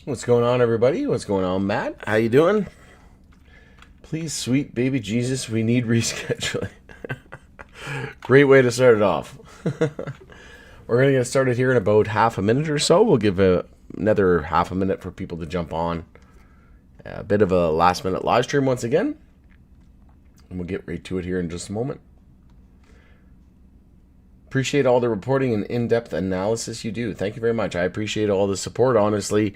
What's going on, everybody? What's going on, Matt? How you doing? Please, sweet baby Jesus, we need rescheduling. Great way to start it off. We're going to get started here in about half a minute or so. We'll give another half a minute for people to jump on. A bit of a last-minute live stream once again. And we'll get right to it here in just a moment. Appreciate all the reporting and in-depth analysis you do. Thank you very much. I appreciate all the support, honestly.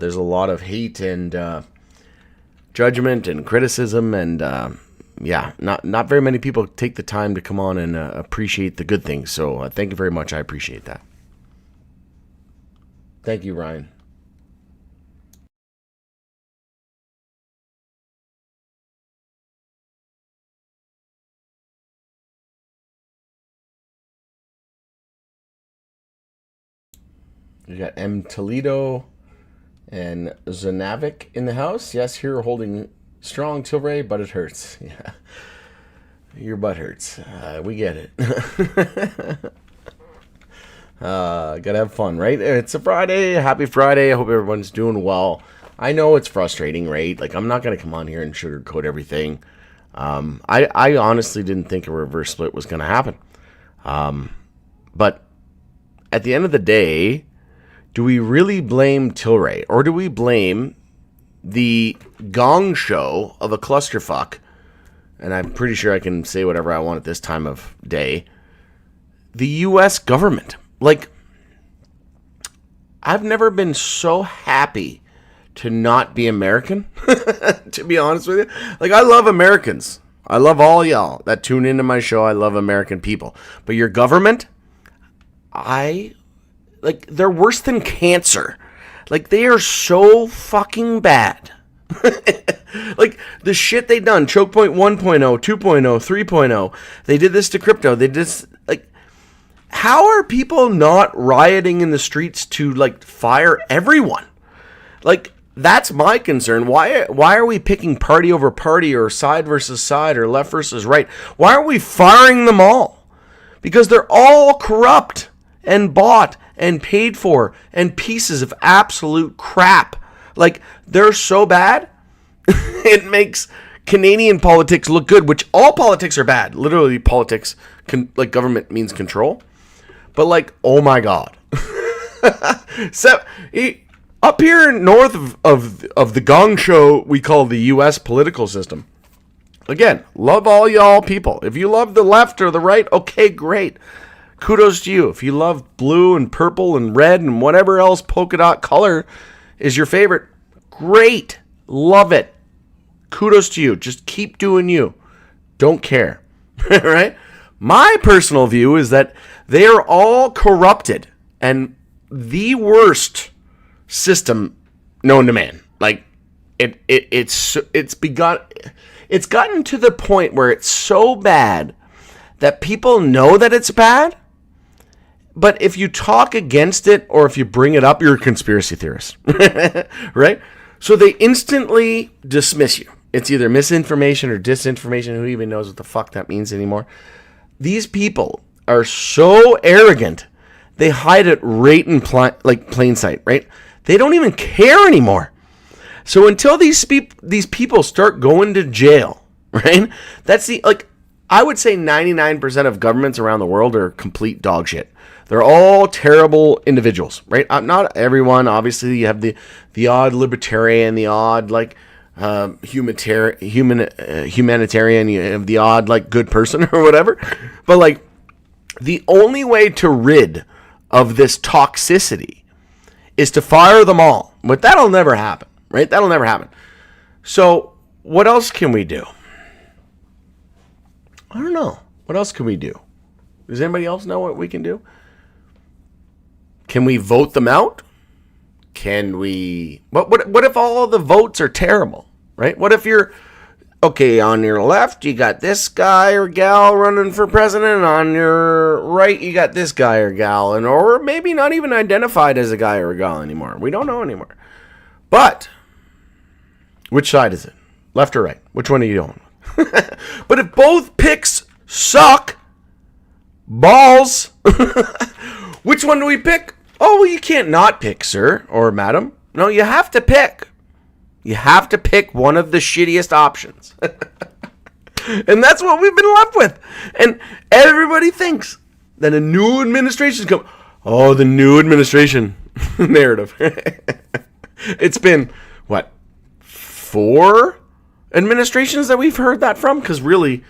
There's a lot of hate and judgment and criticism, and not very many people take the time to come on and appreciate the good things. So thank you very much. I appreciate that. Thank you, Ryan. You got M. Toledo and Zanavik in the house. Yes, here holding strong, Tilray, but it hurts. Yeah, your butt hurts. We get it. Gotta have fun, right? It's a Friday. Happy Friday. I hope everyone's doing well. I know it's frustrating, right? Like, I'm not gonna come on here and sugarcoat everything. I honestly didn't think a reverse split was gonna happen. But at the end of the day, do we really blame Tilray, or do we blame the gong show of a clusterfuck? And I'm pretty sure I can say whatever I want at this time of day. The U.S. government. Like, I've never been so happy to not be American, to be honest with you. Like, I love Americans. I love all y'all that tune into my show. I love American people. But your government, like, they're worse than cancer. Like, they are so fucking bad. Like, the shit they done. Choke point 1.0, 2.0, 3.0. They did this to crypto. They did this, like, how are people not rioting in the streets to, like, fire everyone? Like, that's my concern. Why are we picking party over party, or side versus side, or left versus right? Why are we firing them all? Because they're all corrupt and bought and paid for and pieces of absolute crap. Like, they're so bad, it makes Canadian politics look good, which all politics are bad. Literally, politics, like, government means control. But, like, oh my God. So, up here north of the gong show we call the U.S. political system, again, love all y'all people. If you love the left or the right, okay, great. Kudos to you. If you love blue and purple and red and whatever else polka dot color is your favorite, great. Love it. Kudos to you. Just keep doing you. Don't care. Right? My personal view is that they are all corrupted and the worst system known to man. Like, it's gotten to the point where it's so bad that people know that it's bad. But if you talk against it, or if you bring it up, you're a conspiracy theorist, right? So they instantly dismiss you. It's either misinformation or disinformation. Who even knows what the fuck that means anymore? These people are so arrogant, they hide it right in plain sight, right? They don't even care anymore. So until these people start going to jail, right? That's I would say 99% of governments around the world are complete dog shit. They're all terrible individuals, right? Not everyone. Obviously, you have the odd libertarian, the odd, like, humanitarian, you have the odd, like, good person or whatever. But, like, the only way to rid of this toxicity is to fire them all. But that'll never happen, right? That'll never happen. So what else can we do? I don't know. What else can we do? Does anybody else know what we can do? Can we vote them out? Can we... What if all of the votes are terrible, right? What if you're... Okay, on your left, you got this guy or gal running for president, and on your right, you got this guy or gal, or maybe not even identified as a guy or a gal anymore. We don't know anymore. But, which side is it? Left or right? Which one are you doing? But if both picks suck balls, which one do we pick? Oh, well, you can't not pick, sir or madam. No, you have to pick. You have to pick one of the shittiest options. And that's what we've been left with. And everybody thinks that a new administration's come. Oh, the new administration narrative. It's been, what, 4 administrations that we've heard that from? Because really,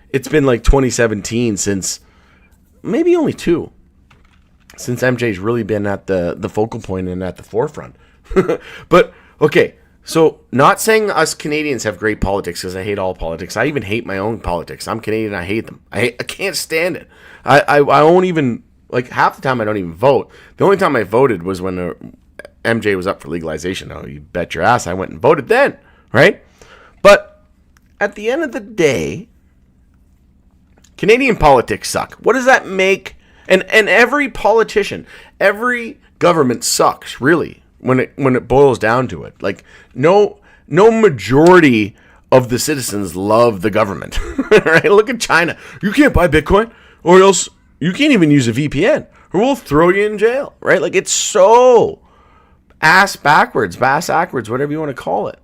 it's been like 2017 since, maybe only 2, since MJ's really been at the focal point and at the forefront. But, okay, so not saying us Canadians have great politics, because I hate all politics. I even hate my own politics. I'm Canadian, I hate them. I can't stand it. I won't even, like, half the time I don't even vote. The only time I voted was when MJ was up for legalization. Oh, you bet your ass I went and voted then, right? But at the end of the day, Canadian politics suck. What does that make? And every politician, every government sucks, really, when it boils down to it. Like, no majority of the citizens love the government. Right? Look at China. You can't buy Bitcoin, or else you can't even use a VPN, or we'll throw you in jail. Right? Like, it's so ass backwards, whatever you want to call it.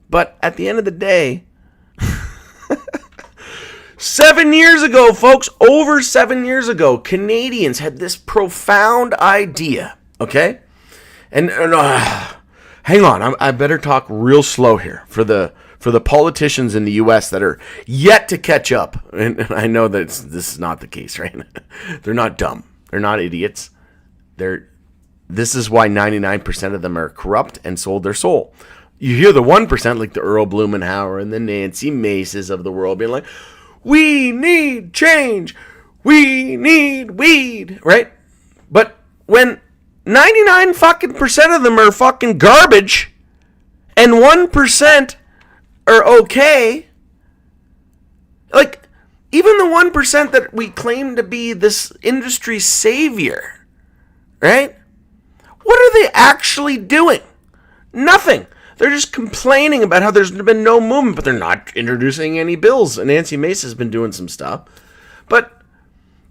But at the end of the day, 7 years ago, folks, over 7 years ago, Canadians had this profound idea, okay? And hang on, I better talk real slow here for the politicians in the U.S. that are yet to catch up. And I know that this is not the case, right? They're not dumb. They're not idiots. This is why 99% of them are corrupt and sold their soul. You hear the 1%, like the Earl Blumenauer and the Nancy Maces of the world, being like, we need change. We need weed, right? But when 99 fucking percent of them are fucking garbage and 1% are okay, like, even the 1% that we claim to be this industry savior, right? What are they actually doing? Nothing. They're just complaining about how there's been no movement, but they're not introducing any bills. And Nancy Mace has been doing some stuff. But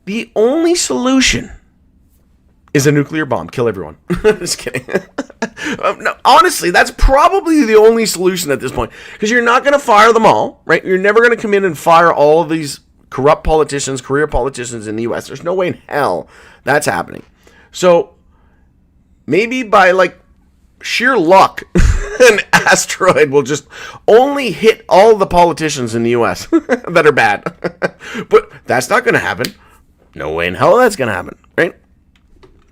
the only solution is a nuclear bomb. Kill everyone. Just kidding. No, honestly, that's probably the only solution at this point. Because you're not going to fire them all, right? You're never going to come in and fire all of these corrupt politicians, career politicians in the U.S. There's no way in hell that's happening. So maybe by, like, sheer luck, an asteroid will just only hit all the politicians in the U.S. that are bad. But that's not going to happen. No way in hell that's going to happen, right?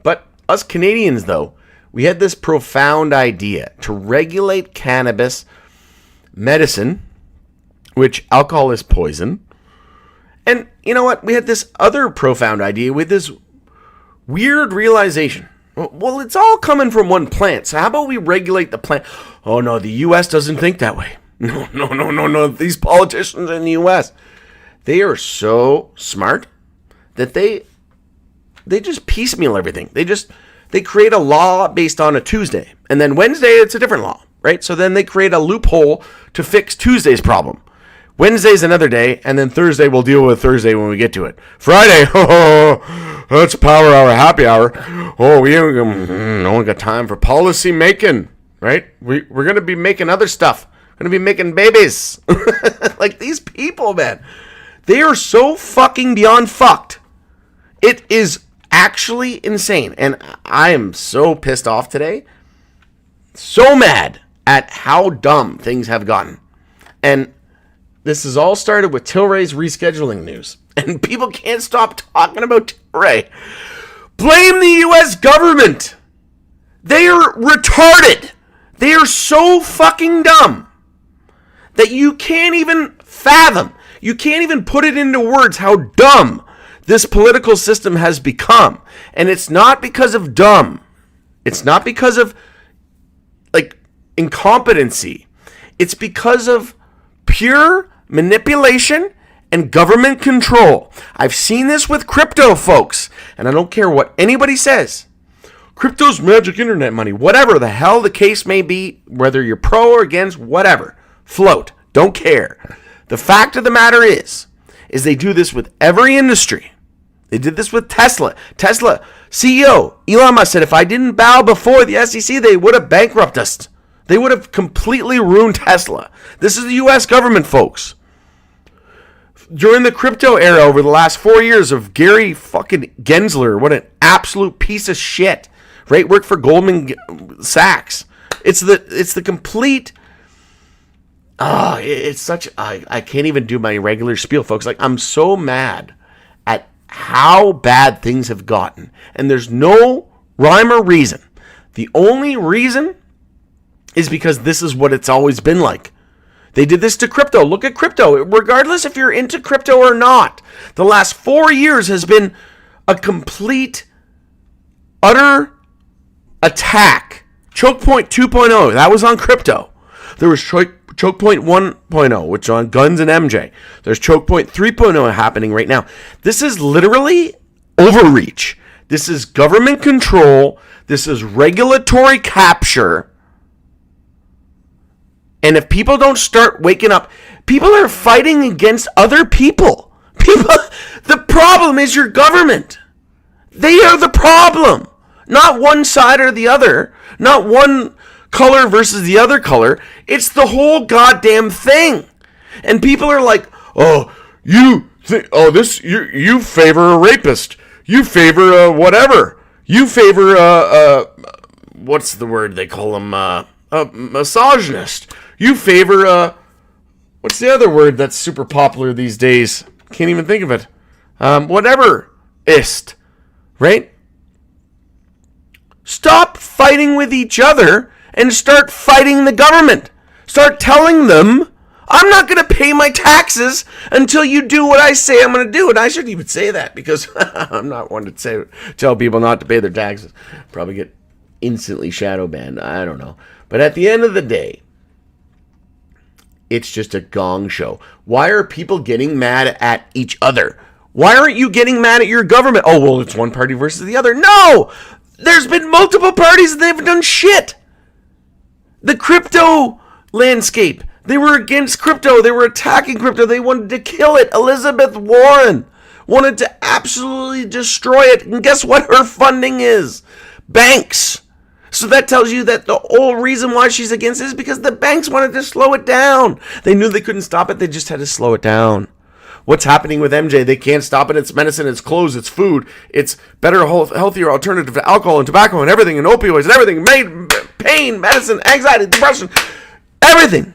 But us Canadians, though, we had this profound idea to regulate cannabis medicine, which alcohol is poison. And you know what? We had this other profound idea with this weird realization. Well, it's all coming from one plant, so how about we regulate the plant? Oh, no, the U.S. doesn't think that way. No. These politicians in the U.S., they are so smart that they just piecemeal everything. They create a law based on a Tuesday, and then Wednesday, it's a different law, right? So then they create a loophole to fix Tuesday's problem. Wednesday's another day, and then Thursday we'll deal with Thursday when we get to it. Friday, that's power hour, happy hour. Oh, we ain't no one got time for policy making, right? We're going to be making other stuff. We're going to be making babies. Like, these people, man, they are so fucking beyond fucked. It is actually insane, and I am so pissed off today. So mad at how dumb things have gotten. And this has all started with Tilray's rescheduling news. And people can't stop talking about Tilray. Blame the U.S. government. They are retarded. They are so fucking dumb that you can't even fathom. You can't even put it into words how dumb this political system has become. And it's not because of dumb. It's not because of, like, incompetency. It's because of pure manipulation and government control. I've seen this with crypto, folks, and I don't care what anybody says. Crypto's magic internet money, whatever the hell the case may be, whether you're pro or against, whatever. Float. Don't care. The fact of the matter is they do this with every industry. They did this with Tesla. Tesla CEO Elon Musk said if I didn't bow before the SEC, they would have bankrupted us. They would have completely ruined Tesla. This is the U.S. government, folks. During the crypto era over the last 4 years of Gary fucking Gensler, what an absolute piece of shit, right? Worked for Goldman Sachs. It's the complete... it's such... I can't even do my regular spiel, folks. Like, I'm so mad at how bad things have gotten. And there's no rhyme or reason. The only reason is because this is what it's always been like. They did this to crypto. Look at crypto. Regardless if you're into crypto or not, the last 4 years has been a complete, utter attack. Choke point 2.0, that was on crypto. There was Choke point 1.0, which is on guns and MJ. There's Choke point 3.0 happening right now. This is literally overreach. This is government control. This is regulatory capture. And if people don't start waking up, people are fighting against other people. The problem is your government. They are the problem. Not one side or the other. Not one color versus the other color. It's the whole goddamn thing. And people are like, oh, you favor a rapist. You favor whatever. You favor what's the word they call them? A misogynist. You favor what's the other word that's super popular these days? Can't even think of it. Whatever-ist, right? Stop fighting with each other and start fighting the government. Start telling them, I'm not going to pay my taxes until you do what I say I'm going to do. And I shouldn't even say that because I'm not one to tell people not to pay their taxes. Probably get instantly shadow banned. I don't know. But at the end of the day, it's just a gong show. Why are people getting mad at each other? Why aren't you getting mad at your government? Oh, well, it's one party versus the other. No! There's been multiple parties and they haven't done shit. The crypto landscape. They were against crypto. They were attacking crypto. They wanted to kill it. Elizabeth Warren wanted to absolutely destroy it. And guess what her funding is? Banks. So that tells you that the whole reason why she's against it is because the banks wanted to slow it down. They knew they couldn't stop it. They just had to slow it down. What's happening with MJ? They can't stop it. It's medicine, it's clothes, it's food. It's better, healthier alternative to alcohol and tobacco and everything and opioids and everything. Pain, medicine, anxiety, depression, everything.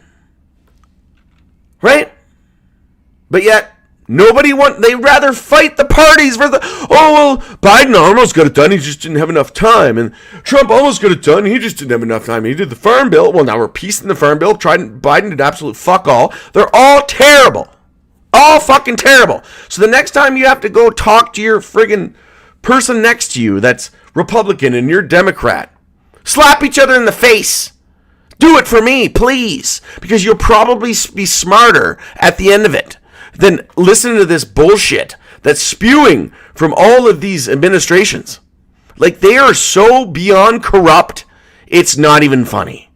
Right? But yet, they'd rather fight the parties for Biden almost got it done, he just didn't have enough time. And Trump almost got it done, he just didn't have enough time. He did the farm bill. Well, now we're piecing the farm bill. Biden did absolute fuck all. They're all terrible. All fucking terrible. So the next time you have to go talk to your friggin' person next to you that's Republican and you're Democrat, slap each other in the face. Do it for me, please. Because you'll probably be smarter at the end of it than listening to this bullshit that's spewing from all of these administrations. Like, they are so beyond corrupt, it's not even funny.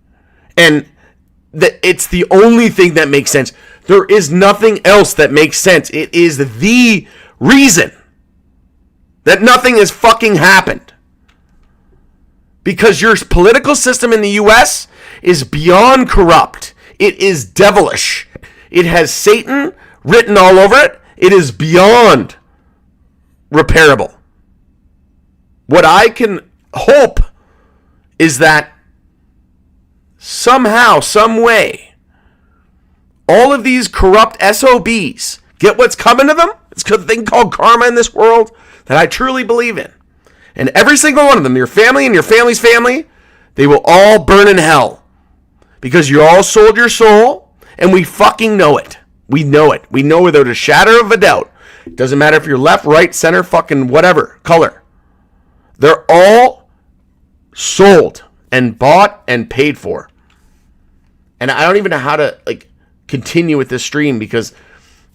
And it's the only thing that makes sense. There is nothing else that makes sense. It is the reason that nothing has fucking happened. Because your political system in the U.S. is beyond corrupt. It is devilish. It has Satan written all over it. It is beyond repairable. What I can hope is that somehow, some way, all of these corrupt SOBs get what's coming to them. It's a thing called karma in this world that I truly believe in. And every single one of them, your family and your family's family, they will all burn in hell. Because you all sold your soul, and we fucking know it. We know it. We know without a shadow of a doubt. It doesn't matter if you're left, right, center, fucking whatever color. They're all sold and bought and paid for. And I don't even know how to continue with this stream because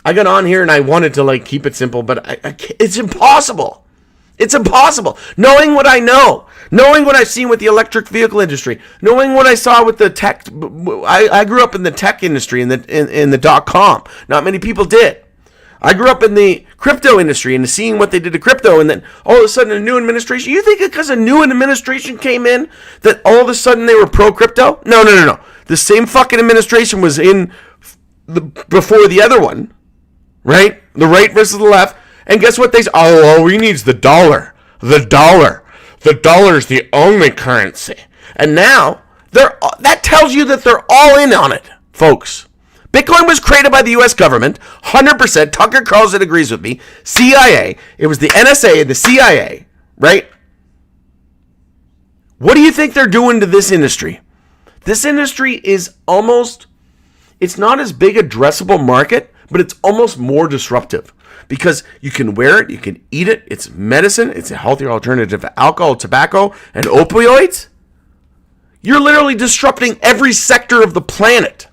I got on here and I wanted to keep it simple, but it's impossible. It's impossible. Knowing what I know, knowing what I've seen with the electric vehicle industry, knowing what I saw with the tech. I grew up in the tech industry in the .com. Not many people did. I grew up in the crypto industry and seeing what they did to crypto, and then all of a sudden a new administration. You think because a new administration came in that all of a sudden they were pro-crypto? No. The same fucking administration was in before the other one, right? The right versus the left. And guess what they say? Oh, all we need is the dollar. The dollar. The dollar is the only currency. And now, that tells you that they're all in on it, folks. Bitcoin was created by the U.S. government, 100%. Tucker Carlson agrees with me. CIA. It was the NSA and the CIA, right? What do you think they're doing to this industry? This industry is almost, it's not as big a addressable market, but it's almost more disruptive because you can wear it, you can eat it, it's medicine, it's a healthier alternative to alcohol, tobacco, and opioids. You're literally disrupting every sector of the planet.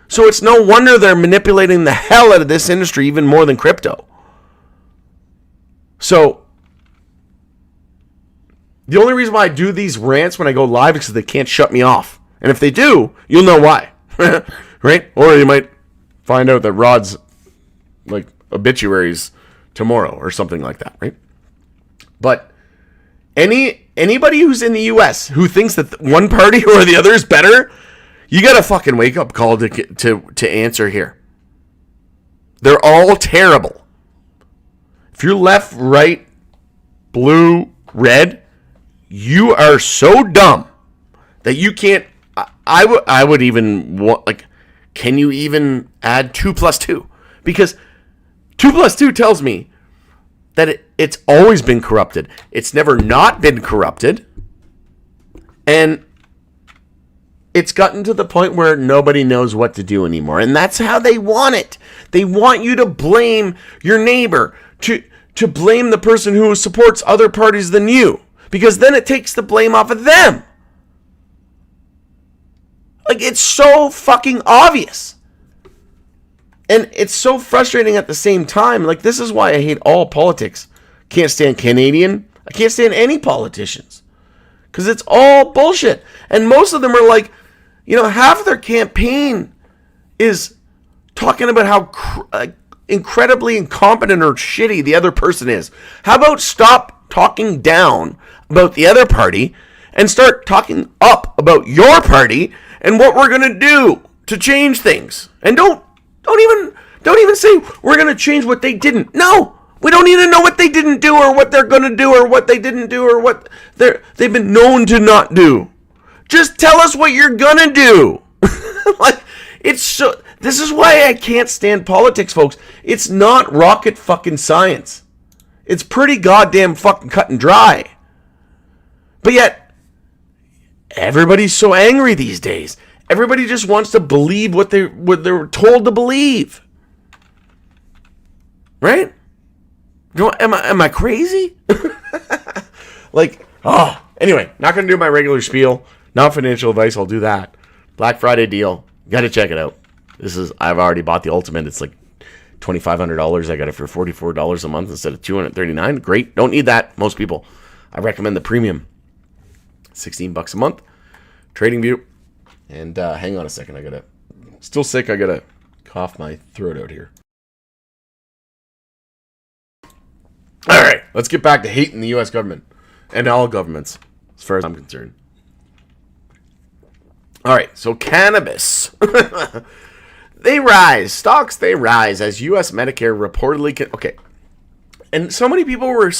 So it's no wonder they're manipulating the hell out of this industry even more than crypto. So the only reason why I do these rants when I go live is because they can't shut me off. And if they do, you'll know why. Right? Or you might find out that Rod's like obituaries tomorrow or something like that, right? But anybody who's in the US who thinks that one party or the other is better, you got a fucking wake up call to answer here. They're all terrible. If you're left, right, blue, red, you are so dumb that you can't. I would even want, like, can you even add 2 plus 2? Because 2 plus 2 tells me that it's always been corrupted. It's never not been corrupted. And it's gotten to the point where nobody knows what to do anymore. And that's how they want it. They want you to blame your neighbor, to blame the person who supports other parties than you. Because then it takes the blame off of them. Like, it's so fucking obvious. And it's so frustrating at the same time. Like, this is why I hate all politics. Can't stand Canadian. I can't stand any politicians. Because it's all bullshit. And most of them are like, you know, half of their campaign is talking about how incredibly incompetent or shitty the other person is. How about stop talking down about the other party and start talking up about your party and what we're going to do to change things. And don't even say we're going to change what they didn't. No, we don't need to know what they didn't do or what they're going to do or what they didn't do or what they've been known to not do. Just tell us what you're going to do. Like, it's so, this is why I can't stand politics, folks. It's not rocket fucking science. It's pretty goddamn fucking cut and dry. But yet, everybody's so angry these days. Everybody just wants to believe what they're told to believe. Right? Am I crazy? Like, anyway, not going to do my regular spiel. Not financial advice. I'll do that. Black Friday deal. Got to check it out. I've already bought the ultimate. It's like $2,500. I got it for $44 a month instead of $239. Great. Don't need that. Most people. I recommend the premium. $16 a month. TradingView. And hang on a second. Still sick. I gotta cough my throat out here. All right. Let's get back to hating the U.S. government and all governments, as far as I'm concerned. All right. So cannabis. They rise. Stocks, they rise as U.S. Medicare reportedly okay. And so many people were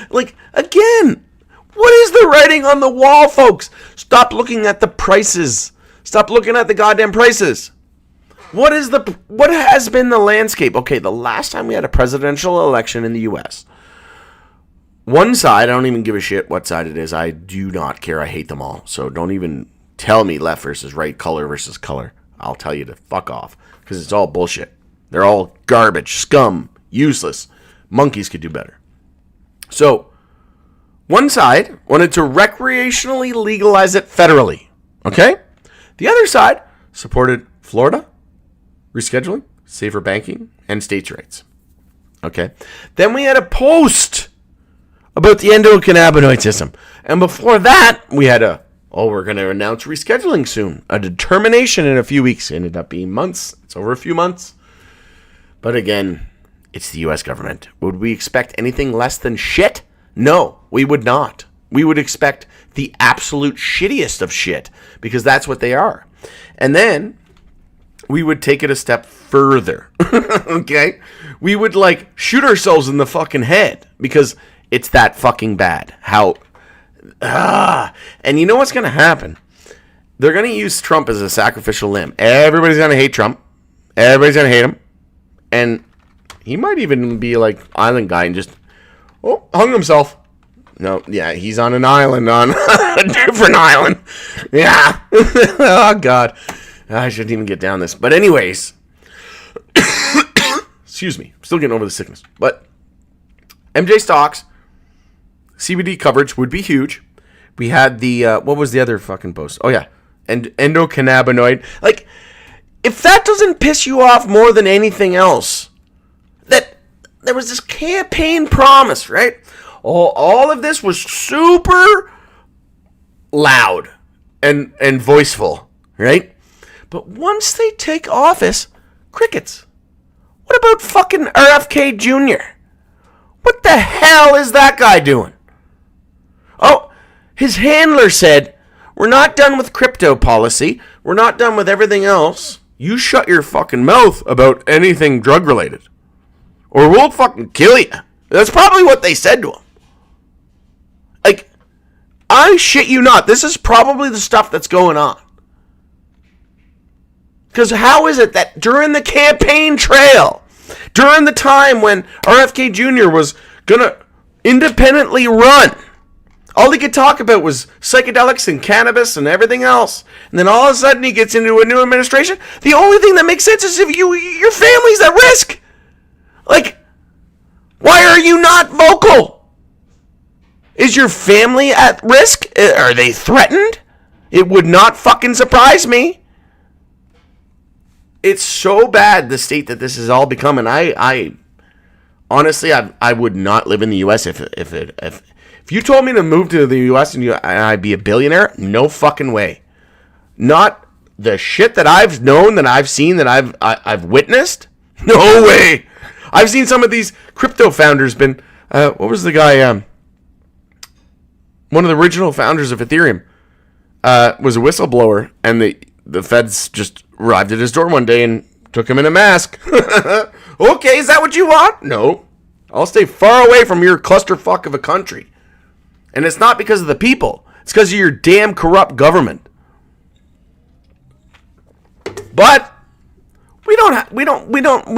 like, again, what is the writing on the wall, folks? Stop looking at the prices. Stop looking at the goddamn prices. What has been the landscape? Okay, the last time we had a presidential election in the U.S., one side, I don't even give a shit what side it is. I do not care. I hate them all. So don't even tell me left versus right, color versus color. I'll tell you to fuck off because it's all bullshit. They're all garbage, scum, useless. Monkeys could do better. So one side wanted to recreationally legalize it federally. Okay? The other side supported Florida, rescheduling, safer banking, and states' rights. Okay? Then we had a post about the endocannabinoid system. And before that, we had we're going to announce rescheduling soon. A determination in a few weeks. It ended up being months. It's over a few months. But again, it's the U.S. government. Would we expect anything less than shit? No, we would not. We would expect the absolute shittiest of shit, because that's what they are. And then we would take it a step further. Okay? We would shoot ourselves in the fucking head because it's that fucking bad. And you know what's going to happen? They're going to use Trump as a sacrificial lamb. Everybody's going to hate Trump. Everybody's going to hate him. And he might even be island guy and just, hung himself. No, yeah, he's on an island, on a different island. Yeah. Oh, God. I shouldn't even get down this. But anyways, excuse me. Still getting over the sickness. But MJ stocks, CBD coverage would be huge. We had the, what was the other fucking post? Oh, yeah. And endocannabinoid. If that doesn't piss you off more than anything else, that there was this campaign promise, right? All of this was super loud and voiceful, right? But once they take office, crickets. What about fucking RFK Jr.? What the hell is that guy doing? Oh, his handler said, we're not done with crypto policy. We're not done with everything else. You shut your fucking mouth about anything drug related, or we'll fucking kill you. That's probably what they said to him. I shit you not. This is probably the stuff that's going on. Because how is it that during the campaign trail, during the time when RFK Jr. was going to independently run, all he could talk about was psychedelics and cannabis and everything else. And then all of a sudden he gets into a new administration. The only thing that makes sense is if your family's at risk. Why are you not vocal? Is your family at risk? Are they threatened? It would not fucking surprise me. It's so bad, the state that this has all become. And I honestly, I would not live in the U.S. if you told me to move to the U.S. and I'd be a billionaire. No fucking way. Not the shit that I've known, that I've seen, that I've witnessed. No way. I've seen some of these crypto founders been. What was the guy? One of the original founders of Ethereum was a whistleblower, and the feds just arrived at his door one day and took him in a mask. Okay, is that what you want? No. I'll stay far away from your clusterfuck of a country. And it's not because of the people. It's because of your damn corrupt government. But we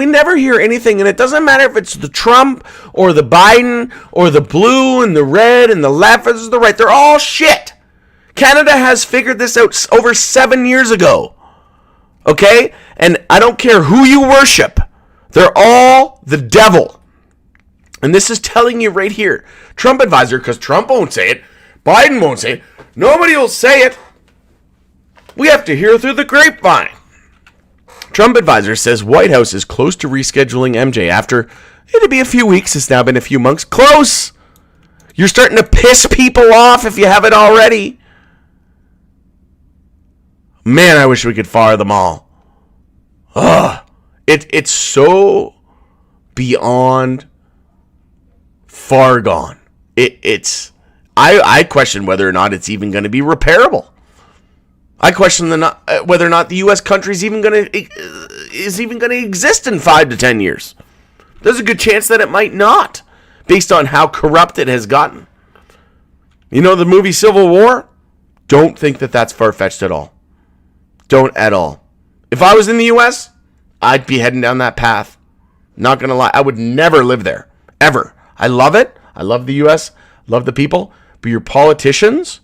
never hear anything, and it doesn't matter if it's the Trump or the Biden or the blue and the red and the left or the right. They're all shit. Canada has figured this out over 7 years ago. Okay? And I don't care who you worship. They're all the devil. And this is telling you right here. Trump advisor, because Trump won't say it. Biden won't say it. Nobody will say it. We have to hear through the grapevine. Trump advisor says White House is close to rescheduling MJ after it'll be a few weeks. It's now been a few months. Close. You're starting to piss people off if you haven't already. Man, I wish we could fire them all. Ugh. It's so beyond far gone. I question whether or not it's even going to be repairable. I question whether or not the U.S. country is even going to exist in 5 to 10 years. There's a good chance that it might not, based on how corrupt it has gotten. You know the movie Civil War? Don't think that that's far-fetched at all. Don't at all. If I was in the U.S., I'd be heading down that path. Not going to lie. I would never live there. Ever. I love it. I love the U.S. Love the people. But your politicians,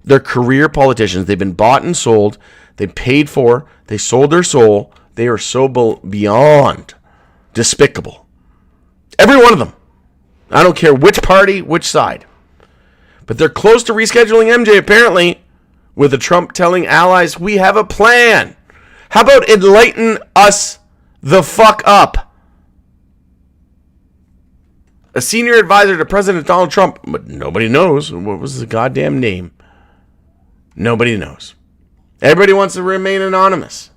they're career politicians. They've been bought and sold. They paid for. They sold their soul. They are so beyond despicable. Every one of them. I don't care which party, which side. But they're close to rescheduling MJ, apparently, with the Trump telling allies, we have a plan. How about enlighten us the fuck up? A senior advisor to President Donald Trump, but nobody knows. What was the goddamn name? Nobody knows. Everybody wants to remain anonymous.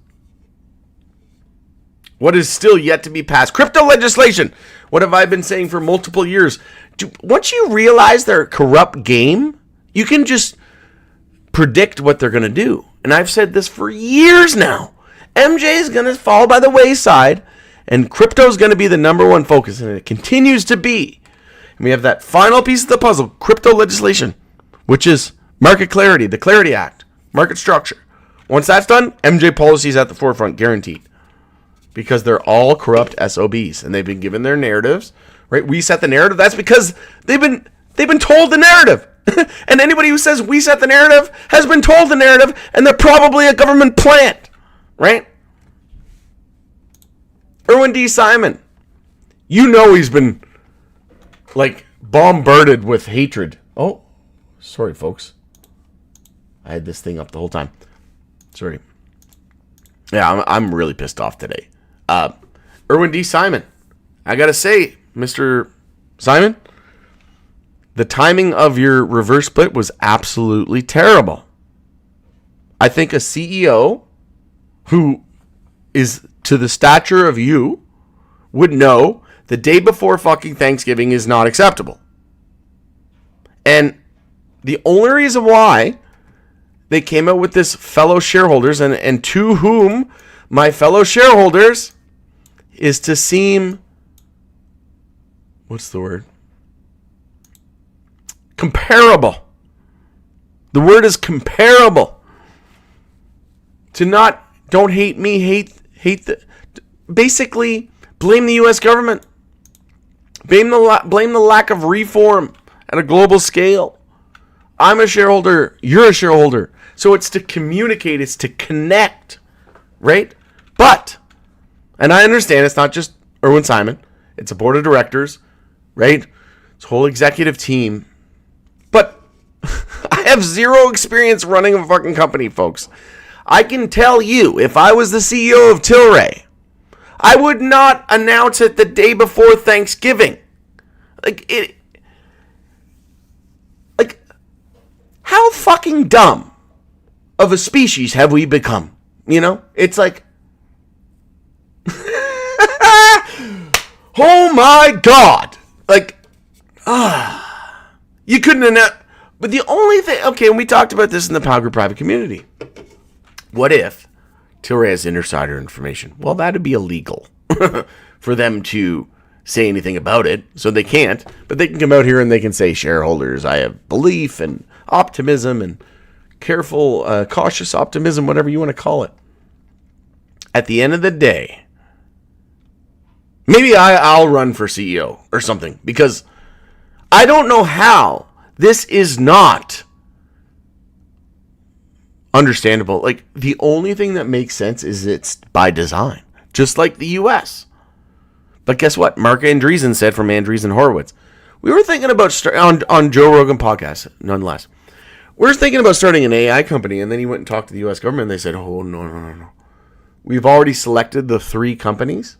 What is still yet to be passed? Crypto legislation. What have I been saying for multiple years? Once you realize they're a corrupt game, you can just predict what they're going to do. And I've said this for years now. MJ is going to fall by the wayside, and crypto is going to be the number one focus, and it continues to be. And we have that final piece of the puzzle, crypto legislation, which is market clarity, the Clarity Act, market structure. Once that's done, MJ policy is at the forefront, guaranteed. Because they're all corrupt SOBs, and they've been given their narratives, right? We set the narrative. That's because they've been told the narrative. And anybody who says we set the narrative has been told the narrative, and they're probably a government plant, right? Erwin D. Simon, you know he's been like bombarded with hatred. Oh, sorry, folks. I had this thing up the whole time. Sorry. Yeah, I'm really pissed off today. Erwin D. Simon, I gotta say, Mr. Simon, the timing of your reverse split was absolutely terrible. I think a CEO who is to the stature of you would know the day before fucking Thanksgiving is not acceptable. And the only reason why they came out with this, fellow shareholders, and to whom my fellow shareholders, is to seem, what's the word? Comparable. The word is comparable. To not, don't hate me, hate the, basically blame the U.S. government. Blame the lack of reform at a global scale. I'm a shareholder, you're a shareholder. So it's to communicate, it's to connect, right? But, and I understand it's not just Erwin Simon, it's a board of directors, right? It's a whole executive team. But I have zero experience running a fucking company, folks. I can tell you, if I was the CEO of Tilray, I would not announce it the day before Thanksgiving. Like, how fucking dumb of a species have we become? You know? It's like, oh my God. Like, you couldn't announce. But the only thing, okay, and we talked about this in the Power Group private community. What if Tilray has insider information? Well, that'd be illegal for them to say anything about it, so they can't. But they can come out here and they can say, shareholders, I have belief and optimism and careful, cautious optimism, whatever you want to call it. At the end of the day, maybe I'll run for CEO or something, because I don't know how this is not understandable. Like, the only thing that makes sense is it's by design, just like the U.S. But guess what? Mark Andreessen said from Andreessen Horowitz. We were thinking about on Joe Rogan podcast, nonetheless. We're thinking about starting an AI company, and then he went and talked to the U.S. government, and they said, oh, no. We've already selected the 3 companies.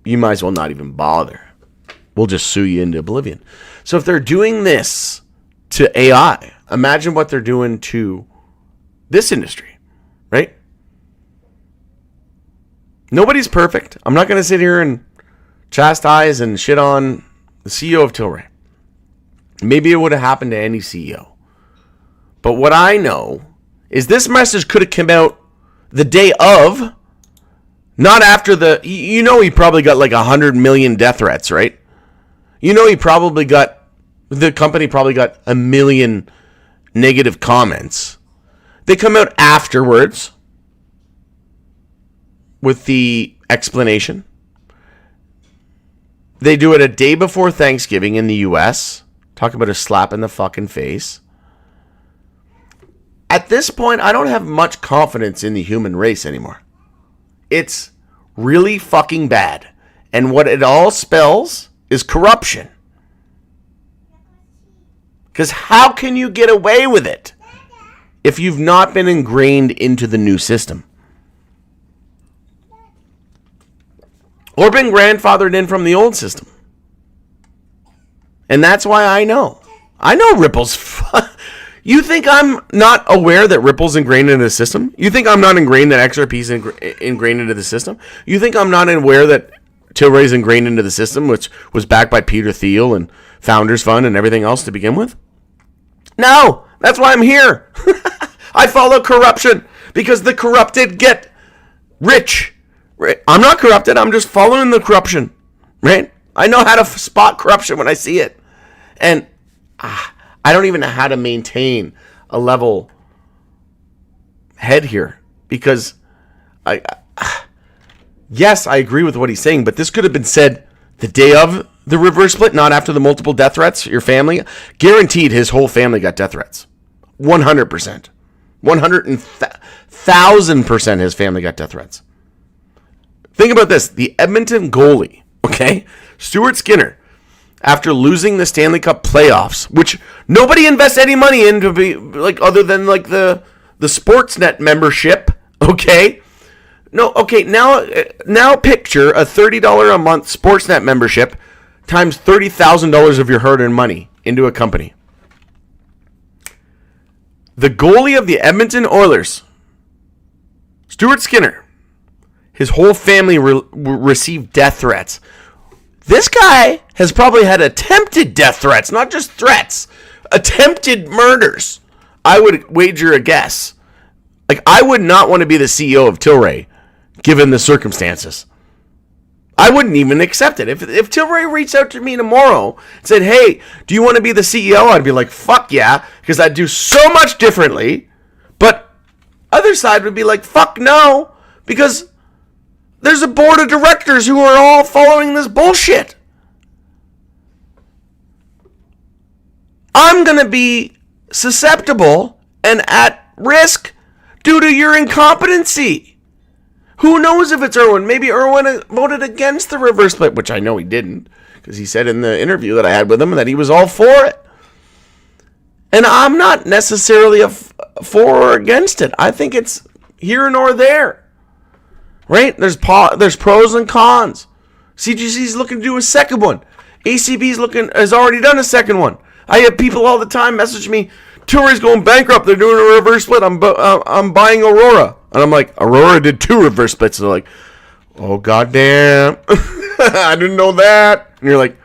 You might as well not even bother. We'll just sue you into oblivion. So if they're doing this to AI, imagine what they're doing to this industry, right? Nobody's perfect. I'm not going to sit here and chastise and shit on the CEO of Tilray. Maybe it would have happened to any CEO. But what I know is this message could have come out the day of, not after the, you know, he probably got like 100 million death threats, right? You know, the company probably got 1 million negative comments. They come out afterwards with the explanation. They do it a day before Thanksgiving in the U.S. Talk about a slap in the fucking face. At this point, I don't have much confidence in the human race anymore. It's really fucking bad. And what it all spells is corruption. Because how can you get away with it if you've not been ingrained into the new system? Or been grandfathered in from the old system? And that's why I know. I know Ripple's... You think I'm not aware that Ripple's ingrained into the system? You think I'm not ingrained that XRP's ingrained into the system? You think I'm not aware that Tilray's ingrained into the system, which was backed by Peter Thiel and Founders Fund and everything else to begin with? No, that's why I'm here. I follow corruption because the corrupted get rich. Right? I'm not corrupted. I'm just following the corruption. Right? I know how to spot corruption when I see it. And I don't even know how to maintain a level head here because yes, I agree with what he's saying, but this could have been said the day of the reverse split, not after the multiple death threats. Your family, guaranteed his whole family got death threats. 100%. 100,000% his family got death threats. Think about this. The Edmonton goalie, okay? Stuart Skinner, after losing the Stanley Cup playoffs, which nobody invests any money in to be like other than like the Sportsnet membership, okay? No, okay, now picture a $30 a month Sportsnet membership times $30,000 of your hard-earned money into a company. The goalie of the Edmonton Oilers, Stuart Skinner, his whole family received death threats. This guy has probably had attempted death threats, not just threats, attempted murders. I would wager a guess. Like, I would not want to be the CEO of Tilray, given the circumstances. I wouldn't even accept it. If Tilray reached out to me tomorrow and said, hey, do you want to be the CEO? I'd be like, fuck yeah, because I'd do so much differently. But other side would be like, fuck no, because there's a board of directors who are all following this bullshit. I'm going to be susceptible and at risk due to your incompetency. Who knows if it's Irwin? Maybe Irwin voted against the reverse split, which I know he didn't, because he said in the interview that I had with him that he was all for it. And I'm not necessarily for or against it. I think it's here nor there. Right? There's pros and cons. CGC's looking to do a second one. ACB's has already done a second one. I have people all the time message me, Tilray's going bankrupt. They're doing a reverse split. I'm buying Aurora. And I'm like, Aurora did 2 reverse splits. And they're like, oh, goddamn. I didn't know that. And you're like,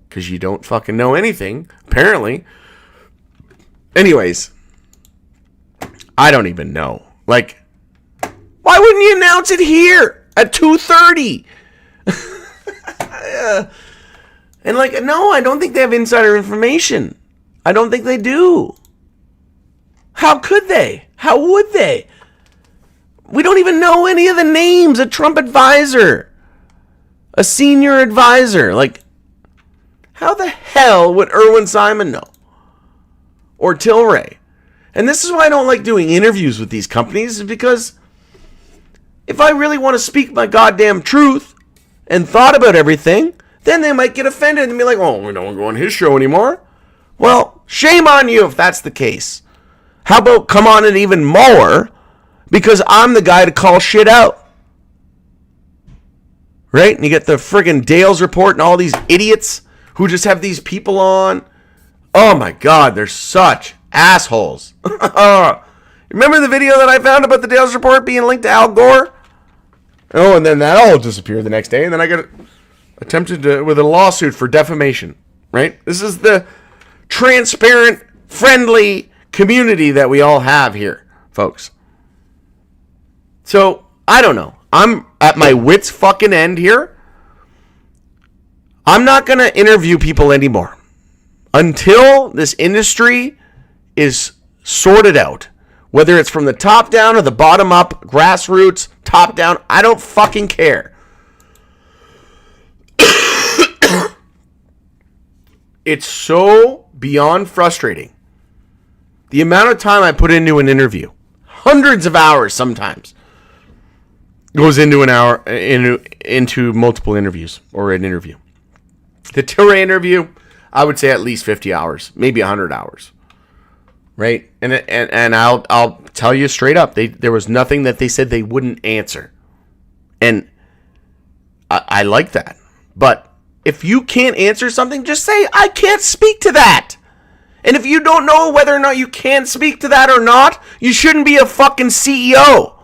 because you don't fucking know anything, apparently. Anyways, I don't even know. Like, why wouldn't you announce it here at 2:30? And like, no, I don't think they have insider information. I don't think they do. How could they? How would they? We don't even know any of the names. A Trump advisor. A senior advisor. Like, how the hell would Irwin Simon know? Or Tilray? And this is why I don't like doing interviews with these companies, is because if I really want to speak my goddamn truth and thought about everything, then they might get offended and be like, oh, we don't want to go on his show anymore. Well, shame on you if that's the case. How about come on it even more, because I'm the guy to call shit out. Right? And you get the friggin' Dales report and all these idiots who just have these people on. Oh my God, they're such assholes. Remember the video that I found about the Dales report being linked to Al Gore? Oh, and then that all disappeared the next day, and then I got attempted with a lawsuit for defamation. Right? This is the transparent, friendly community that we all have here, folks. So, I don't know. I'm at my wit's fucking end here. I'm not going to interview people anymore until this industry is sorted out. Whether it's from the top down or the bottom up, grassroots, top down, I don't fucking care. It's so beyond frustrating. The amount of time I put into an interview, hundreds of hours sometimes, goes into an hour, into multiple interviews or an interview. The Tilray interview, I would say at least 50 hours, maybe 100 hours. Right? And I'll tell you straight up, there was nothing that they said they wouldn't answer. And I like that. But if you can't answer something, just say, I can't speak to that. And if you don't know whether or not you can speak to that or not, you shouldn't be a fucking CEO.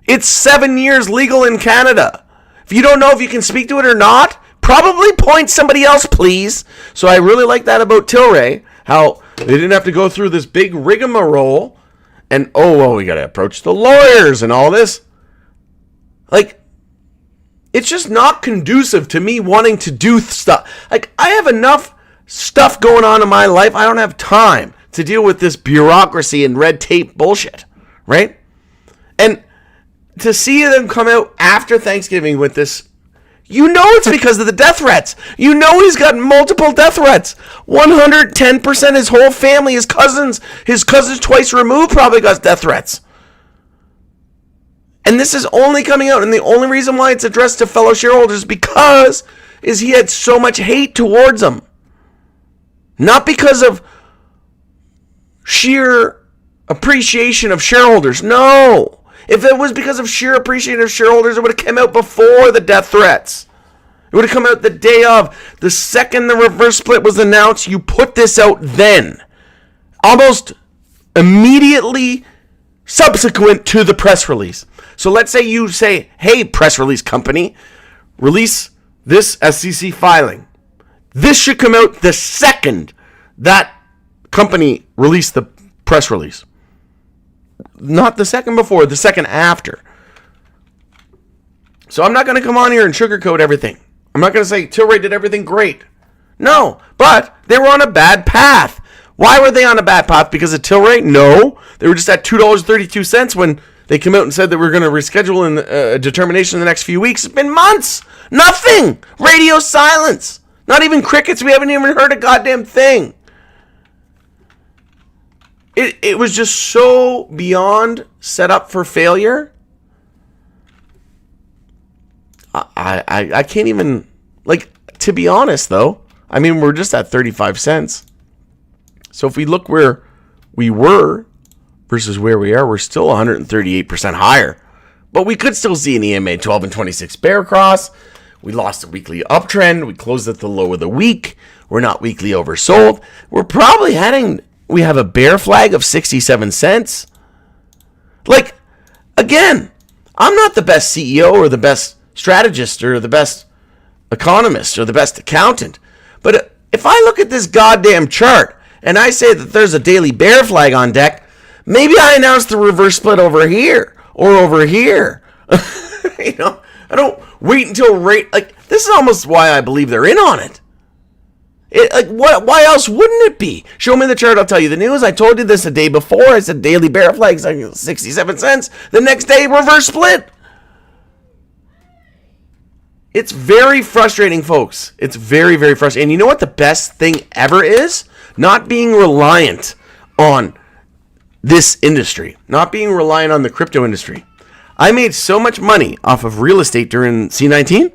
It's 7 years legal in Canada. If you don't know if you can speak to it or not, probably point somebody else, please. So I really like that about Tilray, how they didn't have to go through this big rigmarole and, we got to approach the lawyers and all this. Like, it's just not conducive to me wanting to do stuff. Like, I have enough stuff going on in my life. I don't have time to deal with this bureaucracy and red tape bullshit, right? And to see them come out after Thanksgiving with this, you know it's because of the death threats. You know he's got multiple death threats. 110% his whole family, his cousins twice removed probably got death threats. And this is only coming out, and the only reason why it's addressed to fellow shareholders is he had so much hate towards them. Not because of sheer appreciation of shareholders. No. If it was because of sheer appreciation of shareholders, it would have come out before the death threats. It would have come out the day of. The second the reverse split was announced, you put this out then. Almost immediately subsequent to the press release. So let's say you say, hey, press release company, release this SEC filing. This should come out the second that company released the press release. Not the second before, the second after. So I'm not going to come on here and sugarcoat everything. I'm not going to say Tilray did everything great. No, but they were on a bad path. Why were they on a bad path? Because of Tilray? No. They were just at $2.32 when they came out and said that we're going to reschedule a determination in the next few weeks. It's been months. Nothing. Radio silence. Not even crickets. We haven't even heard a goddamn thing. It was just so beyond set up for failure. I can't even, to be honest, though, I mean, we're just at 35 cents. So if we look where we were versus where we are, we're still 138% higher. But we could still see an EMA 12 and 26 bear cross. We lost a weekly uptrend. We closed at the low of the week. We're not weekly oversold. We're probably we have a bear flag of 67 cents. Again, I'm not the best CEO or the best strategist or the best economist or the best accountant. But if I look at this goddamn chart and I say that there's a daily bear flag on deck, maybe I announce the reverse split over here or over here. I don't wait until this is almost why I believe they're in on it. Why else wouldn't it be? Show me the chart, I'll tell you the news. I told you this a day before. I said daily bear flags, 67 cents. The next day, reverse split. It's very frustrating, folks. It's very, very frustrating. And you know what the best thing ever is? Not being reliant on this industry. Not being reliant on the crypto industry. I made so much money off of real estate during C19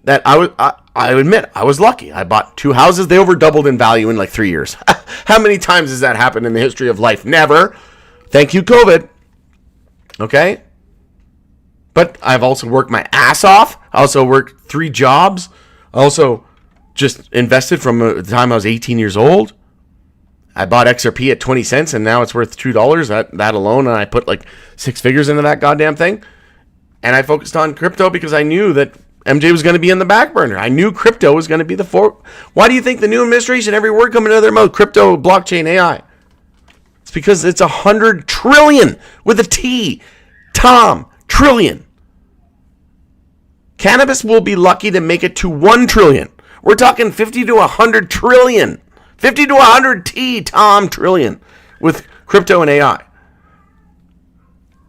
that I admit I was lucky. I bought 2 houses. They over doubled in value in 3 years. How many times has that happened in the history of life? Never. Thank you, COVID. Okay? But I've also worked my ass off. I also worked 3 jobs. I also just invested from the time I was 18 years old. I bought XRP at 20 cents and now it's worth $2. That alone, and I put 6 figures into that goddamn thing. And I focused on crypto because I knew that MJ was going to be in the back burner. I knew crypto was going to be the fork. Why do you think the new administration, every word coming out of their mouth, crypto, blockchain, AI? It's because it's 100 trillion with a T. Tom, trillion. Cannabis will be lucky to make it to 1 trillion. We're talking 50 to 100 trillion. 50 to 100 T, Tom, trillion with crypto and AI.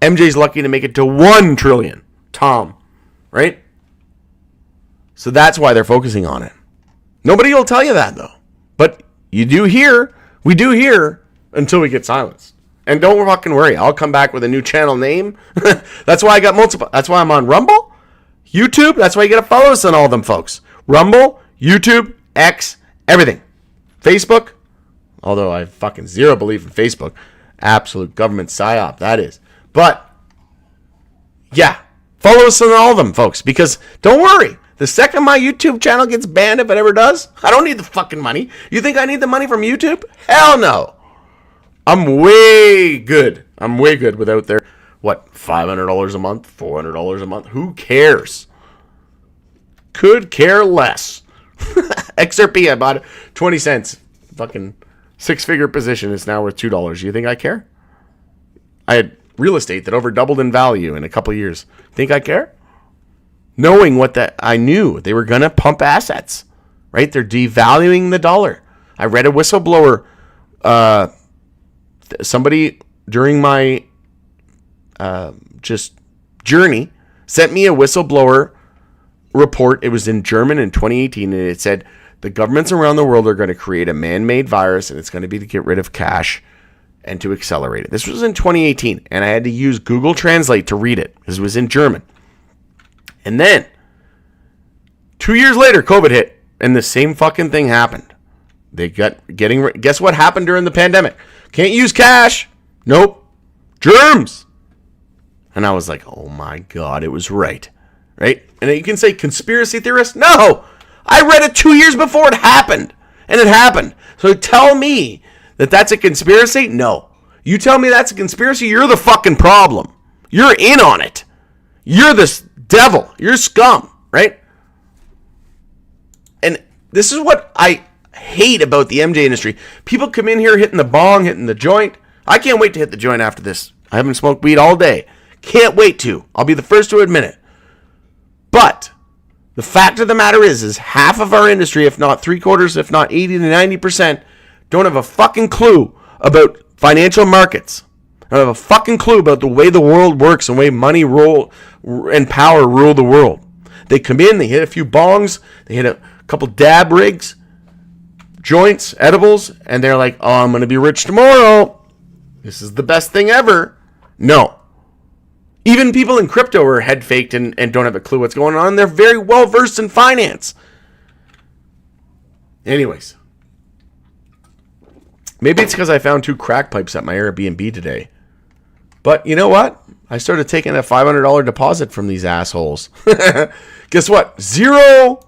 MJ's lucky to make it to 1 trillion, Tom, right? So that's why they're focusing on it. Nobody will tell you that, though. But we do hear until we get silenced. And don't fucking worry, I'll come back with a new channel name. That's why I got multiple. That's why I'm on Rumble, YouTube. That's why you got to follow us on all of them, folks. Rumble, YouTube, X, everything. Facebook, although I have fucking zero belief in Facebook. Absolute government psyop, that is. But, yeah, follow us on all of them, folks. Because, don't worry, The second my YouTube channel gets banned, if it ever does, I don't need the fucking money. You think I need the money from YouTube? Hell no. I'm way good. Without their, $500 a month, $400 a month? Who cares? Could care less. XRP, I bought it 20 cents. Fucking 6-figure position is now worth $2. You think I care? I had real estate that over doubled in value in a couple of years. Think I care? Knowing I knew they were going to pump assets, right? They're devaluing the dollar. I read a whistleblower, somebody during my just journey sent me a whistleblower report. It was in German in 2018, and it said the governments around the world are going to create a man-made virus, and it's going to be to get rid of cash and to accelerate it. This was in 2018, and I had to use Google Translate to read it because it was in German. And then 2 years later, COVID hit, and the same fucking thing happened. They guess what happened during the pandemic? Can't use cash. Nope. Germs. And I was like, oh my God, it was right. Right? And you can say conspiracy theorist. No! I read it 2 years before it happened. And it happened. So tell me that that's a conspiracy? No. You tell me that's a conspiracy, you're the fucking problem. You're in on it. You're this devil. You're scum. Right? And this is what I hate about the MJ industry. People come in here hitting the bong, hitting the joint. I can't wait to hit the joint after this. I haven't smoked weed all day. Can't wait to. I'll be the first to admit it. But the fact of the matter is half of our industry, if not 3/4, if not 80 to 90%, don't have a fucking clue about financial markets. Don't have a fucking clue about the way the world works and the way money and power rule the world. They come in, they hit a few bongs, they hit a couple dab rigs, joints, edibles, and they're like, oh, I'm going to be rich tomorrow. This is the best thing ever. No. Even people in crypto are head faked and don't have a clue what's going on. They're very well versed in finance. Anyways. Maybe it's because I found 2 crack pipes at my Airbnb today. But you know what? I started taking a $500 deposit from these assholes. Guess what? 0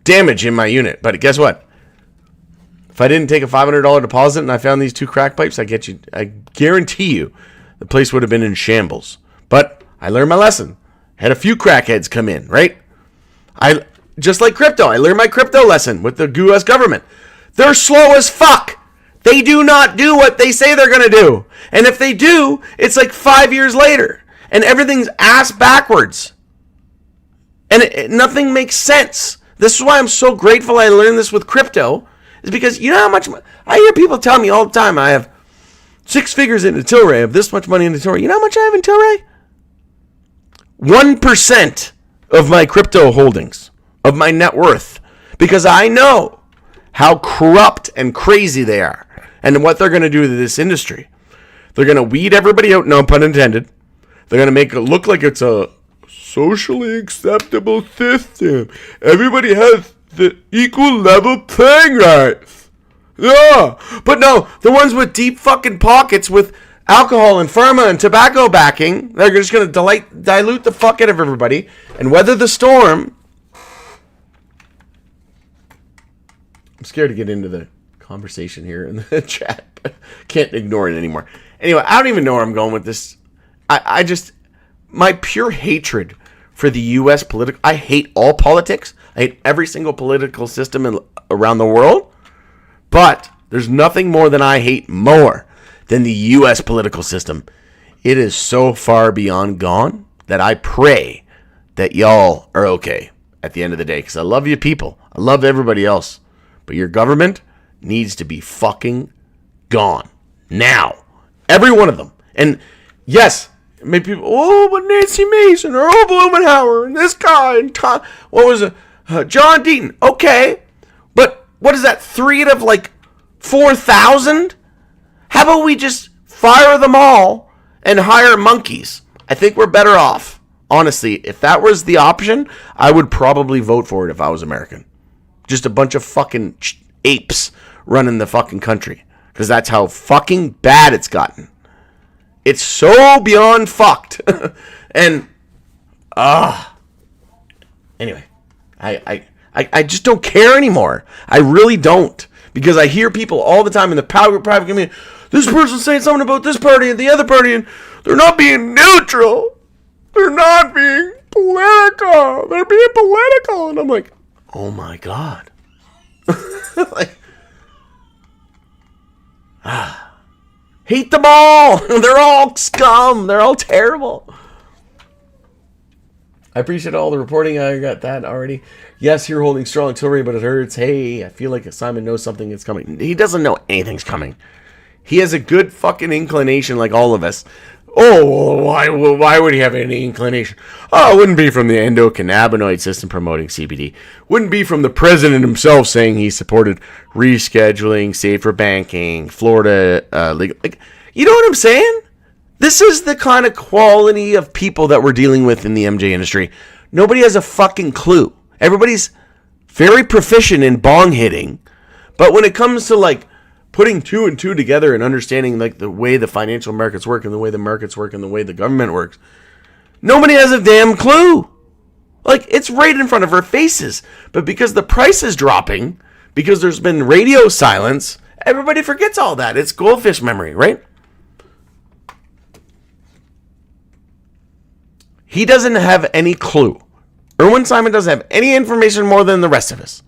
damage in my unit. But guess what? If I didn't take a $500 deposit and I found these 2 crack pipes, I guarantee you the place would have been in shambles. But I learned my lesson. Had a few crackheads come in, right? Just like crypto, I learned my crypto lesson with the US government. They're slow as fuck. They do not do what they say they're going to do. And if they do, it's like 5 years later. And everything's ass backwards. And nothing makes sense. This is why I'm so grateful I learned this with crypto. Is because you know how much... I hear people tell me all the time, I have 6 figures into Tilray. I have this much money into Tilray. You know how much I have in Tilray? 1% of my crypto holdings, of my net worth, because I know how corrupt and crazy they are and what they're going to do to this industry. They're going to weed everybody out, no pun intended. They're going to make it look like it's a socially acceptable system. Everybody has the equal level playing rights. Yeah, but no, the ones with deep fucking pockets with alcohol and pharma and tobacco backing, they're just going to dilute the fuck out of everybody and weather the storm. I'm scared to get into the conversation here in the chat, but can't ignore it anymore. Anyway, I don't even know where I'm going with this. I just, my pure hatred for the U.S. political, I hate all politics. I hate every single political system around the world. But there's nothing more than I hate more than the U.S. political system. It is so far beyond gone that I pray that y'all are okay at the end of the day. Because I love you people. I love everybody else. But your government needs to be fucking gone. Now. Every one of them. And yes, maybe people, oh, but Nancy Mason, Earl Blumenauer, and this guy, and Tom, what was it? John Deaton. Okay. But what is that? 3 out of like 4,000? How about we just fire them all and hire monkeys? I think we're better off. Honestly, if that was the option, I would probably vote for it if I was American. Just a bunch of fucking apes running the fucking country. Because that's how fucking bad it's gotten. It's so beyond fucked. And, anyway, I just don't care anymore. I really don't. Because I hear people all the time in the private community, this person's saying something about this party and the other party, and they're not being neutral. They're not being political. They're being political. And I'm like, oh my God. Like, hate them all. They're all scum. They're all terrible. I appreciate all the reporting. I got that already. Yes, you're holding strong, Tilray, but it hurts. Hey, I feel like Simon knows something is coming. He doesn't know anything's coming. He has a good fucking inclination like all of us. Oh, why would he have any inclination? Oh, it wouldn't be from the endocannabinoid system promoting CBD. Wouldn't be from the president himself saying he supported rescheduling, safer banking, Florida legal. Like, you know what I'm saying? This is the kind of quality of people that we're dealing with in the MJ industry. Nobody has a fucking clue. Everybody's very proficient in bong hitting, but when it comes to like putting two and two together and understanding like the way the financial markets work and the way the markets work and the way the government works, nobody has a damn clue. Like, it's right in front of our faces, but because the price is dropping, because there's been radio silence, everybody forgets all that. It's goldfish memory, right? He doesn't have any clue. Erwin Simon doesn't have any information more than the rest of us.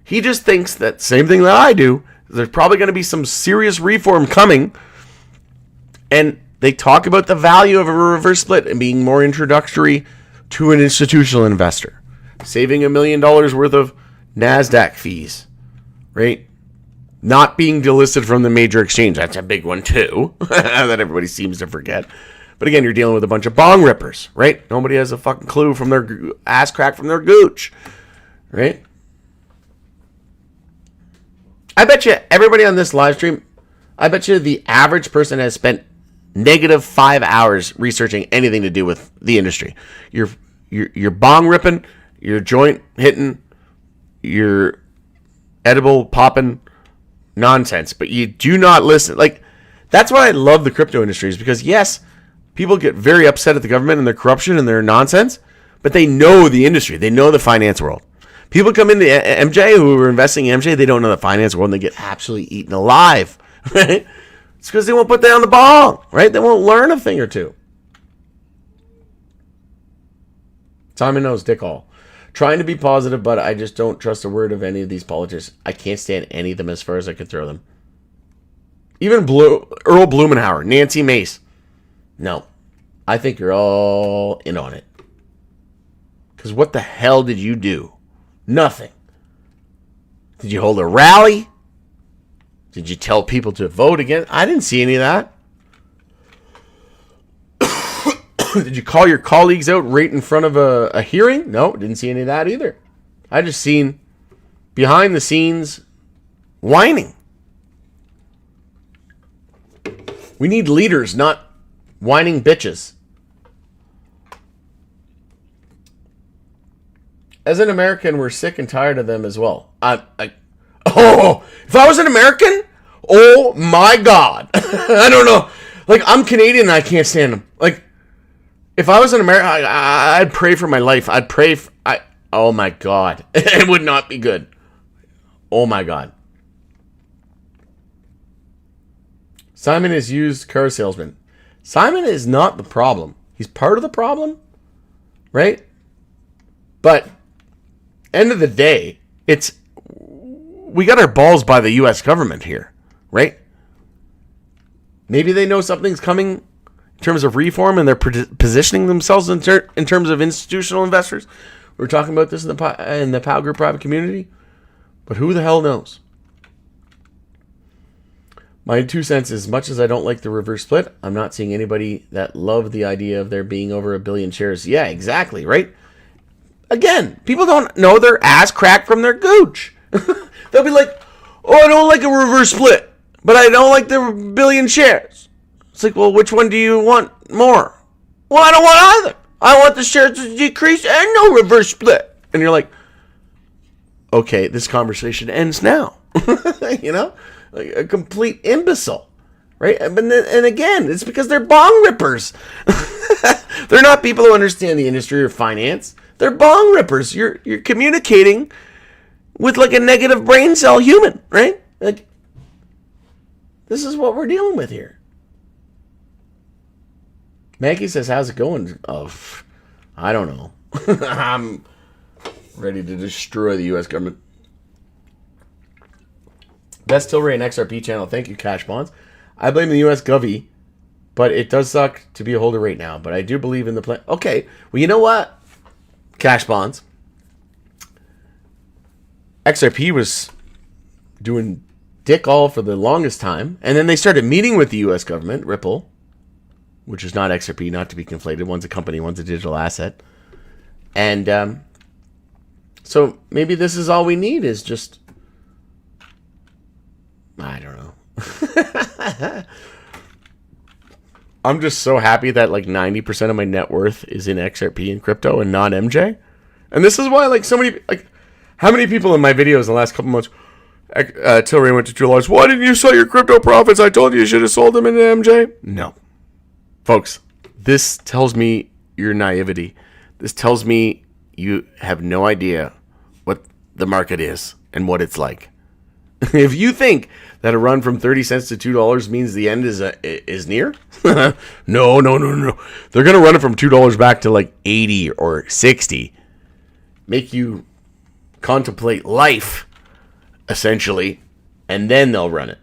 He just thinks that same thing that I do. There's probably going to be some serious reform coming. And they talk about the value of a reverse split and being more introductory to an institutional investor. Saving $1 million worth of NASDAQ fees. Right? Not being delisted from the major exchange. That's a big one too. That everybody seems to forget. But again, you're dealing with a bunch of bong rippers, right? Nobody has a fucking clue from their ass crack from their gooch, right? I bet you everybody on this live stream, I bet you the average person has spent negative 5 hours researching anything to do with the industry. You're bong ripping, you're joint hitting, you're edible popping nonsense, but you do not listen. Like, that's why I love the crypto industry, is because yes, people get very upset at the government and their corruption and their nonsense, but they know the industry. They know the finance world. People come into MJ who are investing in MJ, they don't know the finance world, and they get absolutely eaten alive. Right? It's because they won't put that on the bong, right? They won't learn a thing or two. Simon knows dick all. Trying to be positive, but I just don't trust a word of any of these politicians. I can't stand any of them as far as I could throw them. Even Earl Blumenauer, Nancy Mace. No, I think you're all in on it. Because what the hell did you do? Nothing. Did you hold a rally? Did you tell people to vote again? I didn't see any of that. Did you call your colleagues out right in front of a hearing? No, didn't see any of that either. I just seen behind the scenes whining. We need leaders, not whining bitches. As an American, we're sick and tired of them as well. If I was an American, oh my God. I don't know. Like, I'm Canadian and I can't stand them. Like, if I was an American, I'd pray for my life. I'd pray oh my God. It would not be good. Oh my God. Simon is used car salesman. Simon is not the problem. He's part of the problem, right? But end of the day, we got our balls by the U.S. government here, right? Maybe they know something's coming in terms of reform, and they're positioning themselves in terms of institutional investors. We're talking about this in the POW Group private community, but who the hell knows? My 2 cents, as much as I don't like the reverse split, I'm not seeing anybody that love the idea of there being over 1 billion shares. Yeah, exactly, right? Again, people don't know their ass crack from their gooch. They'll be like, oh, I don't like a reverse split, but I don't like the 1 billion shares. It's like, well, which one do you want more? Well, I don't want either. I want the shares to decrease and no reverse split. And you're like, okay, this conversation ends now. You know? Like a complete imbecile, right? And again, it's because they're bong rippers. They're not people who understand the industry or finance. They're bong rippers. You're communicating with like a negative brain cell human, right? Like, this is what we're dealing with here. Maggie says, how's it going? Oh, I don't know. I'm ready to destroy the U.S. government. Best Tilray and XRP channel. Thank you, Cash Bonds. I blame the U.S. Govy, but it does suck to be a holder right now. But I do believe in the plan. Okay, well, you know what? Cash Bonds. XRP was doing dick all for the longest time, and then they started meeting with the U.S. government, Ripple, which is not XRP, not to be conflated. One's a company, one's a digital asset. And so maybe this is all we need is just, I don't know. I'm just so happy that like 90% of my net worth is in XRP and crypto and not MJ. And this is why like so many, like how many people in my videos in the last couple months, Tilray went to $2. Why didn't you sell your crypto profits? I told you you should have sold them in MJ. No. Folks, this tells me your naivety. This tells me you have no idea what the market is and what it's like. If you think that a run from 30 cents to $2 means the end is near, no. They're going to run it from $2 back to like 80 or 60. Make you contemplate life, essentially, and then they'll run it.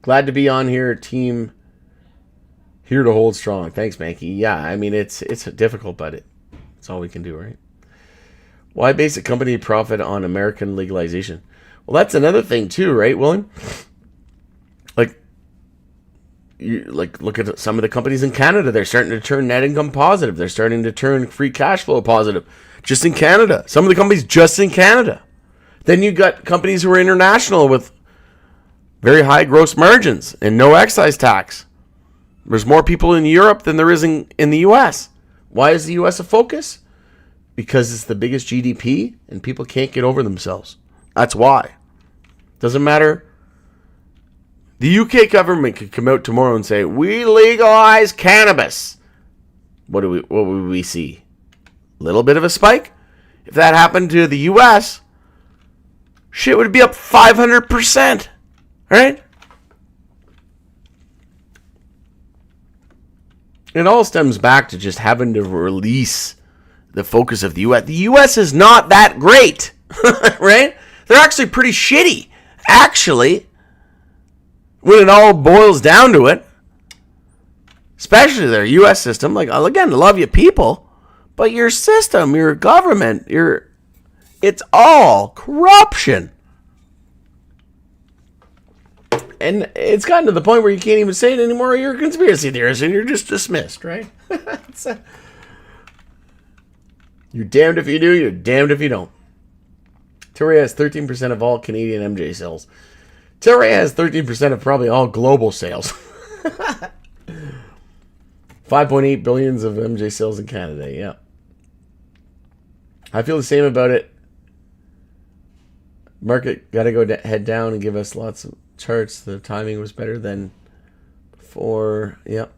Glad to be on here, team. Here to hold strong. Thanks, Mankey. Yeah, I mean, it's difficult, but it's all we can do, right? Why base a company profit on American legalization? Well, that's another thing too, right, William? Like, look at some of the companies in Canada. They're starting to turn net income positive. They're starting to turn free cash flow positive. Just in Canada. Some of the companies just in Canada. Then you got companies who are international with very high gross margins and no excise tax. There's more people in Europe than there is in the U.S. Why is the U.S. a focus? Because it's the biggest GDP and people can't get over themselves. That's why. Doesn't matter. The UK government could come out tomorrow and say, we legalize cannabis. What would we see? A little bit of a spike? If that happened to the U.S., shit would be up 500%. Right? It all stems back to just having to release the focus of the U.S. The U.S. is not that great, right? They're actually pretty shitty, actually, when it all boils down to it. Especially their U.S. system. Like, again, I love you people, but your system, your government, it's all corruption. And it's gotten to the point where you can't even say it anymore. You're a conspiracy theorist, and you're just dismissed, right? You're damned if you do, you're damned if you don't. Tilray has 13% of all Canadian MJ sales. Tilray has 13% of probably all global sales. 5.8 billions of MJ sales in Canada, yeah. I feel the same about it. Market got to go head down and give us lots of charts. The timing was better than before. Yep.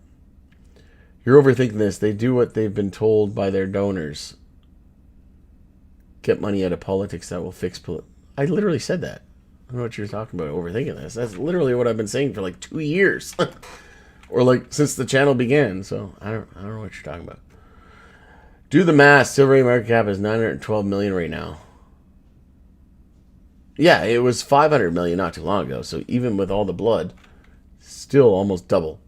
You're overthinking this. They do what they've been told by their donors. Get money out of politics that will fix I literally said that. I don't know what you're talking about, overthinking this. That's literally what I've been saying for like 2 years. Or like since the channel began. So I don't know what you're talking about. Do the math. Tilray market cap is 912 million right now. Yeah, it was 500 million not too long ago. So even with all the blood, still almost double.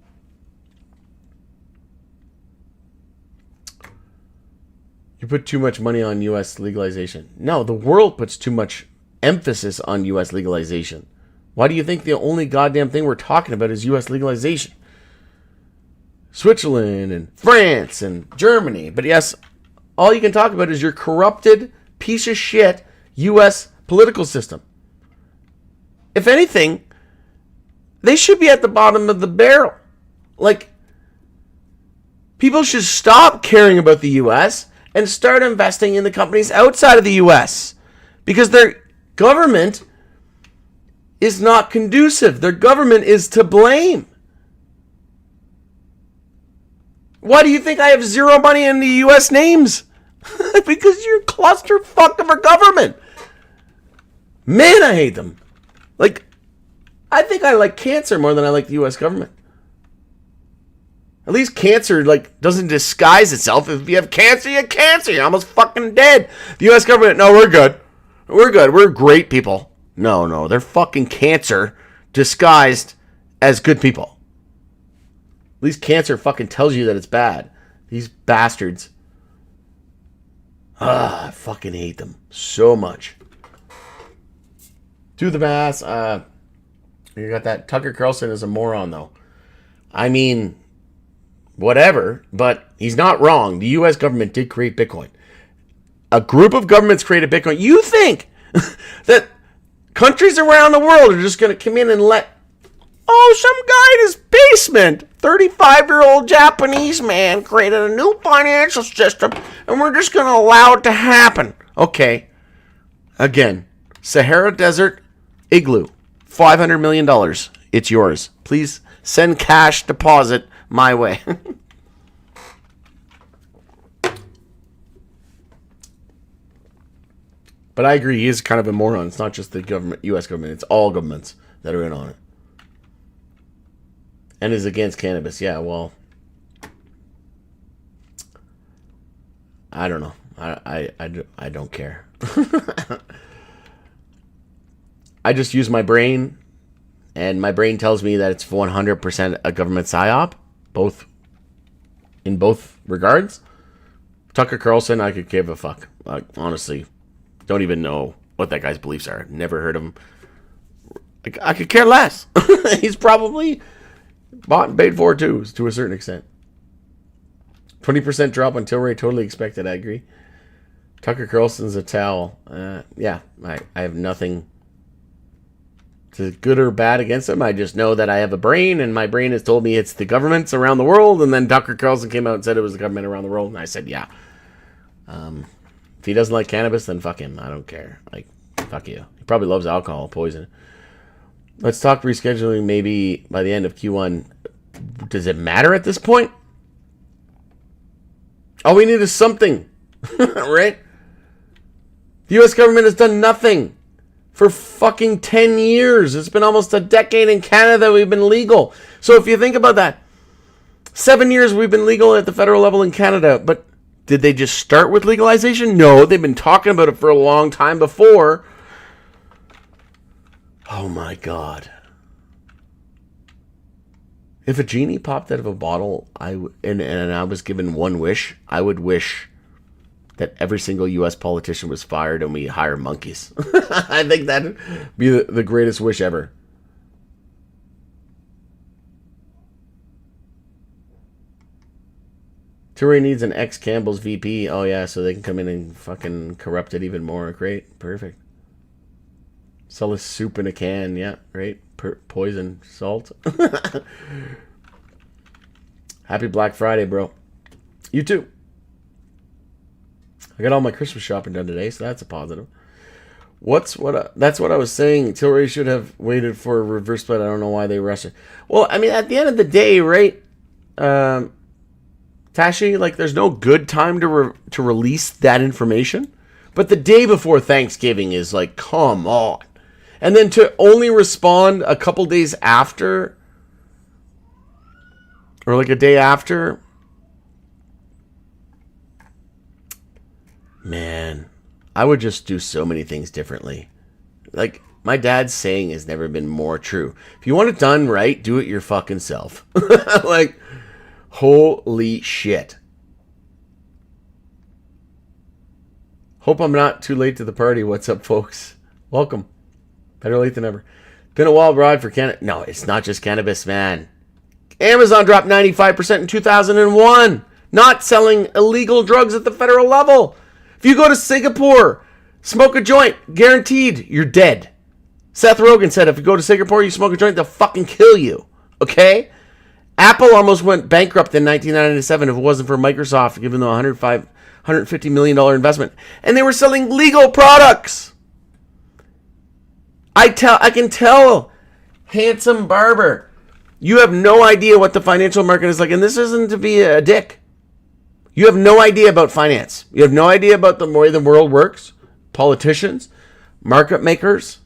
You put too much money on U.S. legalization. No, the world puts too much emphasis on U.S. legalization. Why do you think the only goddamn thing we're talking about is U.S. legalization? Switzerland and France and Germany. But yes, all you can talk about is your corrupted piece of shit U.S. political system. If anything, they should be at the bottom of the barrel. Like, people should stop caring about the U.S. and start investing in the companies outside of the U.S. because their government is not conducive. Their government is to blame. Why do you think I have zero money in the U.S. names? Because you're clusterfuck of a government. Man, I hate them. Like, I think I like cancer more than I like the U.S. government. At least cancer, like, doesn't disguise itself. If you have cancer, you have cancer. You're almost fucking dead. The U.S. government, no, we're good. We're good. We're great people. No, they're fucking cancer disguised as good people. At least cancer fucking tells you that it's bad. These bastards. I fucking hate them so much. Do the math. You got that. Tucker Carlson is a moron, though. I mean, whatever, but he's not wrong. The U.S. government did create Bitcoin. A group of governments created Bitcoin. You think that countries around the world are just going to come in and let, some guy in his basement, 35-year-old Japanese man, created a new financial system, and we're just going to allow it to happen. Okay. Again, Sahara Desert Igloo, $500 million. It's yours. Please send cash deposit my way. But I agree, he is kind of a moron. It's not just the government, U.S. government. It's all governments that are in on it. And is against cannabis. Yeah, well, I don't know. I don't care. I just use my brain, and my brain tells me that it's 100% a government psyop, in both regards. Tucker Carlson, I could give a fuck. Like, honestly, don't even know what that guy's beliefs are. Never heard of him. I could care less. He's probably bought and paid for too, to a certain extent. 20% drop on Tilray, totally expected. I agree. Tucker Carlson's a towel. Yeah, I have nothing to good or bad against him. I just know that I have a brain, and my brain has told me it's the governments around the world. And then Tucker Carlson came out and said it was the government around the world, and I said, yeah. If he doesn't like cannabis, then fuck him. I don't care. Like, fuck you. He probably loves alcohol, poison. Let's talk rescheduling maybe by the end of Q1. Does it matter at this point? All we need is something. Right? The U.S. government has done nothing for fucking 10 years. It's been almost a decade in Canada we've been legal. So if you think about that, 7 years we've been legal at the federal level in Canada. But did they just start with legalization? No, they've been talking about it for a long time before. Oh my God. If a genie popped out of a bottle, and I was given one wish, I would wish that every single U.S. politician was fired and we hire monkeys. I think that'd be the greatest wish ever. Tilray needs an ex-Campbell's VP. Oh yeah, so they can come in and fucking corrupt it even more. Great, perfect. Sell us soup in a can. Yeah, right. Poison, salt. Happy Black Friday, bro. You too. I got all my Christmas shopping done today, so that's a positive. That's what I was saying. Tilray should have waited for a reverse split. I don't know why they rushed it. Well, I mean, at the end of the day, right, Tashi, like, there's no good time to release that information. But the day before Thanksgiving is like, come on. And then to only respond a couple days after, or like a day after, man, I would just do so many things differently. Like, my dad's saying has never been more true. If you want it done right, do it your fucking self. Like, holy shit. Hope I'm not too late to the party. What's up, folks? Welcome. Better late than never. Been a wild ride for Canada. No, it's not just cannabis, man. Amazon dropped 95% in 2001. Not selling illegal drugs at the federal level. If you go to Singapore, smoke a joint, guaranteed you're dead. Seth Rogen said if you go to Singapore, you smoke a joint, they'll fucking kill you. Okay? Apple almost went bankrupt in 1997 if it wasn't for Microsoft giving them $150 million investment. And they were selling legal products. I can tell Handsome Barber You have no idea what the financial market is like, and this isn't to be a dick. You have no idea about finance. You have no idea about the way the world works. Politicians, market makers.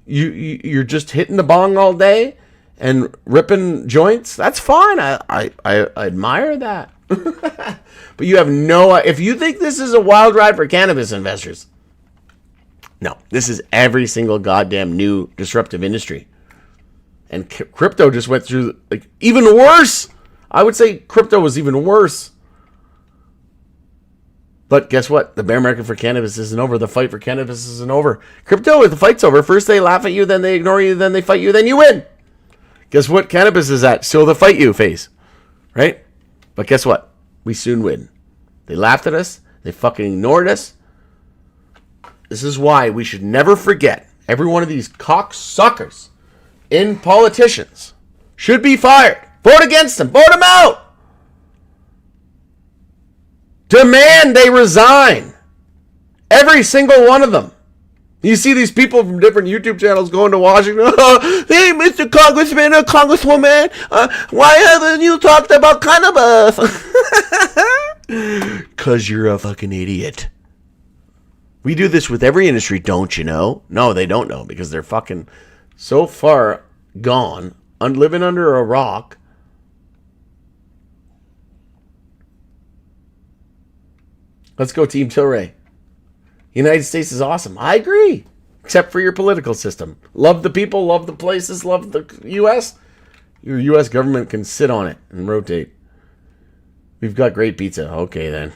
You're just hitting the bong all day and ripping joints. That's fine. I admire that. But you have no... If you think this is a wild ride for cannabis investors, no. This is every single goddamn new disruptive industry. And crypto just went through, like, even worse. I would say crypto was even worse. But guess what? The bear market for cannabis isn't over. The fight for cannabis isn't over. Crypto, the fight's over. First they laugh at you, then they ignore you, then they fight you, then you win. Guess what cannabis is at? Still the fight you phase. Right? But guess what? We soon win. They laughed at us. They fucking ignored us. This is why we should never forget every one of these cocksuckers in politicians should be fired. Vote against them. Vote them out. Demand they resign. Every single one of them. You see these people from different YouTube channels going to Washington. Hey, Mr. Congressman or Congresswoman, why haven't you talked about cannabis? Because you're a fucking idiot. We do this with every industry, don't you know? No, they don't know because they're fucking so far gone, living under a rock. Let's go Team Tilray. United States is awesome. I agree. Except for your political system. Love the people, love the places, love the U.S. Your U.S. government can sit on it and rotate. We've got great pizza. Okay, then.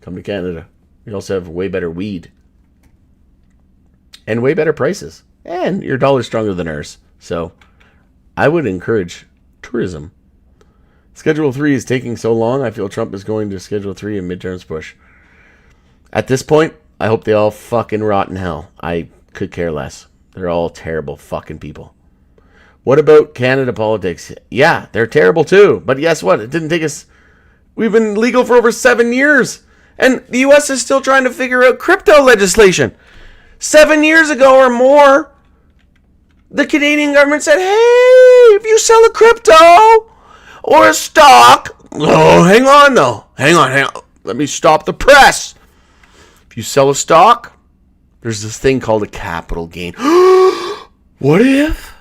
Come to Canada. We also have way better weed. And way better prices. And your dollar's stronger than ours. So, I would encourage tourism. Schedule 3 is taking so long, I feel Trump is going to Schedule 3 in midterms push. At this point, I hope they all fucking rot in hell. I could care less. They're all terrible fucking people. What about Canada politics? Yeah, they're terrible too. But guess what? It didn't take us... We've been legal for over 7 years. And the U.S. is still trying to figure out crypto legislation. 7 years ago or more, the Canadian government said, hey, if you sell a crypto or a stock... Oh, hang on though. Hang on. Let me stop the press. If you sell a stock, there's this thing called a capital gain. What if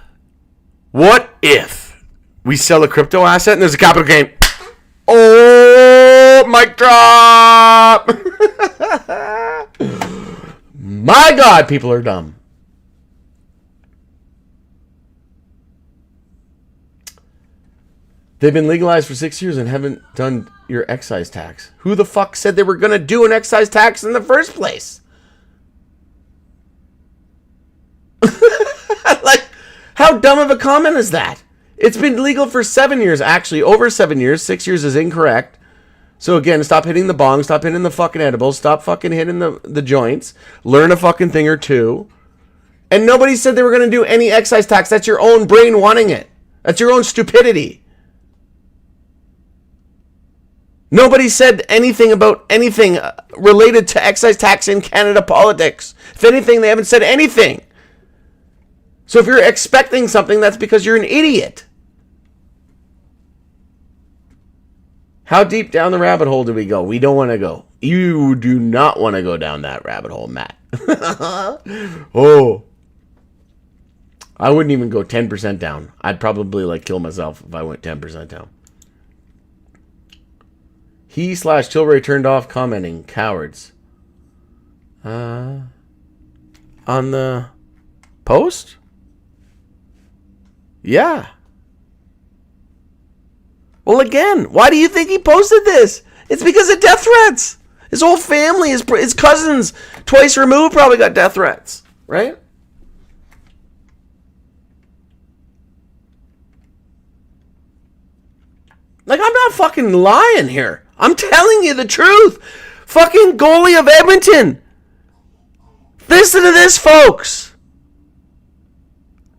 we sell a crypto asset and there's a capital gain? Oh, mic drop. My God, people are dumb. They've been legalized for 6 years and haven't done your excise tax. Who the fuck said they were going to do an excise tax in the first place? Like, how dumb of a comment is that? It's been legal for 7 years. Actually, over 7 years. 6 years is incorrect. So again, stop hitting the bong. Stop hitting the fucking edibles. Stop fucking hitting the joints. Learn a fucking thing or two. And nobody said they were going to do any excise tax. That's your own brain wanting it. That's your own stupidity. Nobody said anything about anything related to excise tax in Canada politics. If anything, they haven't said anything. So if you're expecting something, that's because you're an idiot. How deep down the rabbit hole do we go? We don't want to go. You do not want to go down that rabbit hole, Matt. Oh. I wouldn't even go 10% down. I'd probably kill myself if I went 10% down. He/Tilray turned off commenting. Cowards. On the post? Yeah. Well, again, why do you think he posted this? It's because of death threats. His whole family, his cousins, twice removed, probably got death threats. Right? Like, I'm not fucking lying here. I'm telling you the truth. Fucking goalie of Edmonton. Listen to this, folks.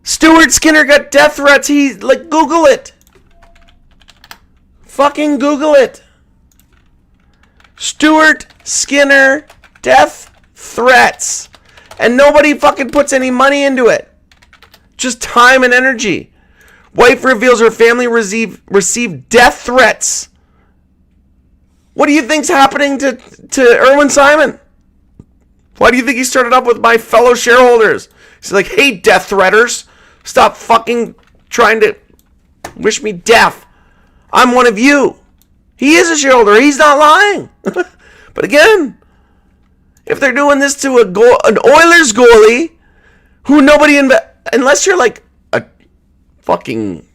Stuart Skinner got death threats. Google it. Fucking Google it. Stuart Skinner death threats. And nobody fucking puts any money into it. Just time and energy. Wife reveals her family received death threats. What do you think's happening to Erwin Simon? Why do you think he started up with my fellow shareholders? He's like, hey, death threaters, stop fucking trying to wish me death. I'm one of you. He is a shareholder. He's not lying. But again, if they're doing this to an Oilers goalie who nobody, unless you're like a fucking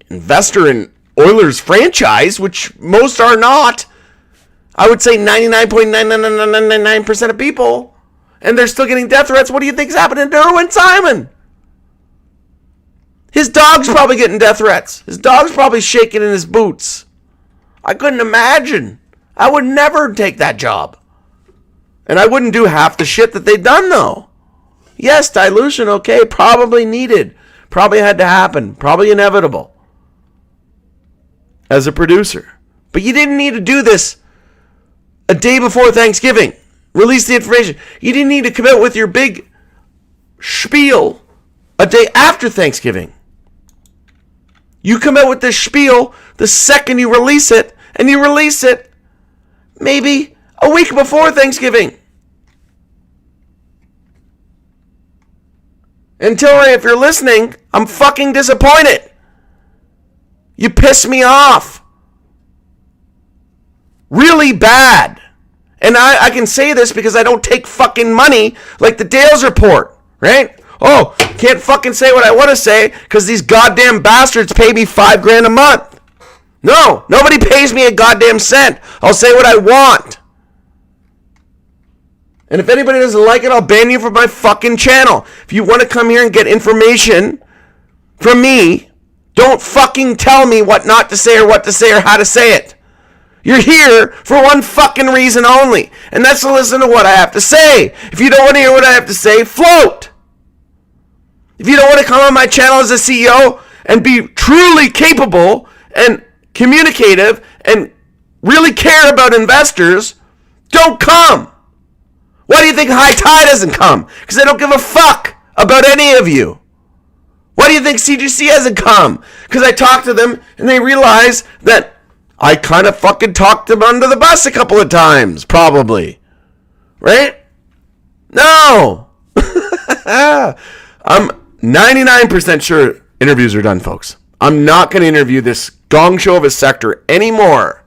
investor in Oilers franchise, which most are not, I would say 99.99999% of people, and they're still getting death threats, what do you think's happening to Erwin Simon? His dog's probably getting death threats. His dog's probably shaking in his boots. I couldn't imagine. I would never take that job. And I wouldn't do half the shit that they've done, though. Yes, dilution, okay, probably needed. Probably had to happen. Probably inevitable. As a producer. But you didn't need to do this a day before Thanksgiving. Release the information. You didn't need to come out with your big spiel a day after Thanksgiving. You come out with this spiel the second you release it, and you release it maybe a week before Thanksgiving. And Tilray, if you're listening, I'm fucking disappointed. You piss me off. Really bad. And I can say this because I don't take fucking money like the Dales report, right? Oh, can't fucking say what I want to say because these goddamn bastards pay me $5,000 a month. No, nobody pays me a goddamn cent. I'll say what I want. And if anybody doesn't like it, I'll ban you from my fucking channel. If you want to come here and get information from me, don't fucking tell me what not to say or what to say or how to say it. You're here for one fucking reason only, and that's to listen to what I have to say. If you don't want to hear what I have to say, float. If you don't want to come on my channel as a CEO and be truly capable and communicative and really care about investors, don't come. Why do you think High Tide doesn't come? Because they don't give a fuck about any of you. Why do you think CGC hasn't come? Because I talked to them and they realize that I kind of fucking talked them under the bus a couple of times, probably. Right? No. I'm 99% sure interviews are done, folks. I'm not going to interview this gong show of a sector anymore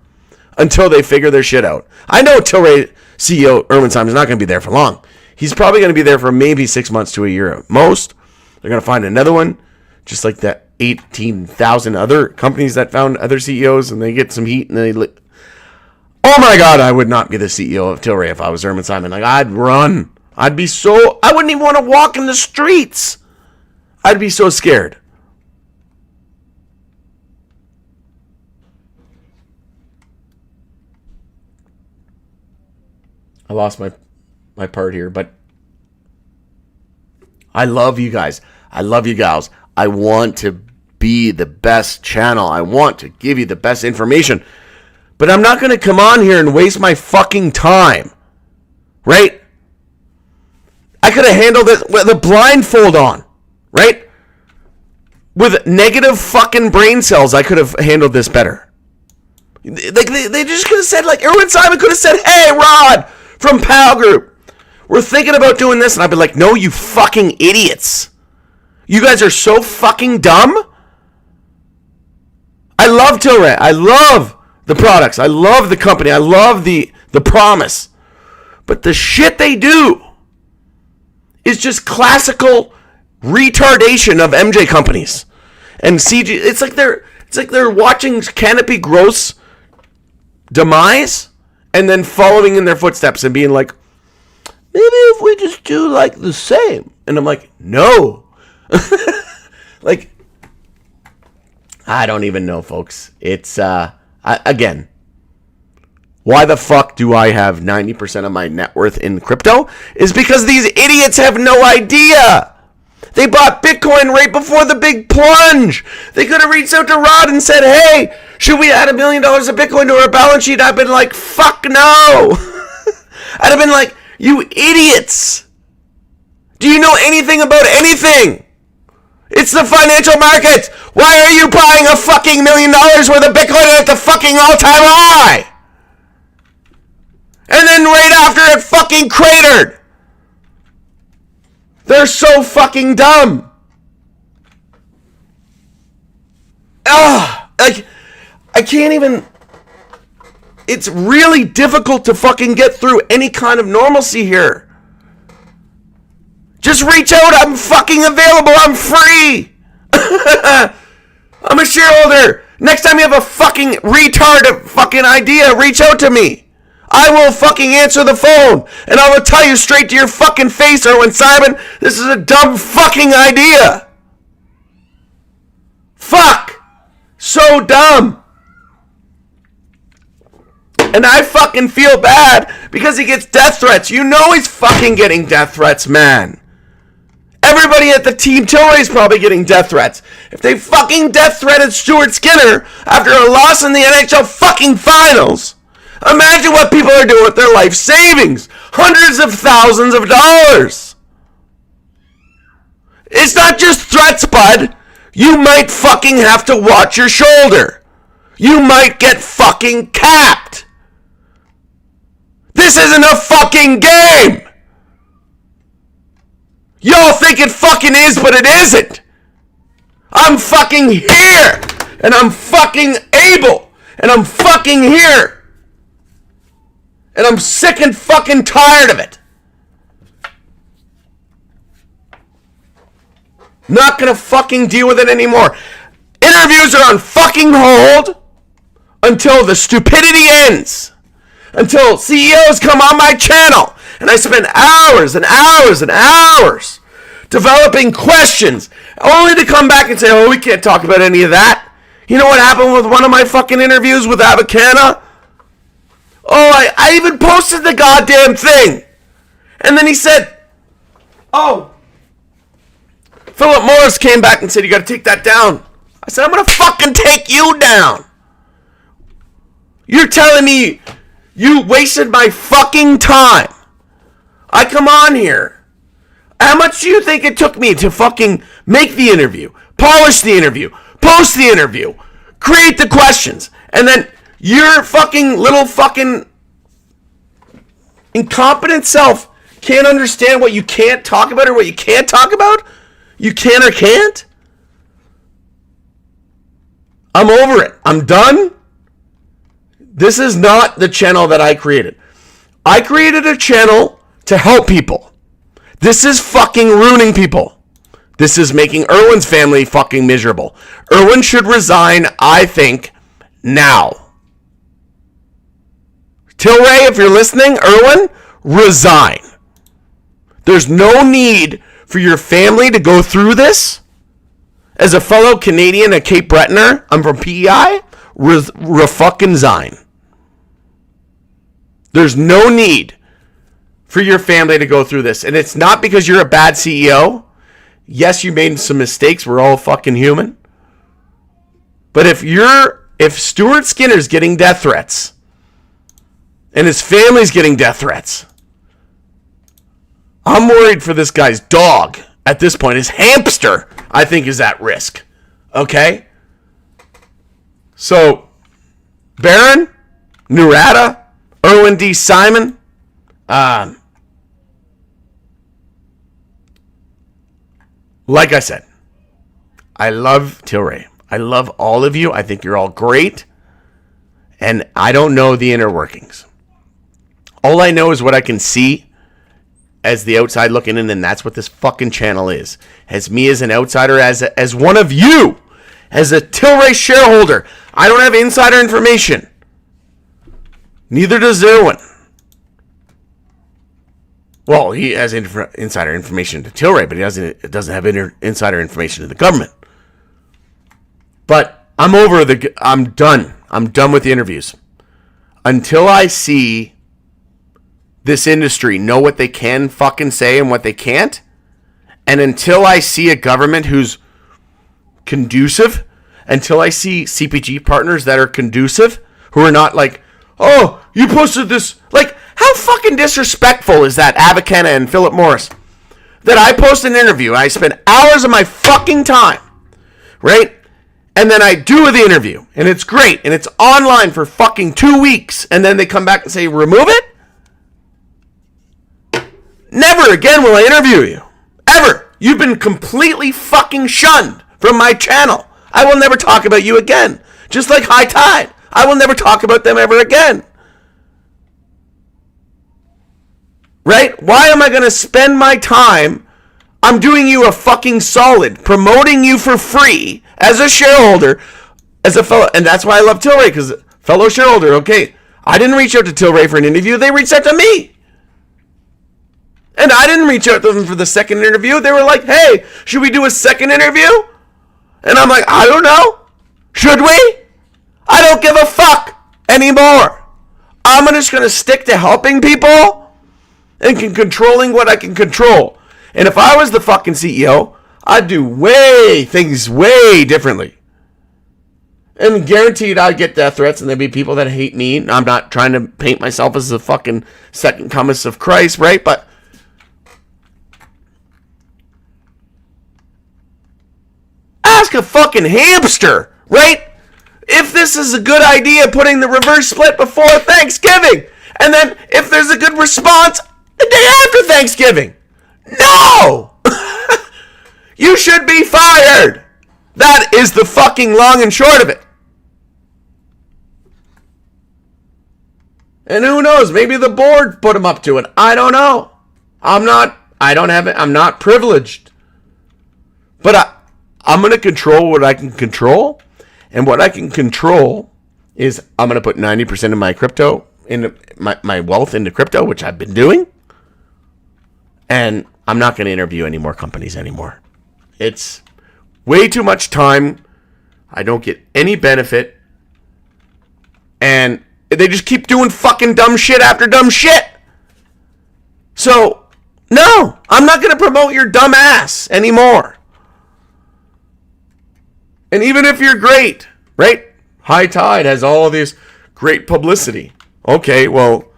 until they figure their shit out. I know Tilray CEO Erwin Simon's not going to be there for long. He's probably going to be there for maybe 6 months to a year at most. They're going to find another one, just like that 18,000 other companies that found other CEOs, and they get some heat, and oh my God, I would not be the CEO of Tilray if I was Erwin Simon. Like, I'd run. I wouldn't even want to walk in the streets. I'd be so scared. I lost my part here, but I love you guys. I love you gals. I want to be the best channel. I want to give you the best information. But I'm not going to come on here and waste my fucking time. Right? I could have handled this with a blindfold on. Right? With negative fucking brain cells, I could have handled this better. Like they just could have said, like, Erwin Simon could have said, hey, Rod from Pal Group, we're thinking about doing this. And I'd be like, no, you fucking idiots. You guys are so fucking dumb. I love Tilray. I love the products. I love the company. I love the promise. But the shit they do is just classical retardation of MJ companies. And CG, it's like they're watching Canopy Growth's demise and then following in their footsteps and being like, maybe if we just do like the same. And I'm like, no. Like, I don't even know, folks. It's, again, why the fuck do I have 90% of my net worth in crypto? Is because these idiots have no idea. They bought Bitcoin right before the big plunge. They could have reached out to Rod and said, hey, should we add $1 million of Bitcoin to our balance sheet? I've been like, fuck no. I'd have been like, you idiots. Do you know anything about anything? It's the financial markets. Why are you buying a fucking $1 million worth of Bitcoin at the fucking all-time high? And then right after it fucking cratered. They're so fucking dumb. Like, I can't even... It's really difficult to fucking get through any kind of normalcy here. Just reach out. I'm fucking available. I'm free. I'm a shareholder. Next time you have a fucking retard fucking idea, reach out to me. I will fucking answer the phone. And I will tell you straight to your fucking face, Erwin Simon, this is a dumb fucking idea. Fuck. So dumb. And I fucking feel bad because he gets death threats. You know he's fucking getting death threats, man. Everybody at the team Tilray is probably getting death threats. If they fucking death threatened Stuart Skinner after a loss in the NHL fucking finals, imagine what people are doing with their life savings. Hundreds of thousands of dollars. It's not just threats, bud. You might fucking have to watch your shoulder. You might get fucking capped. This isn't a fucking game. Y'all think it fucking is, but it isn't. I'm fucking here. And I'm fucking able. And I'm fucking here. And I'm sick and fucking tired of it. Not gonna fucking deal with it anymore. Interviews are on fucking hold until the stupidity ends. Until CEOs come on my channel and I spend hours and hours and hours developing questions only to come back and say, oh, we can't talk about any of that. You know what happened with one of my fucking interviews with Avicana? Oh, I even posted the goddamn thing. And then he said, oh, Philip Morris came back and said, you got to take that down. I said, I'm going to fucking take you down. You're telling me you wasted my fucking time. I come on here. How much do you think it took me to fucking make the interview, polish the interview, post the interview, create the questions, and then your fucking little fucking incompetent self can't understand what you can't talk about or what you can't talk about? You can or can't? I'm over it. I'm done. This is not the channel that I created. I created a channel to help people. This is fucking ruining people. This is making Erwin's family fucking miserable. Erwin should resign, I think, now. Tilray, if you're listening, Erwin, resign. There's no need for your family to go through this. As a fellow Canadian at Cape Bretoner, I'm from PEI, fucking resign. There's no need for your family to go through this. And it's not because you're a bad CEO. Yes, you made some mistakes. We're all fucking human. But if Stuart Skinner's getting death threats and his family's getting death threats, I'm worried for this guy's dog at this point. His hamster, I think, is at risk. Okay? So, Baron, Nurata, Erwin D. Simon, like I said, I love Tilray. I love all of you. I think you're all great. And I don't know the inner workings. All I know is what I can see as the outside looking in, and that's what this fucking channel is. As me as an outsider, as one of you, as a Tilray shareholder, I don't have insider information. Neither does Erwin. Well, he has insider information to Tilray, but he doesn't have insider information to the government. But I'm done. I'm done with the interviews. Until I see this industry know what they can fucking say and what they can't, and until I see a government who's conducive, until I see CPG partners that are conducive, who are not like, oh, you posted this. Like, how fucking disrespectful is that, Avicana and Philip Morris? that I post an interview, I spend hours of my fucking time, right? And then I do the interview, and it's great, and it's online for fucking 2 weeks, and then they come back and say, remove it? Never again will I interview you. Ever. You've been completely fucking shunned from my channel. I will never talk about you again. Just like High Tide. I will never talk about them ever again. Right? Why am I going to spend my time? I'm doing you a fucking solid, promoting you for free as a shareholder, as a fellow, and that's why I love Tilray, because fellow shareholder, okay, I didn't reach out to Tilray for an interview, they reached out to me. And I didn't reach out to them for the second interview. They were like, hey, should we do a second interview? And I'm like, I don't know. Should we? I don't give a fuck anymore. I'm just going to stick to helping people and controlling what I can control. And if I was the fucking CEO, I'd do things way differently. And guaranteed I'd get death threats and there'd be people that hate me. I'm not trying to paint myself as the fucking second coming of Christ, right? But ask a fucking hamster, right? If this is a good idea, putting the reverse split before Thanksgiving. And then if there's a good response, the day after Thanksgiving. No! You should be fired. That is the fucking long and short of it. And who knows? Maybe the board put him up to it. I don't know. I'm not privileged. But I'm going to control what I can control. And what I can control is I'm going to put 90% of my crypto, into my wealth into crypto, which I've been doing. And I'm not going to interview any more companies anymore. It's way too much time. I don't get any benefit. And they just keep doing fucking dumb shit after dumb shit. So, no, I'm not going to promote your dumb ass anymore. And even if you're great, right? High Tide has all of this great publicity. Okay, well,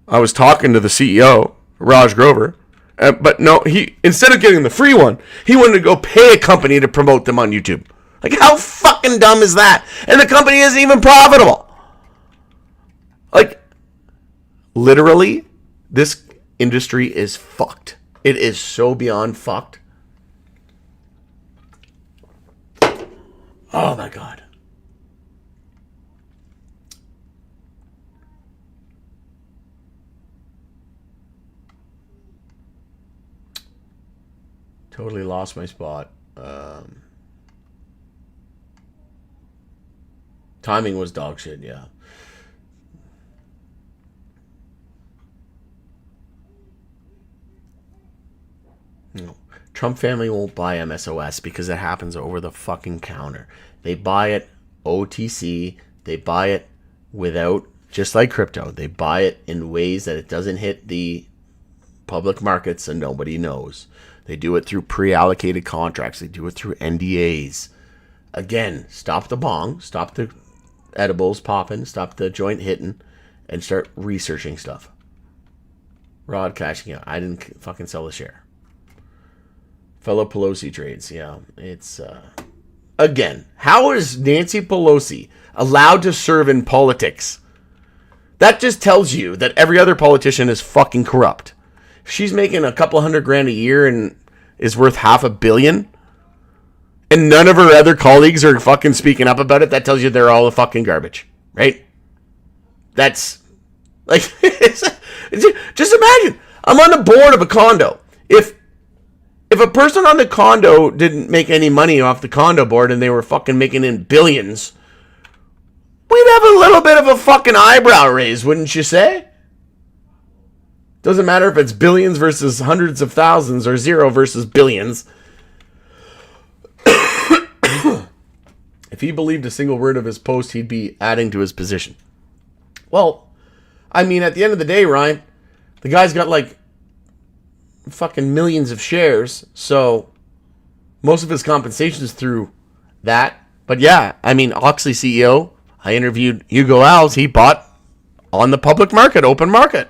I was talking to the CEO, Raj Grover, but no, he, instead of getting the free one, he wanted to go pay a company to promote them on YouTube. Like, how fucking dumb is that? And the company isn't even profitable. Like, literally, this industry is fucked. It is so beyond fucked. Oh my God. Totally lost my spot. Timing was dog shit, yeah. No. Trump family won't buy MSOS because it happens over the fucking counter. They buy it OTC. They buy it without, just like crypto, they buy it in ways that it doesn't hit the public markets and nobody knows. They do it through pre-allocated contracts. They do it through NDAs. Again, stop the bong, stop the edibles popping, stop the joint hitting, and start researching stuff. Rod cashing out. I didn't fucking sell the share. Fellow Pelosi trades, yeah. It's, again, how is Nancy Pelosi allowed to serve in politics? That just tells you that every other politician is fucking corrupt. If she's making a couple $100,000 a year and is worth $500 million, and none of her other colleagues are fucking speaking up about it, that tells you they're all a fucking garbage, right? That's, like, just imagine, I'm on the board of a condo. If a person on the condo didn't make any money off the condo board and they were fucking making in billions, we'd have a little bit of a fucking eyebrow raise, wouldn't you say? Doesn't matter if it's billions versus hundreds of thousands or zero versus billions. If he believed a single word of his post, he'd be adding to his position. Well, I mean, at the end of the day, Ryan, the guy's got like fucking millions of shares, so most of his compensation is through that. But yeah, I mean, Oxley CEO, I interviewed Hugo Alves, he bought on the public market, open market.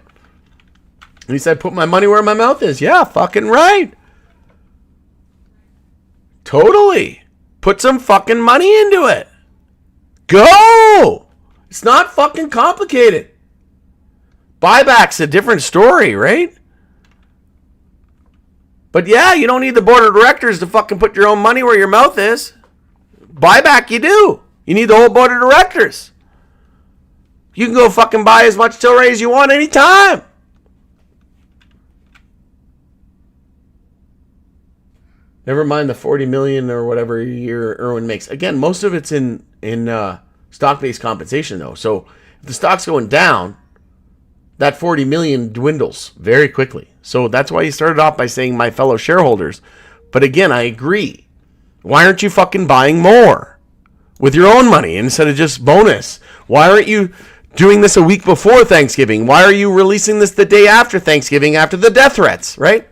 And he said, put my money where my mouth is. Yeah, fucking right. Totally. Put some fucking money into it. Go! It's not fucking complicated. Buyback's a different story, right? But yeah, you don't need the board of directors to fucking put your own money where your mouth is. Buyback, you do. You need the whole board of directors. You can go fucking buy as much Tilray as you want anytime. Never mind the 40 million or whatever a year Irwin makes. Again, most of it's in stock-based compensation, though. So if the stock's going down, that 40 million dwindles very quickly. So that's why you started off by saying my fellow shareholders. But again, I agree. Why aren't you fucking buying more with your own money instead of just bonus? Why aren't you doing this a week before Thanksgiving? Why are you releasing this the day after Thanksgiving after the death threats, right?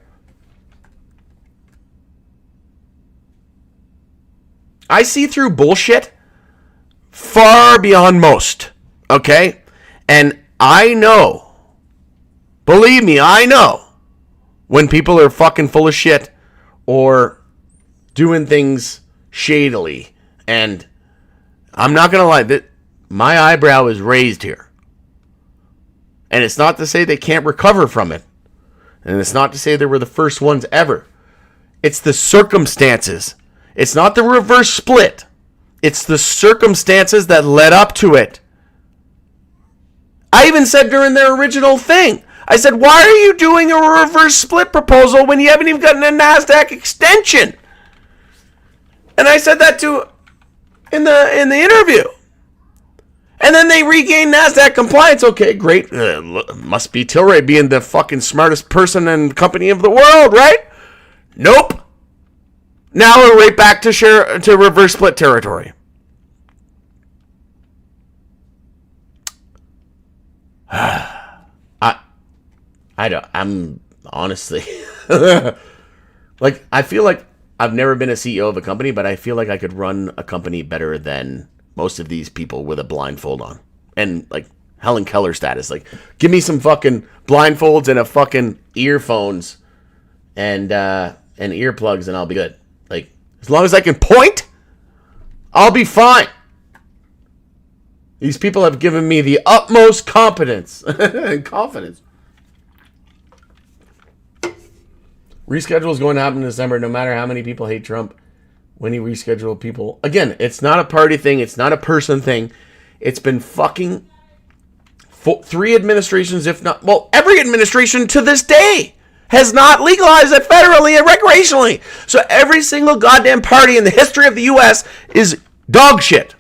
I see through bullshit far beyond most, okay? And I know, believe me, I know when people are fucking full of shit or doing things shadily. And I'm not going to lie, that my eyebrow is raised here. And it's not to say they can't recover from it. And it's not to say they were the first ones ever. It's the circumstances. It's not the reverse split. It's the circumstances that led up to it. I even said during their original thing, I said, why are you doing a reverse split proposal when you haven't even gotten a NASDAQ extension? And I said that to in the interview. And then they regained NASDAQ compliance. Okay, great. Must be Tilray being the fucking smartest person and company of the world, right? Nope. Now we're right back to reverse split territory. I'm honestly like, I feel like I've never been a CEO of a company, but I feel like I could run a company better than most of these people with a blindfold on. And like Helen Keller status, like, give me some fucking blindfolds and a fucking earphones and earplugs and I'll be good. Like, as long as I can point, I'll be fine. These people have given me the utmost competence and confidence. Reschedule is going to happen in December, no matter how many people hate Trump. When he rescheduled people, again, it's not a party thing. It's not a person thing. It's been fucking 3 administrations, if not, well, every administration to this day has not legalized it federally and recreationally. So every single goddamn party in the history of the U.S. is dog shit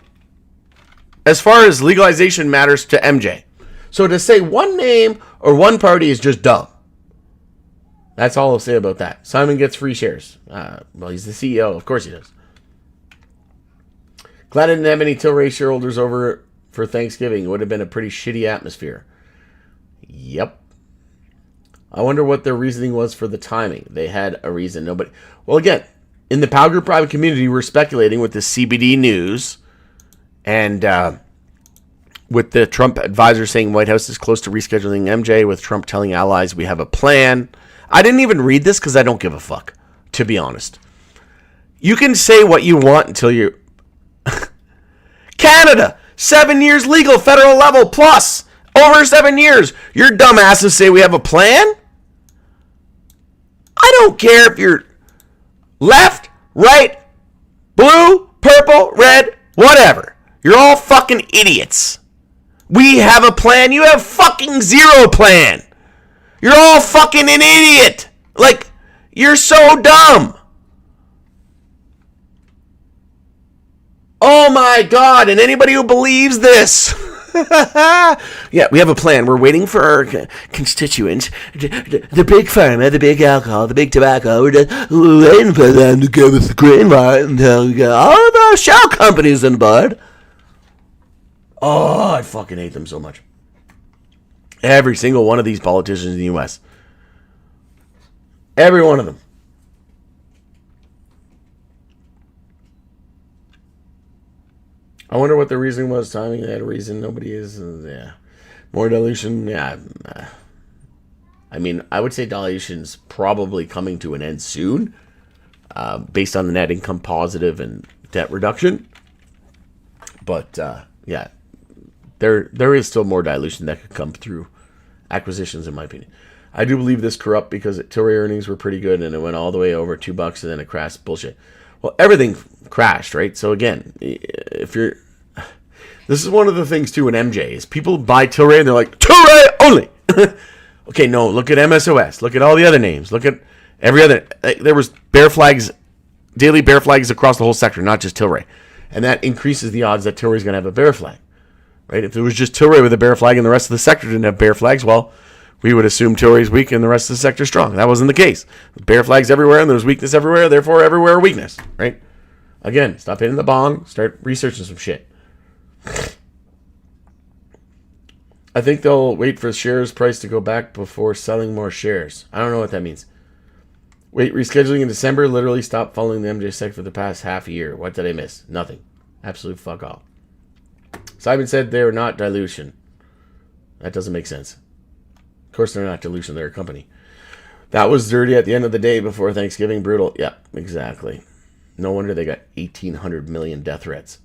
as far as legalization matters to MJ. So to say one name or one party is just dumb. That's all I'll say about that. Simon gets free shares. Well, he's the CEO. Of course he does. Glad I didn't have any Tilray shareholders over for Thanksgiving. It would have been a pretty shitty atmosphere. Yep. I wonder what their reasoning was for the timing. They had a reason. Nobody. Well, again, in the Power Group private community, we're speculating with the CBD news and with the Trump advisor saying White House is close to rescheduling MJ, with Trump telling allies we have a plan. I didn't even read this because I don't give a fuck, to be honest. You can say what you want until you... Canada, 7 years legal, federal level, plus, over 7 years. Your dumbasses say we have a plan? I don't care if you're left, right, blue, purple, red, whatever. You're all fucking idiots. We have a plan. You have fucking zero plan. You're all fucking an idiot. Like, you're so dumb. Oh my God. And anybody who believes this. Yeah, we have a plan. We're waiting for our constituents. The big pharma, the big alcohol, the big tobacco. We're waiting for them to give us the green light until we get all of our shell companies on board. Oh, I fucking hate them so much. Every single one of these politicians in the U.S. Every one of them. I wonder what the reason was. Timing, they had a reason. Nobody is. Yeah. More dilution. Yeah. I mean, I would say dilution's probably coming to an end soon. based on the net income positive and debt reduction. But yeah, there is still more dilution that could come through acquisitions, in my opinion. I do believe this corrupt because Tilray earnings were pretty good and it went all the way over $2 and then it crashed. Bullshit. Well, everything crashed, right? So again, if you're... This is one of the things too in MJ is people buy Tilray and they're like, Tilray only! Okay, no, look at MSOS. Look at all the other names. Look at every other... There was bear flags, daily bear flags across the whole sector, not just Tilray. And that increases the odds that Tilray's going to have a bear flag. Right? If it was just Tilray with a bear flag and the rest of the sector didn't have bear flags, well, we would assume Tilray's weak and the rest of the sector strong. That wasn't the case. Bear flags everywhere and there's weakness everywhere, therefore everywhere weakness. Right? Again, stop hitting the bong, start researching some shit. I think they'll wait for the shares price to go back before selling more shares. I don't know what that means. Wait, rescheduling in December? Literally stopped following the MJ sec for the past half a year. What did I miss? Nothing. Absolute fuck all. Simon said they're not dilution. That doesn't make sense. Of course they're not dilution. They're a company. That was dirty at the end of the day before Thanksgiving. Brutal. Yeah, exactly. No wonder they got 1,800 million death threats.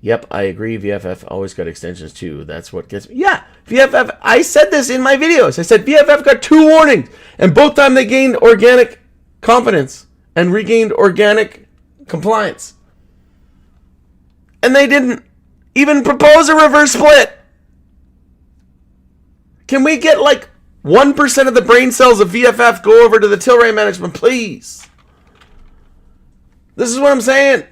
Yep, I agree. VFF always got extensions too. That's what gets me. Yeah, VFF. I said this in my videos. I said VFF got 2 warnings, and both times they gained organic confidence and regained organic compliance. And they didn't even propose a reverse split. Can we get like 1% of the brain cells of VFF go over to the Tilray management, please? This is what I'm saying.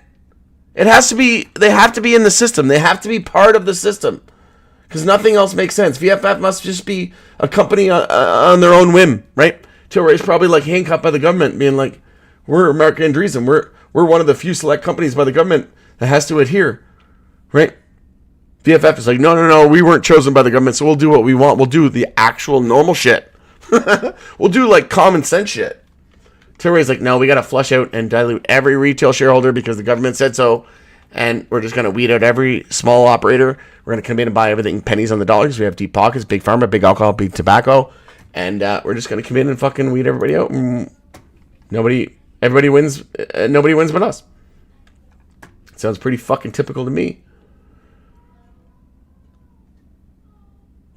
It has to be, they have to be in the system. They have to be part of the system. Because nothing else makes sense. VFF must just be a company on their own whim, right? Tilray is probably like handcuffed by the government, being like, we're America and Reason. We're one of the few select companies by the government that has to adhere, right? VFF is like, no, we weren't chosen by the government, so we'll do what we want. We'll do the actual normal shit. We'll do like common sense shit. Tilray's like, no, we got to flush out and dilute every retail shareholder because the government said so. And we're just going to weed out every small operator. We're going to come in and buy everything pennies on the dollar because we have deep pockets, big pharma, big alcohol, big tobacco. And we're just going to come in and fucking weed everybody out. Everybody wins. Nobody wins but us. Sounds pretty fucking typical to me.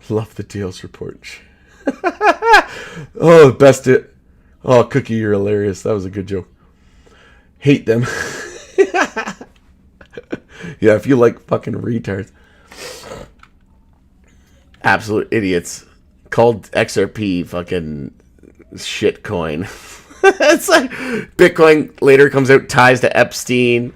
Love the deals report. Oh, best it. Oh, Cookie, you're hilarious. That was a good joke. Hate them. Yeah, if you like fucking retards. Absolute idiots. Called XRP fucking shitcoin. It's like Bitcoin later comes out ties to Epstein.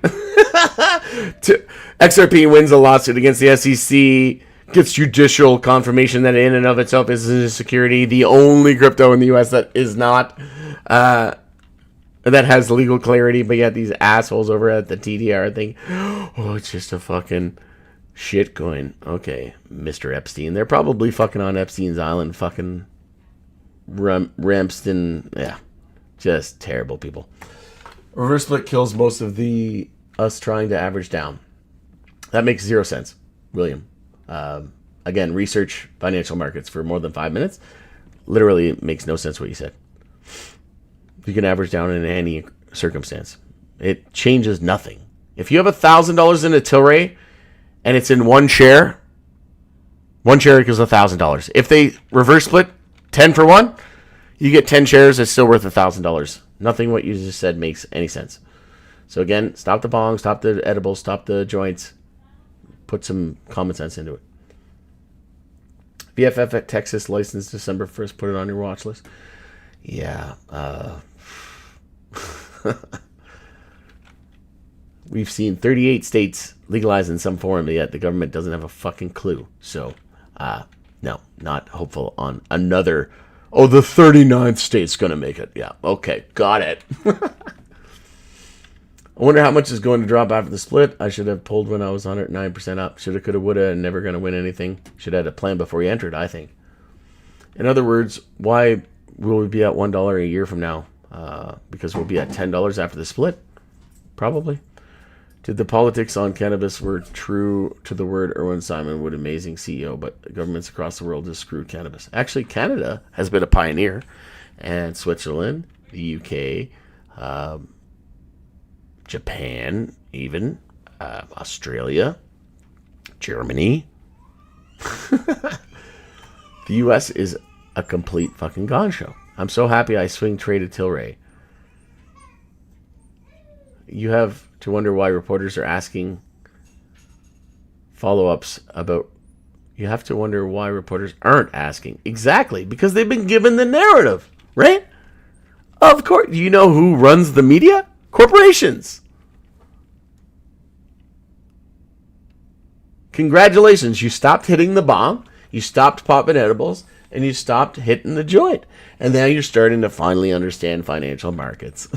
XRP wins a lawsuit against the SEC. Gets judicial confirmation that in and of itself is a security. The only crypto in the US that is not, that has legal clarity, but yet these assholes over at the TDR think, oh, it's just a fucking shitcoin. Okay, Mr. Epstein. They're probably fucking on Epstein's Island, fucking Ramsden. Yeah, just terrible people. Reverse split kills most of us trying to average down. That makes 0 sense, William. Again, research financial markets for more than 5 minutes. Literally makes no sense what you said. You can average down in any circumstance. It changes nothing. If you have $1,000 in a Tilray and it's in one share equals $1,000. If they reverse split 10 for 1, you get 10 shares. It's still worth $1,000. Nothing what you just said makes any sense. So again, stop the bong, stop the edibles, stop the joints. Put some common sense into it. VFF at Texas licensed December 1st. Put it on your watch list. Yeah. We've seen 38 states legalize in some form, yet the government doesn't have a fucking clue. So, no, not hopeful on another. Oh, the 39th state's going to make it. Yeah. Okay. Got it. I wonder how much is going to drop after the split. I should have pulled when I was 109% up. Shoulda, coulda, woulda, and never going to win anything. Should have had a plan before you entered, I think. In other words, why will we be at $1 a year from now? Because we'll be at $10 after the split? Probably. Did the politics on cannabis were true to the word Erwin Simon would amazing CEO, but governments across the world just screwed cannabis. Actually, Canada has been a pioneer, and Switzerland, the UK, Japan, even Australia, Germany. The U.S. is a complete fucking gone show. I'm so happy I swing traded Tilray. You have to wonder why reporters are asking follow-ups about... You have to wonder why reporters aren't asking. Exactly, because they've been given the narrative, right? Of course. Do you know who runs the media? Corporations. Congratulations, you stopped hitting the bomb, you stopped popping edibles, and you stopped hitting the joint. And now you're starting to finally understand financial markets.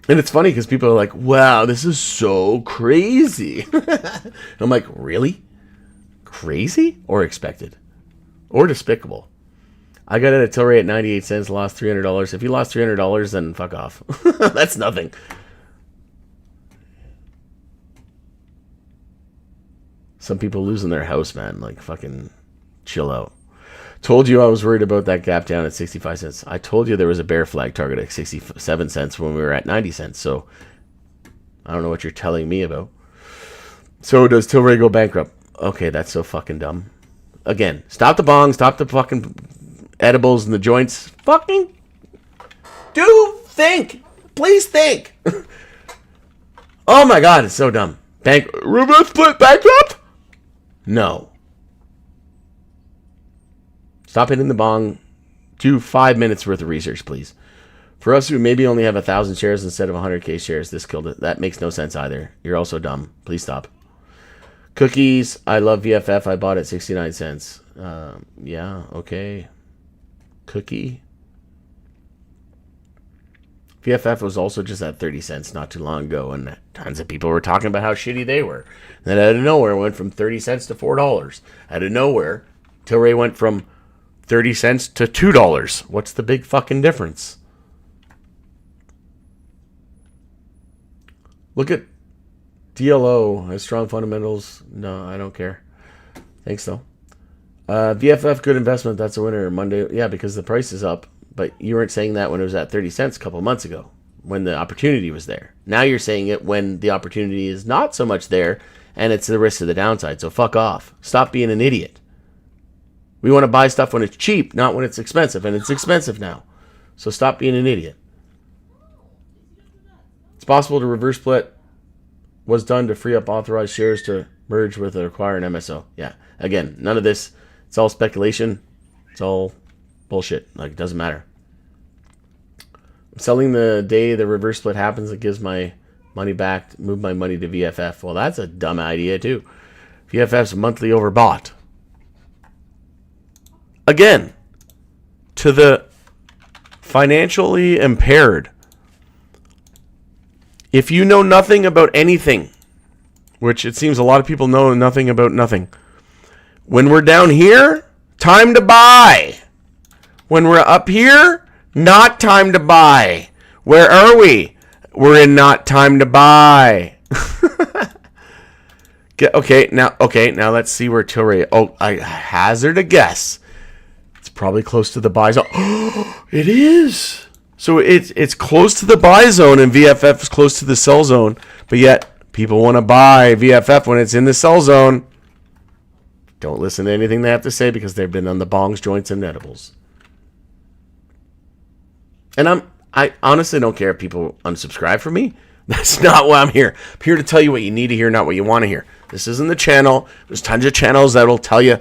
And it's funny because people are like, wow, this is so crazy. And I'm like, really? Crazy or expected? Or despicable? I got it at Tilray at 98 cents, lost $300. If you lost $300, then fuck off. That's nothing. Some people losing their house, man. Like, fucking chill out. Told you I was worried about that gap down at 65 cents. I told you there was a bear flag target at 67 cents when we were at 90 cents. So, I don't know what you're telling me about. So, does Tilray go bankrupt? Okay, that's so fucking dumb. Again, stop the bong, stop the fucking edibles and the joints. Fucking think. Please think. Oh my god, it's so dumb. Reverse split bankrupt? No. Stop hitting the bong. Do 5 minutes worth of research, please. For us who maybe only have 1,000 shares instead of 100k shares, this killed it. That makes no sense either. You're also dumb. Please stop. Cookies. I love VFF. I bought it 69 cents. Yeah, okay. Cookie. VFF was also just at 30 cents not too long ago, and tons of people were talking about how shitty they were. And then out of nowhere, it went from 30 cents to $4. Out of nowhere, Tilray went from 30 cents to $2. What's the big fucking difference? Look at DLO. Has strong fundamentals. No, I don't care. Thanks, though. VFF, good investment. That's a winner. Monday. Yeah, because the price is up. But you weren't saying that when it was at 30 cents a couple months ago, when the opportunity was there. Now you're saying it when the opportunity is not so much there, and it's the risk of the downside. So fuck off. Stop being an idiot. We want to buy stuff when it's cheap, not when it's expensive. And it's expensive now. So stop being an idiot. It's possible to reverse split was done to free up authorized shares to merge with or acquire an MSO. Yeah. Again, none of this. It's all speculation. It's all bullshit. Like, it doesn't matter. I'm selling the day the reverse split happens. It gives my money back. Move my money to VFF. Well, that's a dumb idea, too. VFF's monthly overbought. Again, to the financially impaired, if you know nothing about anything, which it seems a lot of people know nothing about nothing, when we're down here, time to buy. When we're up here, not time to buy. Where are we? We're in not time to buy. Okay, now let's see where Tilray. Oh, I hazard a guess. It's probably close to the buy zone. It is. So it's close to the buy zone, and VFF is close to the sell zone. But yet, people want to buy VFF when it's in the sell zone. Don't listen to anything they have to say because they've been on the bongs, joints, and edibles. And I honestly don't care if people unsubscribe from me. That's not why I'm here. I'm here to tell you what you need to hear, not what you want to hear. This isn't the channel. There's tons of channels that will tell you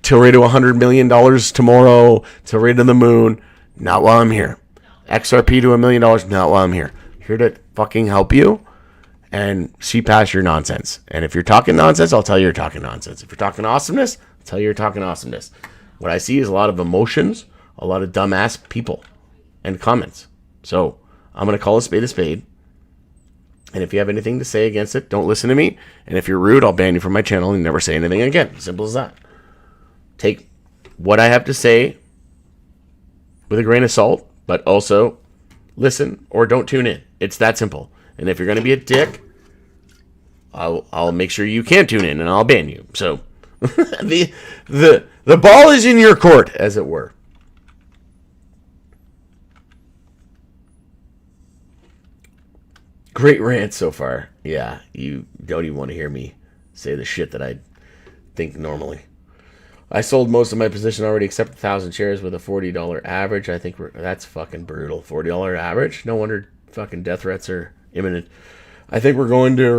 Tilray to $100 million tomorrow, Tilray to the moon. Not while I'm here. XRP to $1 million. Not while I'm here. Here to fucking help you and see past your nonsense. And if you're talking nonsense, I'll tell you you're talking nonsense. If you're talking awesomeness, I'll tell you you're talking awesomeness. What I see is a lot of emotions, a lot of dumbass people and comments. So I'm going to call a spade a spade. And if you have anything to say against it, don't listen to me. And if you're rude, I'll ban you from my channel and never say anything again. Simple as that. Take what I have to say with a grain of salt, but also listen or don't tune in. It's that simple. And if you're going to be a dick, I'll make sure you can't tune in and I'll ban you. So the ball is in your court, as it were. Great rant so far. Yeah, you don't even want to hear me say the shit that I think normally. I sold most of my position already except 1,000 shares with a $40 average. I think that's fucking brutal. $40 average? No wonder fucking death threats are imminent. I think we're going to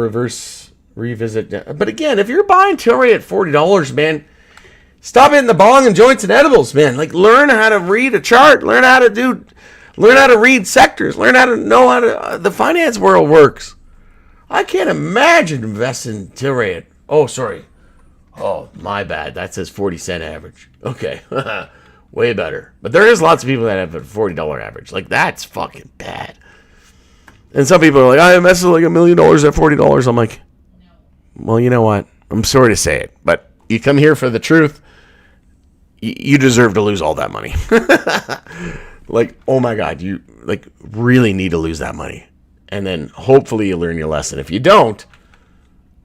revisit. But again, if you're buying Tilray at $40, man, stop hitting the bong and joints and edibles, man. Like, learn how to read a chart. Learn how to read sectors. Learn how to know how the finance world works. I can't imagine investing in Tilray at, oh, sorry. Oh, my bad. That says 40-cent average. Okay. Way better. But there is lots of people that have a $40 average. Like, that's fucking bad. And some people are like, I invested like $1 million at $40. I'm like, well, you know what? I'm sorry to say it, but you come here for the truth. You deserve to lose all that money. Like, oh my God, you like really need to lose that money. And then hopefully you learn your lesson. If you don't,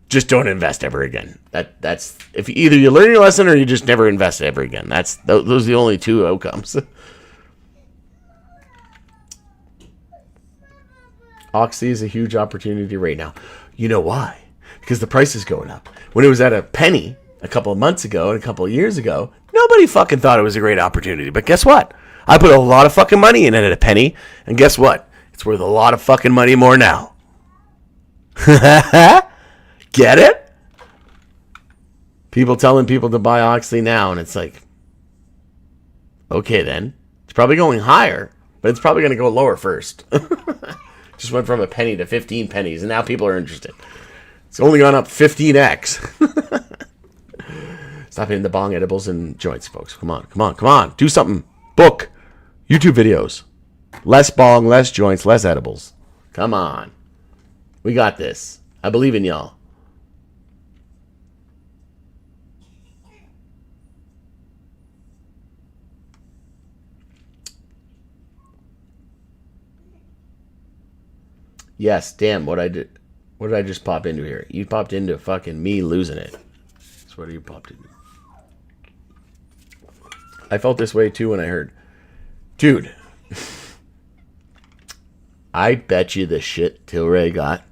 just don't invest ever again. That's if either you learn your lesson or you just never invest ever again. Those are the only two outcomes. Oxy is a huge opportunity right now. You know why? Because the price is going up. When it was at a penny a couple of months ago and a couple of years ago, nobody fucking thought it was a great opportunity. But guess what? I put a lot of fucking money in it at a penny, and guess what? It's worth a lot of fucking money more now. Get it? People telling people to buy Oxley now, and it's like, okay then. It's probably going higher, but it's probably going to go lower first. Just went from a penny to 15 pennies, and now people are interested. It's only gone up 15x. Stop hitting the bong edibles and joints, folks. Come on. Do something. Book. YouTube videos. Less bong, less joints, less edibles. Come on. We got this. I believe in y'all. Yes, damn, what did I just pop into here? You popped into fucking me losing it. That's what you popped into. I felt this way too when I heard. Dude. I bet you the shit Tilray got.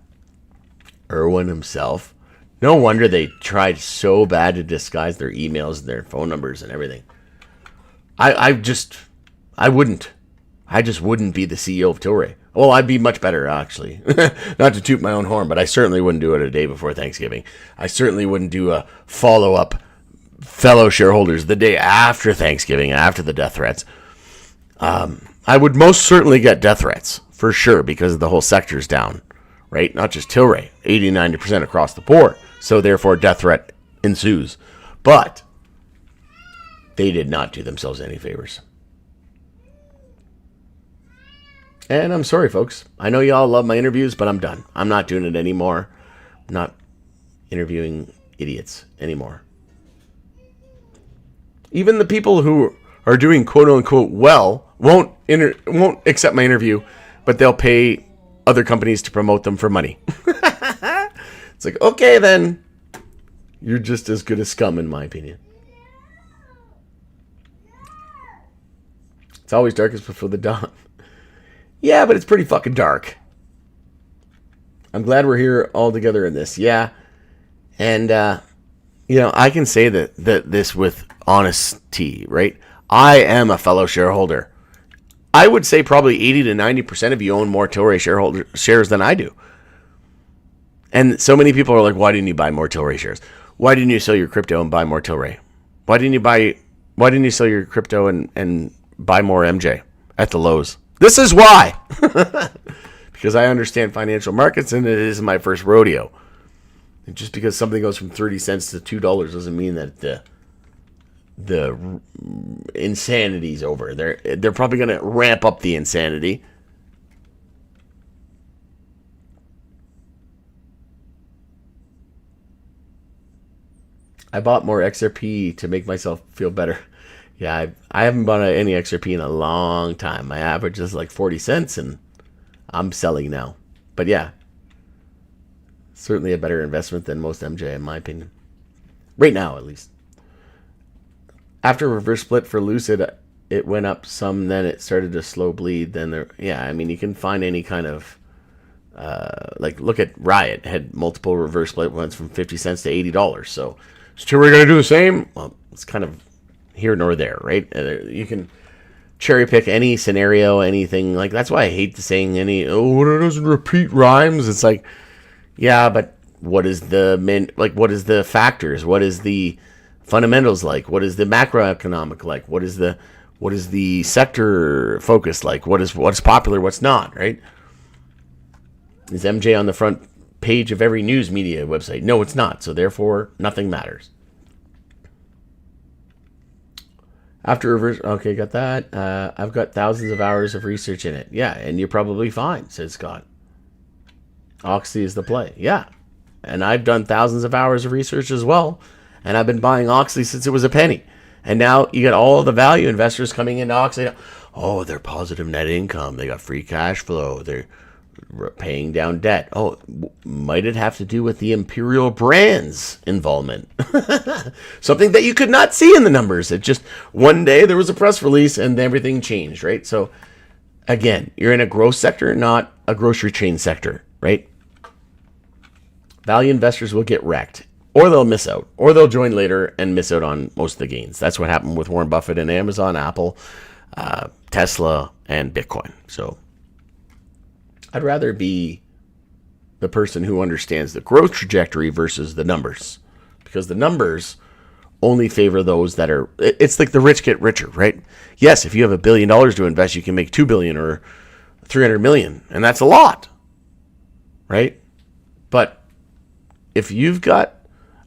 Irwin himself. No wonder they tried so bad to disguise their emails and their phone numbers and everything. I wouldn't. I just wouldn't be the CEO of Tilray. Well, I'd be much better, actually. Not to toot my own horn, but I certainly wouldn't do it a day before Thanksgiving. I certainly wouldn't do a follow-up fellow shareholders the day after Thanksgiving, after the death threats. I would most certainly get death threats, for sure, because the whole sector's down, right? Not just Tilray, 80-90% across the board. So, therefore, death threat ensues. But they did not do themselves any favors. And I'm sorry, folks. I know y'all love my interviews, but I'm done. I'm not doing it anymore. I'm not interviewing idiots anymore. Even the people who are doing quote-unquote well won't accept my interview, but they'll pay other companies to promote them for money. It's like, okay, then. You're just as good as scum, in my opinion. It's always darkest before the dawn. Yeah, but it's pretty fucking dark. I'm glad we're here all together in this. Yeah. And, I can say that this with honesty, right? I am a fellow shareholder. I would say probably 80 to 90% of you own more Tilray shares than I do. And so many people are like, why didn't you buy more Tilray shares? Why didn't you sell your crypto and buy more Tilray? Why didn't you sell your crypto and buy more MJ at the lows? This is why. Because I understand financial markets and it is my first rodeo. And just because something goes from 30 cents to $2 doesn't mean that the insanity's over. They're probably going to ramp up the insanity. I bought more XRP to make myself feel better. Yeah, I haven't bought any XRP in a long time. My average is like 40 cents, and I'm selling now. But yeah, certainly a better investment than most MJ, in my opinion. Right now, at least. After reverse split for Lucid, it went up some, then it started to slow bleed. Then you can find any kind of Like, look at Riot. Had multiple reverse split ones from 50 cents to $80. So, is Tilray going to do the same? Well, it's kind of here nor there, right? You can cherry pick any scenario, anything. Like, that's why I hate the saying it doesn't repeat rhymes. It's like, yeah, but what is what is the factors? What is the fundamentals like? What is the macroeconomic like? What is the sector focus like? What's popular, what's not, right? Is MJ on the front page of every news media website? No, it's not. So therefore, nothing matters. After reverse, okay, got that. I've got thousands of hours of research in it. Yeah, and you're probably fine, said Scott. Oxy is the play. Yeah, and I've done thousands of hours of research as well, and I've been buying Oxy since it was a penny. And now you got all the value investors coming into Oxy. Oh, they're positive net income. They got free cash flow. They're paying down debt. Oh, might it have to do with the Imperial Brands involvement? Something that you could not see in the numbers. It just, one day there was a press release and everything changed, right? So again, you're in a growth sector, not a grocery chain sector, right? Value investors will get wrecked, or they'll miss out, or they'll join later and miss out on most of the gains. That's what happened with Warren Buffett and Amazon, Apple, Tesla, and Bitcoin. So I'd rather be the person who understands the growth trajectory versus the numbers, because the numbers only favor those that are, it's like the rich get richer, right? Yes, if you have $1 billion to invest, you can make $2 billion or 300 million, and that's a lot, right? But if you've got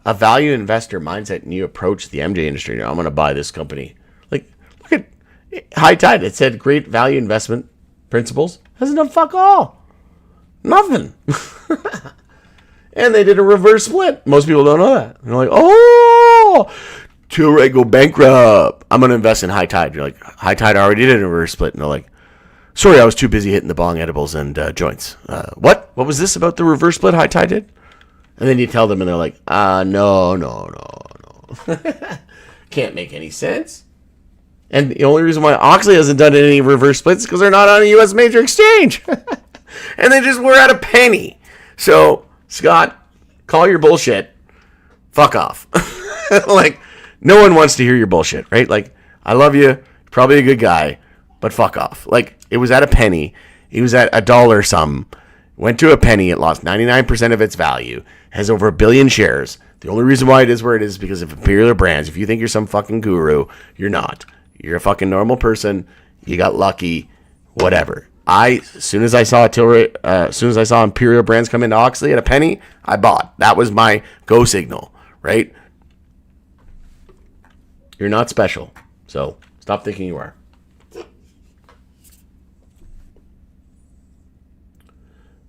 a value investor mindset and you approach the MJ industry, I'm going to buy this company. Like, look at High Tide. It said great value investment principles. Hasn't done fuck all. Nothing. And they did a reverse split. Most people don't know that. They're like, oh, Tilray go bankrupt. I'm going to invest in High Tide. You're like, High Tide already did a reverse split. And they're like, sorry, I was too busy hitting the bong edibles and joints. What? What was this about the reverse split High Tide did? And then you tell them and they're like, no. Can't make any sense. And the only reason why Oxley hasn't done any reverse splits is because they're not on a U.S. major exchange. And they just were at a penny. So, Scott, call your bullshit. Fuck off. Like, no one wants to hear your bullshit, right? Like, I love you. You're probably a good guy. But fuck off. Like, it was at a penny. It was at $1 some. Went to a penny. It lost 99% of its value. Has over 1 billion shares. The only reason why it is where it is because of Imperial Brands. If you think you're some fucking guru, you're not. You're a fucking normal person. You got lucky. Whatever. As soon as I saw Tilray, as soon as I saw Imperial Brands come into Oxley at a penny, I bought. That was my go signal, right? You're not special. So stop thinking you are.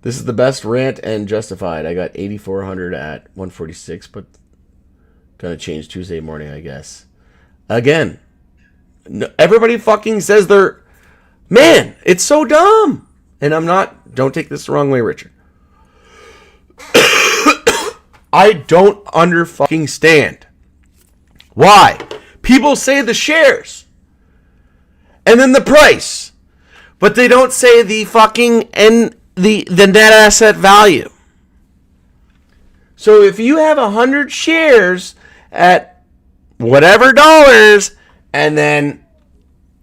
This is the best rant and justified. I got 8,400 at 146, but gonna change Tuesday morning, I guess. Again, no, everybody fucking says they're, man, it's so dumb. And I'm not, don't take this the wrong way, Richard. I don't fucking stand why people say the shares and then the price, but they don't say the fucking and the net asset value. So if you have 100 shares at whatever dollars, and then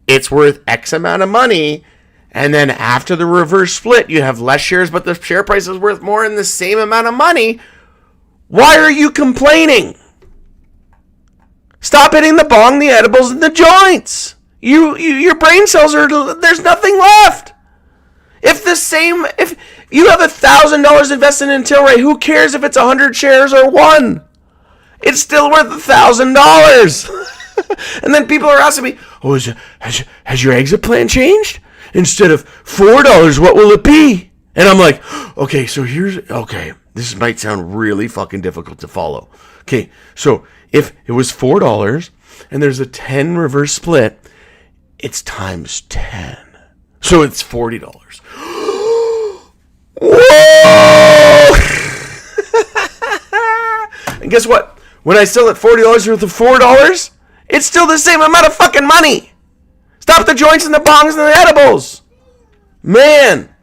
it's worth X amount of money, and then after the reverse split, you have less shares, but the share price is worth more in the same amount of money, why are you complaining? Stop hitting the bong, the edibles, and the joints. Your brain cells are, there's nothing left. If you have $1,000 invested in Tilray, who cares if it's 100 shares or one? It's still worth $1,000. And then people are asking me, oh, has your exit plan changed? Instead of $4, what will it be? And I'm like, okay, this might sound really fucking difficult to follow. Okay, so if it was $4 and there's a 10 reverse split, it's times 10. So it's $40. Whoa! And guess what? When I sell at $40 worth of $4, it's still the same amount of fucking money. Stop the joints and the bongs and the edibles. Man.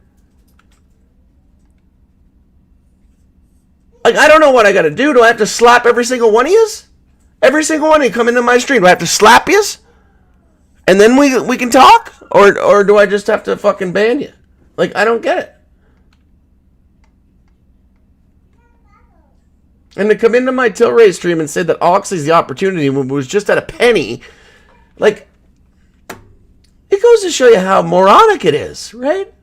Like, I don't know what I got to do. Do I have to slap every single one of yous? Every single one of you come into my stream. Do I have to slap yous? And then we can talk? Or do I just have to fucking ban you? Like, I don't get it. And to come into my Tilray stream and say that Oxy's the opportunity when it was just at a penny, like, it goes to show you how moronic it is, right?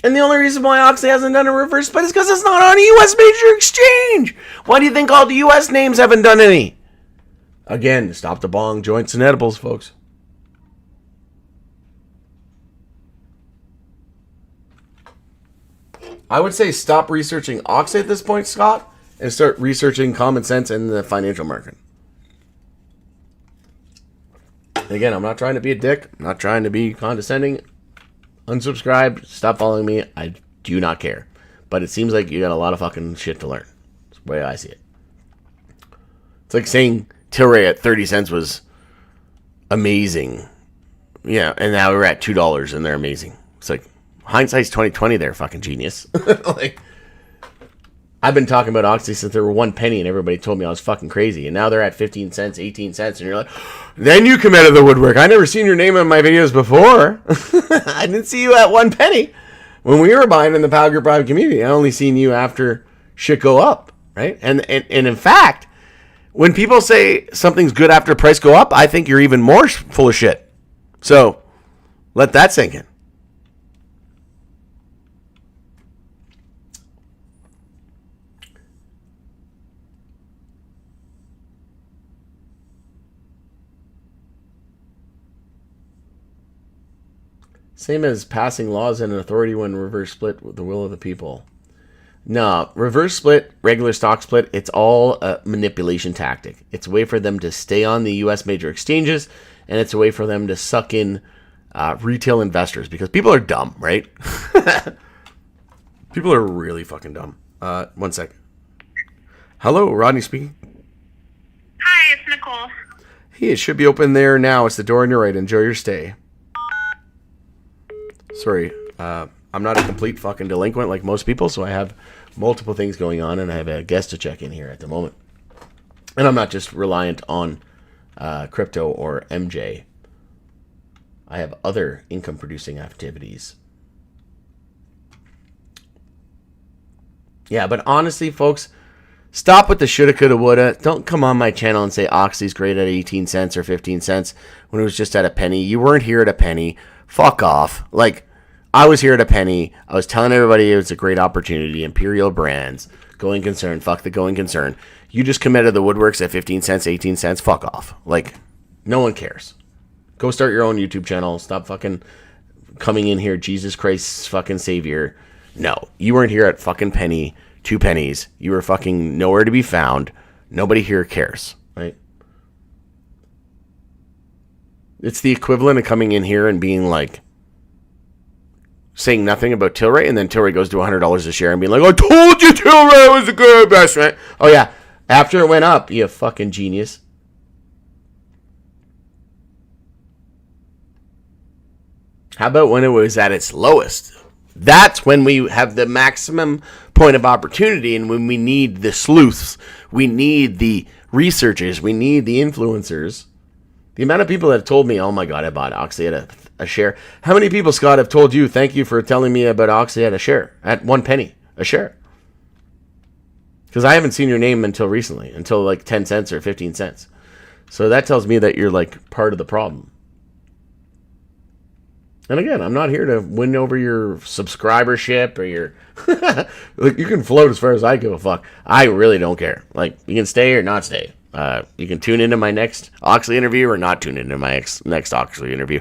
And the only reason why Oxy hasn't done a reverse split is because it's not on a U.S. major exchange. Why do you think all the U.S. names haven't done any? Again, stop the bong, joints, and edibles, folks. I would say stop researching Oxy at this point, Scott, and start researching common sense in the financial market. Again, I'm not trying to be a dick. I'm not trying to be condescending. Unsubscribe. Stop following me. I do not care. But it seems like you got a lot of fucking shit to learn. That's the way I see it. It's like saying Tilray at 30 cents was amazing. Yeah, and now we're at $2 and they're amazing. It's like, hindsight's 2020 there, fucking genius. Like, I've been talking about Oxy since they were 1 penny and everybody told me I was fucking crazy. And now they're at 15 cents, 18 cents. And you're like, then you come out of the woodwork. I never seen your name in my videos before. I didn't see you at 1 penny. When we were buying in the Power Group private community, I only seen you after shit go up, right? And in fact, when people say something's good after price go up, I think you're even more full of shit. So let that sink in. Same as passing laws and authority when reverse split with the will of the people. No, reverse split, regular stock split, it's all a manipulation tactic. It's a way for them to stay on the U.S. major exchanges, and it's a way for them to suck in retail investors, because people are dumb, right? People are really fucking dumb. 1 sec. Hello, Rodney speaking. Hi, it's Nicole. Hey, it should be open there now. It's the door on your right. Enjoy your stay. Sorry, I'm not a complete fucking delinquent like most people, so I have multiple things going on, and I have a guest to check in here at the moment. And I'm not just reliant on crypto or MJ. I have other income-producing activities. Yeah, but honestly, folks, stop with the shoulda, coulda, woulda. Don't come on my channel and say Oxy's great at 18 cents or 15 cents when it was just at a penny. You weren't here at a penny. Fuck off. Like, I was here at a penny. I was telling everybody it was a great opportunity. Imperial Brands. Going concern. Fuck the going concern. You just come out of the woodworks at 15 cents, 18 cents. Fuck off. Like, no one cares. Go start your own YouTube channel. Stop fucking coming in here. Jesus Christ fucking savior. No. You weren't here at fucking penny. 2 pennies. You were fucking nowhere to be found. Nobody here cares. Right? It's the equivalent of coming in here and being like, saying nothing about Tilray, and then Tilray goes to $100 a share and being like, I told you Tilray was a good investment. Oh yeah, after it went up, you fucking genius. How about when it was at its lowest? That's when we have the maximum point of opportunity, and when we need the sleuths, we need the researchers, we need the influencers. The amount of people that have told me, oh my God, I bought Oxy at a share. How many people, Scott, have told you, thank you for telling me about Oxy at a share, at 1 penny a share? Because I haven't seen your name until recently, until like 10 cents or 15 cents. So that tells me that you're like part of the problem. And again, I'm not here to win over your subscribership or your... Like, you can float as far as I give a fuck. I really don't care. Like, you can stay or not stay. You can tune into my next Oxley interview or not tune into my next Oxley interview.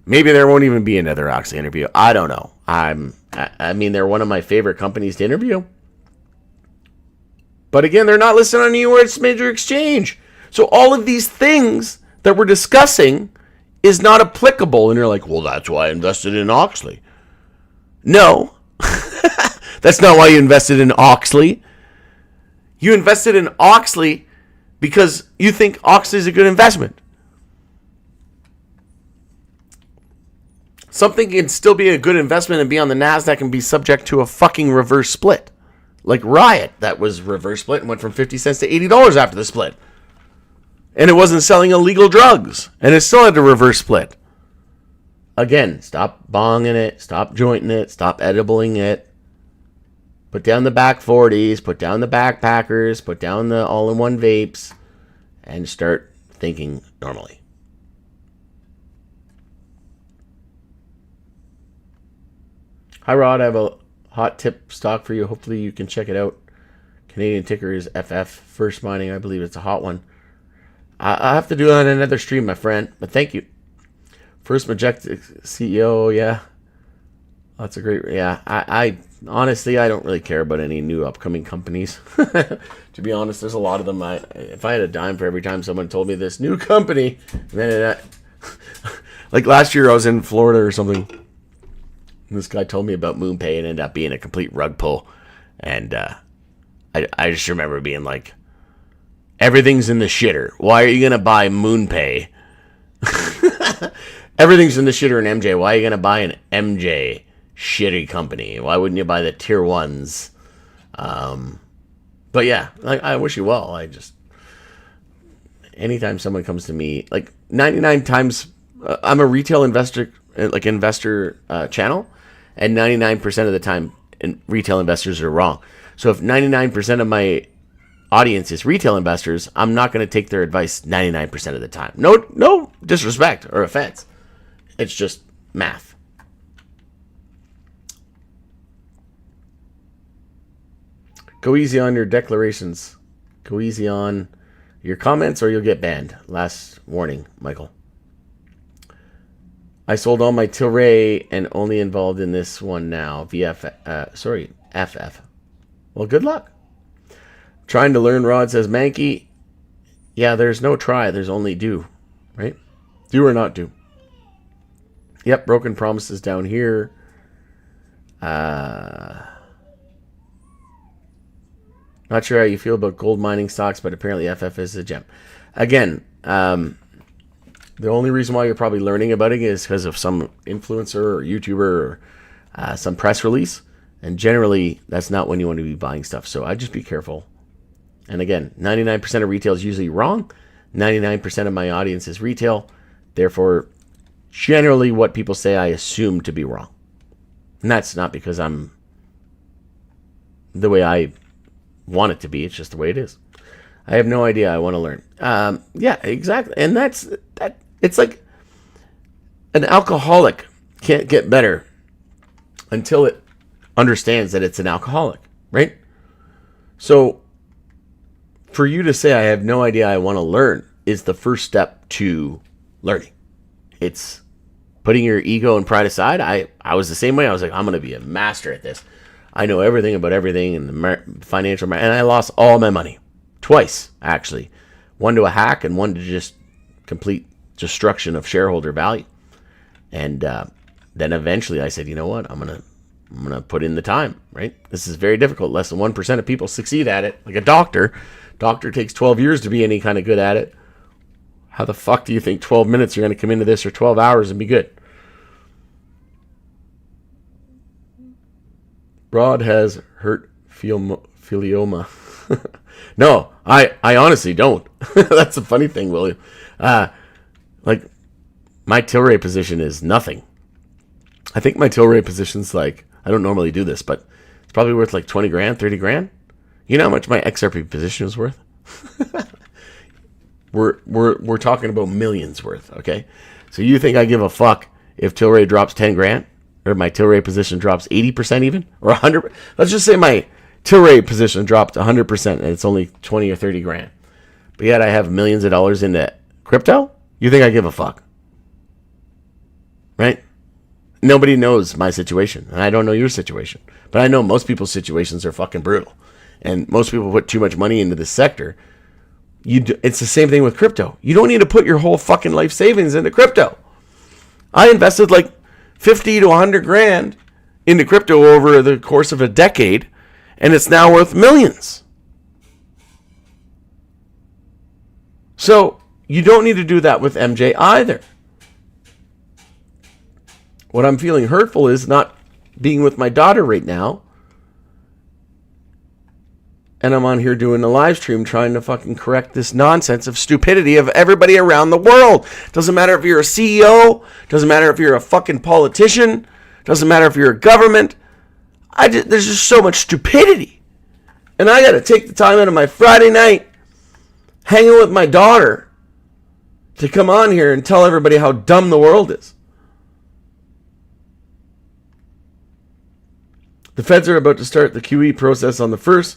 Maybe there won't even be another Oxley interview. I don't know. I mean, they're one of my favorite companies to interview. But again, they're not listed on the U.S. major exchange. So all of these things that we're discussing is not applicable. And you're like, well, that's why I invested in Oxley. No. That's not why you invested in Oxley. You invested in Oxley because you think Oxley is a good investment. Something can still be a good investment and be on the NASDAQ and be subject to a fucking reverse split. Like Riot, that was reverse split and went from 50 cents to $80 after the split. And it wasn't selling illegal drugs. And it still had to reverse split. Again, stop bonging it. Stop jointing it. Stop edibling it. Put down the back 40s. Put down the backpackers. Put down the all-in-one vapes. And start thinking normally. Hi, Rod. I have a hot tip stock for you. Hopefully you can check it out. Canadian ticker is FF. First Mining, I believe it's a hot one. I have to do it on another stream, my friend. But thank you. First Majestic CEO, yeah. That's a great... Yeah, I honestly, I don't really care about any new upcoming companies. To be honest, there's a lot of them. If I had a dime for every time someone told me this new company, then like last year I was in Florida or something. This guy told me about MoonPay and ended up being a complete rug pull. And I just remember being like, everything's in the shitter. Why are you going to buy MoonPay? Everything's in the shitter in MJ. Why are you going to buy an MJ shitty company? Why wouldn't you buy the tier ones? But yeah, like, I wish you well. Anytime someone comes to me, like 99 times, I'm a retail investor channel. And 99% of the time, retail investors are wrong. So if 99% of my audience is retail investors, I'm not going to take their advice 99% of the time. No disrespect or offense. It's just math. Go easy on your declarations. Go easy on your comments or you'll get banned. Last warning, Michael. I sold all my Tilray and only involved in this one now. FF. Well, good luck. Trying to learn, Rod says Mankey. Yeah, there's no try. There's only do. Right? Do or not do. Yep, broken promises down here. Not sure how you feel about gold mining stocks, but apparently FF is a gem. Again, the only reason why you're probably learning about it is because of some influencer or YouTuber or some press release. And generally, that's not when you want to be buying stuff. So I'd just be careful. And again, 99% of retail is usually wrong. 99% of my audience is retail. Therefore, generally what people say I assume to be wrong. And that's not because I'm the way I want it to be. It's just the way it is. I have no idea. I want to learn. Yeah, exactly. And that. It's like an alcoholic can't get better until it understands that it's an alcoholic, right? So for you to say I have no idea, I want to learn is the first step to learning. It's putting your ego and pride aside. I was the same way. I was like, I'm going to be a master at this. I know everything about everything in the financial market. And I lost all my money. Twice, actually. One to a hack and one to just complete destruction of shareholder value. And then eventually I said, you know what? I'm gonna put in the time, right? This is very difficult. Less than 1% of people succeed at it. Like a doctor. Doctor takes 12 years to be any kind of good at it. How the fuck do you think 12 minutes you're going to come into this or 12 hours and be good? Rod has hurt philioma. No, I honestly don't. That's the funny thing, William. Like, my Tilray position is nothing. I think my Tilray position's like, I don't normally do this, but it's probably worth like 20 grand, 30 grand. You know how much my XRP position is worth? We're talking about millions worth, okay? So you think I give a fuck if Tilray drops 10 grand? Or my Tilray position drops 80% even? Or 100? Let's just say my Tilray position dropped 100% and it's only 20 or 30 grand. But yet I have millions of dollars into crypto? You think I give a fuck? Right? Nobody knows my situation. And I don't know your situation. But I know most people's situations are fucking brutal. And most people put too much money into this sector. It's the same thing with crypto. You don't need to put your whole fucking life savings into crypto. I invested like 50 to 100 grand into crypto over the course of a decade. And it's now worth millions. So you don't need to do that with MJ either. What I'm feeling hurtful is not being with my daughter right now. And I'm on here doing a live stream trying to fucking correct this nonsense of stupidity of everybody around the world. Doesn't matter if you're a CEO. Doesn't matter if you're a fucking politician. Doesn't matter if you're a government. There's just so much stupidity. And I got to take the time out of my Friday night hanging with my daughter to come on here and tell everybody how dumb the world is. The feds are about to start the QE process on the 1st.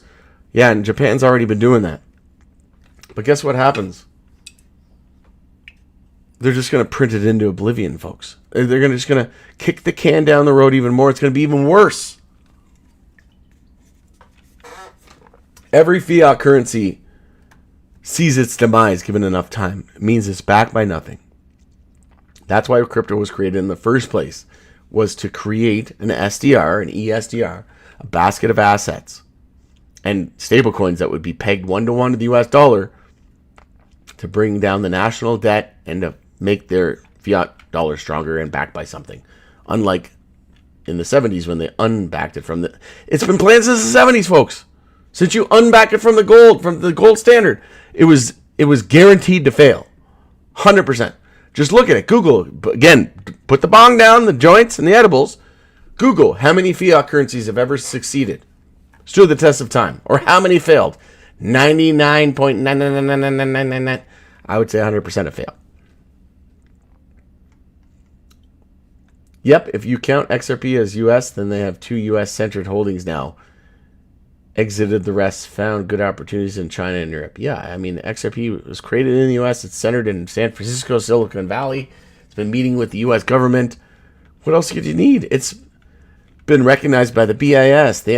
Yeah, and Japan's already been doing that. But guess what happens? They're just going to print it into oblivion, folks. They're just going to kick the can down the road even more. It's going to be even worse. Every fiat currency sees its demise given enough time. It means it's backed by nothing. That's why crypto was created in the first place, was to create an SDR, an ESDR, a basket of assets, and stablecoins that would be pegged 1-to-1 to the US dollar to bring down the national debt and to make their fiat dollar stronger and backed by something. Unlike in the 70s when they unbacked it from the... It's been planned since the 70s, folks. Since you unback it from the gold standard, it was guaranteed to fail. 100%. Just look at it. Google. Again, put the bong down, the joints, and the edibles. Google how many fiat currencies have ever succeeded. Stood the test of time. Or how many failed? 99.9999999. I would say 100% have failed. Yep, if you count XRP as US, then they have 2 US-centered holdings now. Exited the rest, found good opportunities in China and Europe. Yeah, I mean, XRP was created in the US. It's centered in San Francisco, Silicon Valley. It's been meeting with the US government. What else could you need? It's been recognized by the BIS, the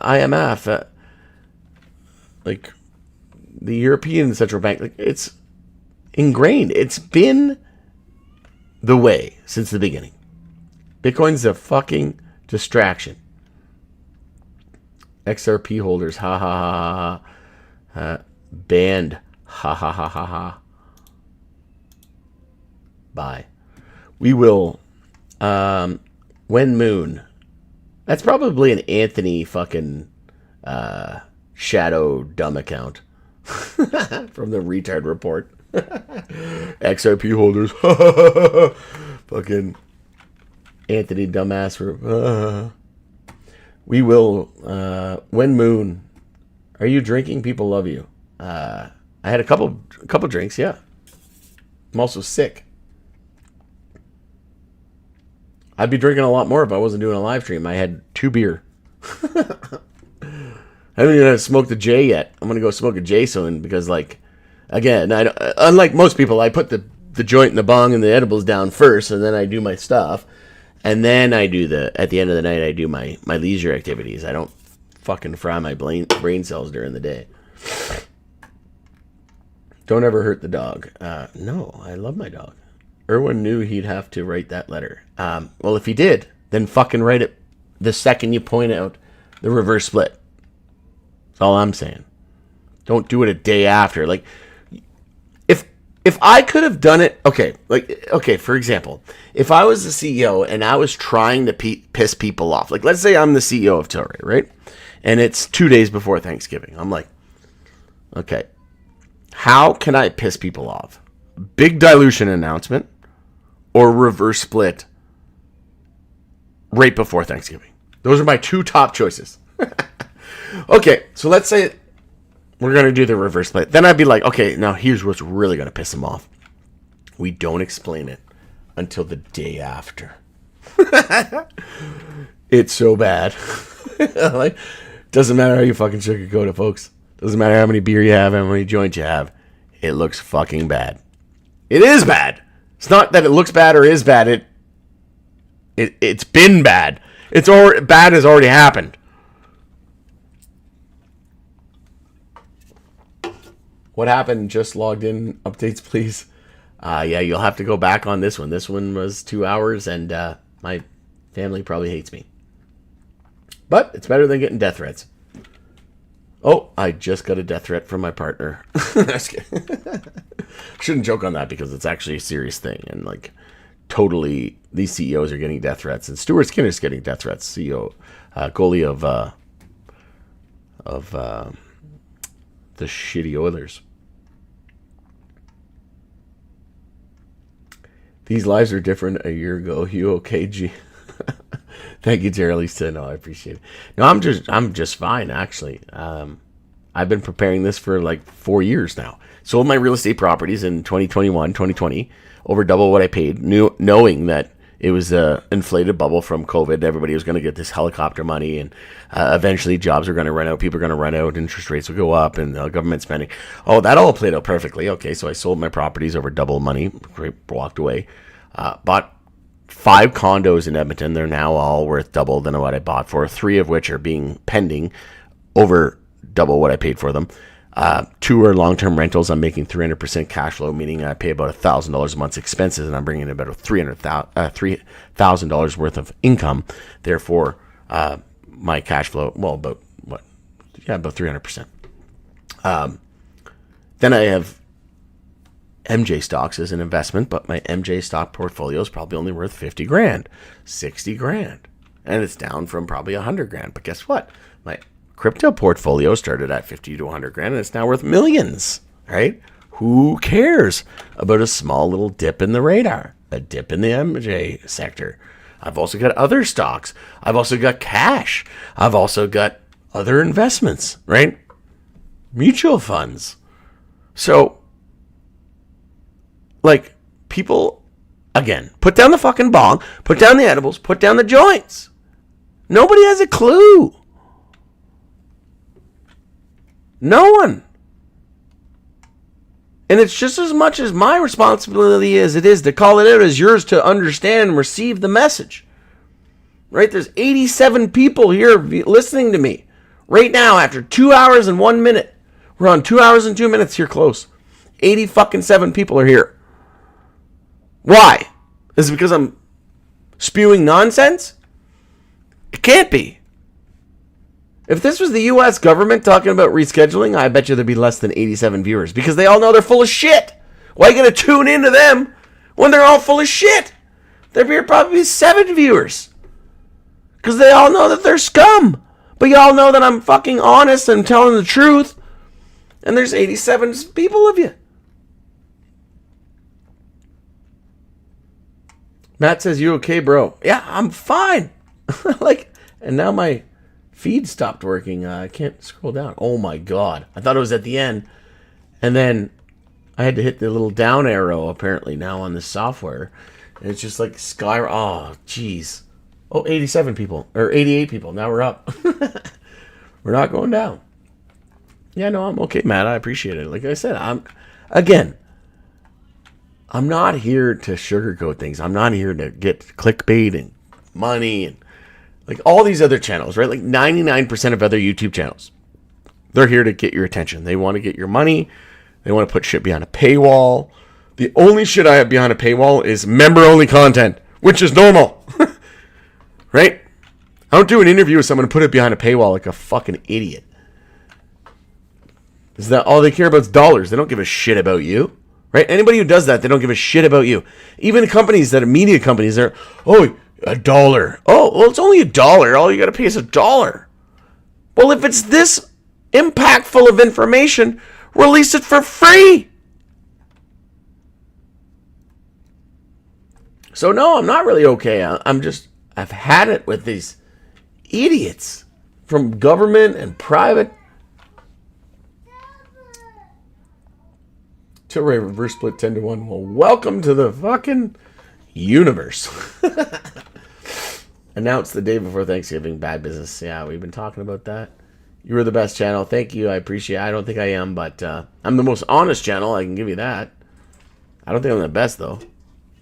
IMF, like the European Central Bank. Like, it's ingrained. It's been the way since the beginning. Bitcoin's a fucking distraction. XRP holders, ha ha ha ha. Banned, ha ha ha ha ha. Bye. We will. When Moon. That's probably an Anthony fucking shadow dumb account from the retard report. XRP holders. Fucking Anthony dumbass. We will. When Moon. Are you drinking? People love you. I had a couple drinks. Yeah. I'm also sick. I'd be drinking a lot more if I wasn't doing a live stream. I had 2 beer. I haven't even smoked a J yet. I'm going to go smoke a J soon because, like, again, unlike most people, I put the joint and the bong and the edibles down first, and then I do my stuff. And then I do at the end of the night, I do my leisure activities. I don't fucking fry my brain cells during the day. Don't ever hurt the dog. No, I love my dog. Erwin knew he'd have to write that letter. Well, if he did, then fucking write it the second you point out the reverse split. That's all I'm saying. Don't do it a day after. Like, if I could have done it, okay, for example, if I was the CEO and I was trying to piss people off, like, let's say I'm the CEO of Tilray, right? And it's 2 days before Thanksgiving. I'm like, okay, how can I piss people off? Big dilution announcement or reverse split right before Thanksgiving. Those are my 2 top choices. Okay, so let's say we're going to do the reverse split. Then I'd be like, okay, now here's what's really going to piss them off. We don't explain it until the day after. It's so bad. Like, doesn't matter how you fucking sugarcoat it, folks. Doesn't matter how many beer you have, how many joints you have. It looks fucking bad. It is bad. It's not that it looks bad or is bad. It's been bad. Bad has already happened. What happened? Just logged in. Updates, please. Yeah, you'll have to go back on this one. This one was 2 hours, and my family probably hates me. But it's better than getting death threats. Oh, I just got a death threat from my partner. Shouldn't joke on that because it's actually a serious thing. And, like, totally, these CEOs are getting death threats, and Stuart Skinner's getting death threats. CEO, goalie of the shitty Oilers. These lives are different a year ago. You okay, G? Thank you, Jerry. No, I appreciate it. No, I'm just fine, actually. I've been preparing this for like 4 years now. Sold my real estate properties in 2021, 2020, over double what I paid, knowing that it was a inflated bubble from COVID. Everybody was going to get this helicopter money, and eventually jobs are going to run out, people are going to run out, interest rates will go up, and government spending. Oh, that all played out perfectly. Okay, so I sold my properties over double money, walked away, bought 5 condos in Edmonton. They're now all worth double than what I bought for, 3 of which are being pending over double what I paid for them. 2 are long-term rentals. I'm making 300% cash flow, meaning I pay about $1,000 a month's expenses, and I'm bringing in about $3,000 worth of income. Therefore, my cash flow, well, about 300%. Then I have MJ stocks as an investment, but my MJ stock portfolio is probably only worth 50 grand, 60 grand, and it's down from probably 100 grand. But guess what? My crypto portfolio started at 50 to 100 grand, and it's now worth millions, right? Who cares about a small little dip in the radar, a dip in the MJ sector? I've also got other stocks. I've also got cash. I've also got other investments, right? Mutual funds. So, like, people, again, put down the fucking bong, put down the edibles, put down the joints. Nobody has a clue. No one. And it's just as much as my responsibility as it is to call it out as yours to understand and receive the message. Right? There's 87 people here listening to me right now after 2 hours and 1 minute. We're on 2 hours and 2 minutes here close. 80 fucking 7 people are here. Why? Is it because I'm spewing nonsense? It can't be. If this was the U.S. government talking about rescheduling, I bet you there'd be less than 87 viewers because they all know they're full of shit. Why are you going to tune into them when they're all full of shit? There'd probably be 7 viewers because they all know that they're scum. But y'all know that I'm fucking honest and telling the truth, and there's 87 people of you. Matt says, you okay, bro? Yeah, I'm fine. And now my feed stopped working. I can't scroll down. Oh my God. I thought it was at the end. And then I had to hit the little down arrow apparently now on the software. And it's just like oh, jeez. Oh, 87 people. Or 88 people. Now we're up. We're not going down. Yeah, no, I'm okay, Matt. I appreciate it. Like I said, I'm not here to sugarcoat things. I'm not here to get clickbait and money and like all these other channels, right? Like 99% of other YouTube channels. They're here to get your attention. They want to get your money. They want to put shit behind a paywall. The only shit I have behind a paywall is member-only content, which is normal. Right? I don't do an interview with someone and put it behind a paywall like a fucking idiot. Is that all they care about is dollars? They don't give a shit about you. Right? Anybody who does that, they don't give a shit about you. Even companies that are media companies, they're, oh, $1. Oh, well, it's only $1. All you got to pay is $1. Well, if it's this impactful of information, release it for free. So, no, I'm not really okay. I've had it with these idiots from government and private. Tilray reverse split 10 to 1. Well, welcome to the fucking universe. Announced the day before Thanksgiving. Bad business. Yeah, we've been talking about that. You were the best channel. Thank you. I appreciate it. I don't think I am, but I'm the most honest channel. I can give you that. I don't think I'm the best, though.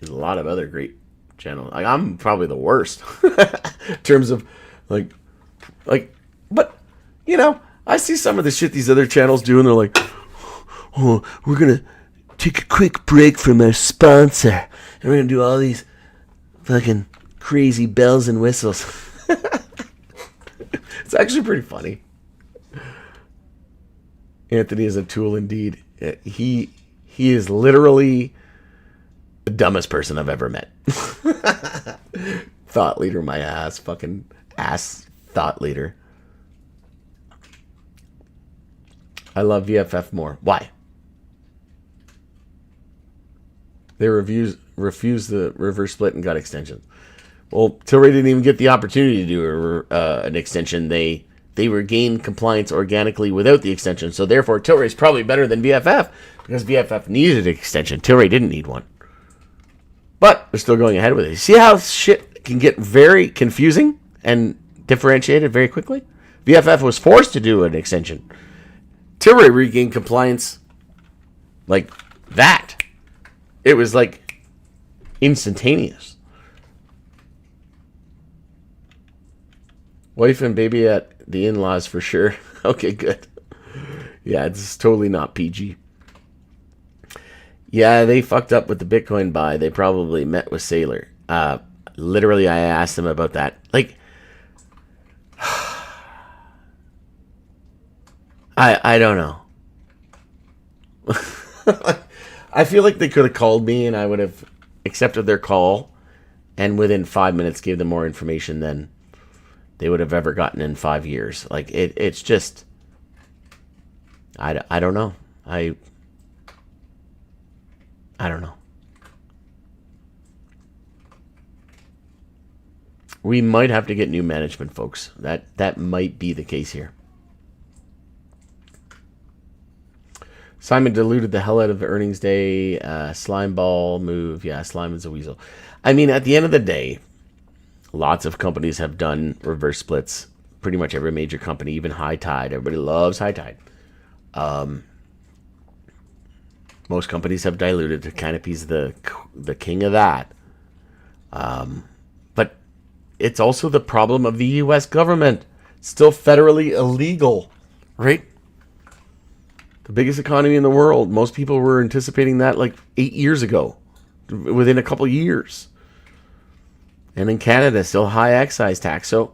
There's a lot of other great channels. Like, I'm probably the worst in terms of, like, but, you know, I see some of the shit these other channels do, and they're like, oh, we're going to take a quick break from our sponsor, and we're going to do all these fucking crazy bells and whistles. It's actually pretty funny. Anthony is a tool indeed. He is literally the dumbest person I've ever met. Thought leader, my ass. Fucking ass thought leader. I love VFF more. Why? They refused the reverse split and got extensions. Well, Tilray didn't even get the opportunity to do an extension. They regained compliance organically without the extension. So therefore, Tilray is probably better than VFF because VFF needed an extension. Tilray didn't need one. But they're still going ahead with it. See how shit can get very confusing and differentiated very quickly? VFF was forced to do an extension. Tilray regained compliance like that. It was like instantaneous. Wife and baby at the in-laws for sure. Okay, good. Yeah, it's totally not PG. Yeah, they fucked up with the Bitcoin buy. They probably met with Saylor. Literally, I asked them about that. Like, I don't know. I feel like they could have called me and I would have accepted their call and within 5 minutes gave them more information than they would have ever gotten in 5 years. Like, it's just, I don't know. I don't know. We might have to get new management, folks. That might be the case here. Simon diluted the hell out of earnings day. Slime ball move. Yeah, Slime is a weasel. I mean, at the end of the day, lots of companies have done reverse splits. Pretty much every major company, even High Tide. Everybody loves High Tide. Most companies have diluted. Canopy's the king of that. But it's also the problem of the U.S. government. It's still federally illegal, right? The biggest economy in the world. Most people were anticipating that like 8 years ago, within a couple years. And in Canada, still high excise tax. So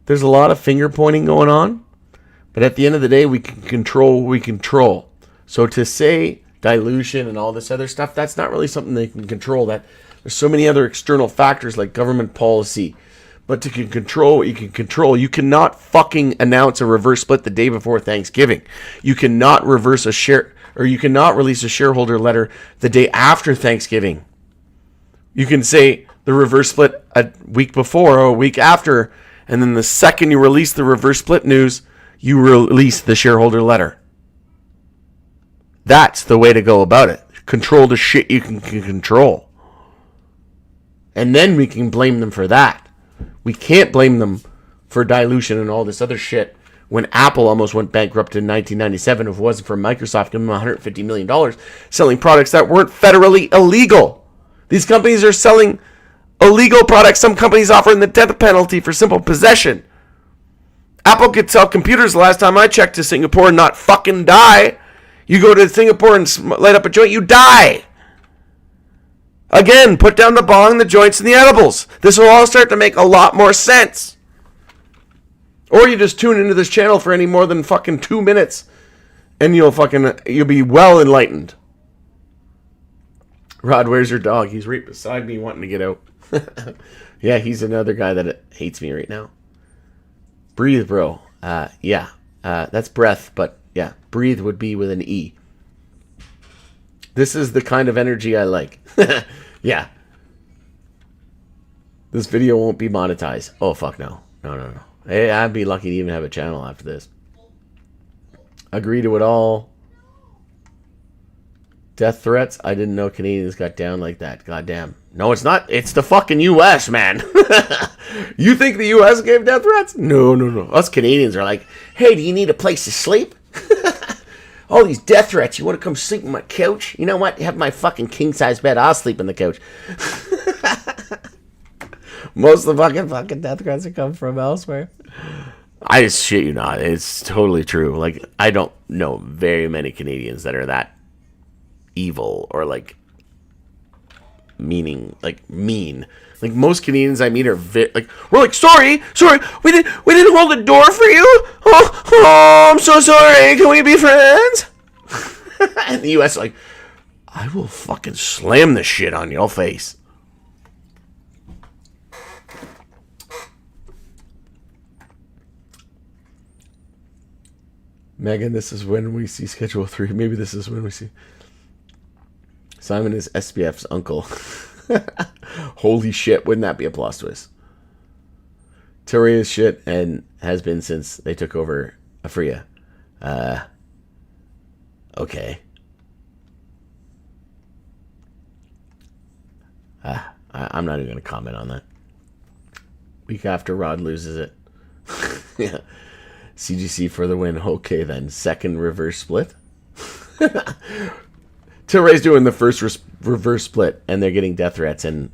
there's a lot of finger pointing going on. But at the end of the day, we can control what we control. So to say dilution and all this other stuff, that's not really something they can control. That there's so many other external factors like government policy. But to control what you can control, you cannot fucking announce a reverse split the day before Thanksgiving. You cannot reverse a share, or you cannot release a shareholder letter the day after Thanksgiving. You can say the reverse split a week before or a week after, and then the second you release the reverse split news, you release the shareholder letter. That's the way to go about it. Control the shit you can control. And then we can blame them for that. We can't blame them for dilution and all this other shit when Apple almost went bankrupt in 1997 if it wasn't for Microsoft giving them $150 million selling products that weren't federally illegal. These companies are selling illegal products. Some companies offering the death penalty for simple possession. Apple could sell computers the last time I checked to Singapore and not fucking die. You go to Singapore and light up a joint, you die. Again, put down the bong, the joints, and the edibles. This will all start to make a lot more sense. Or you just tune into this channel for any more than fucking 2 minutes, and you'll be well enlightened. Rod, where's your dog? He's right beside me wanting to get out. Yeah, he's another guy that hates me right now. Breathe, bro. Yeah, that's breath, but yeah, breathe would be with an E. This is the kind of energy I like. Yeah. This video won't be monetized. Oh, fuck no. No. Hey, I'd be lucky to even have a channel after this. Agree to it all. Death threats? I didn't know Canadians got down like that. Goddamn. No, it's not. It's the fucking U.S., man. You think the U.S. gave death threats? No. Us Canadians are like, hey, do you need a place to sleep? All these death threats. You want to come sleep on my couch? You know what? You have my fucking king-size bed. I'll sleep on the couch. Most of the fucking death threats that come from elsewhere. I just shit you not. It's totally true. Like, I don't know very many Canadians that are that evil or like mean. Like most Canadians I meet are we're like sorry, we didn't hold the door for you. Oh, I'm so sorry. Can we be friends? And the U.S. like, I will fucking slam this shit on your face. Megan, this is when we see Schedule 3. Maybe this is when we see... Simon is SBF's uncle. Holy shit, wouldn't that be a plot twist? Tilray is shit and has been since they took over Afria. Okay. I'm not even going to comment on that. Week after Rod loses it. Yeah. CGC for the win. Okay, then. Second reverse split. Tilray's doing the first reverse split, and they're getting death threats, and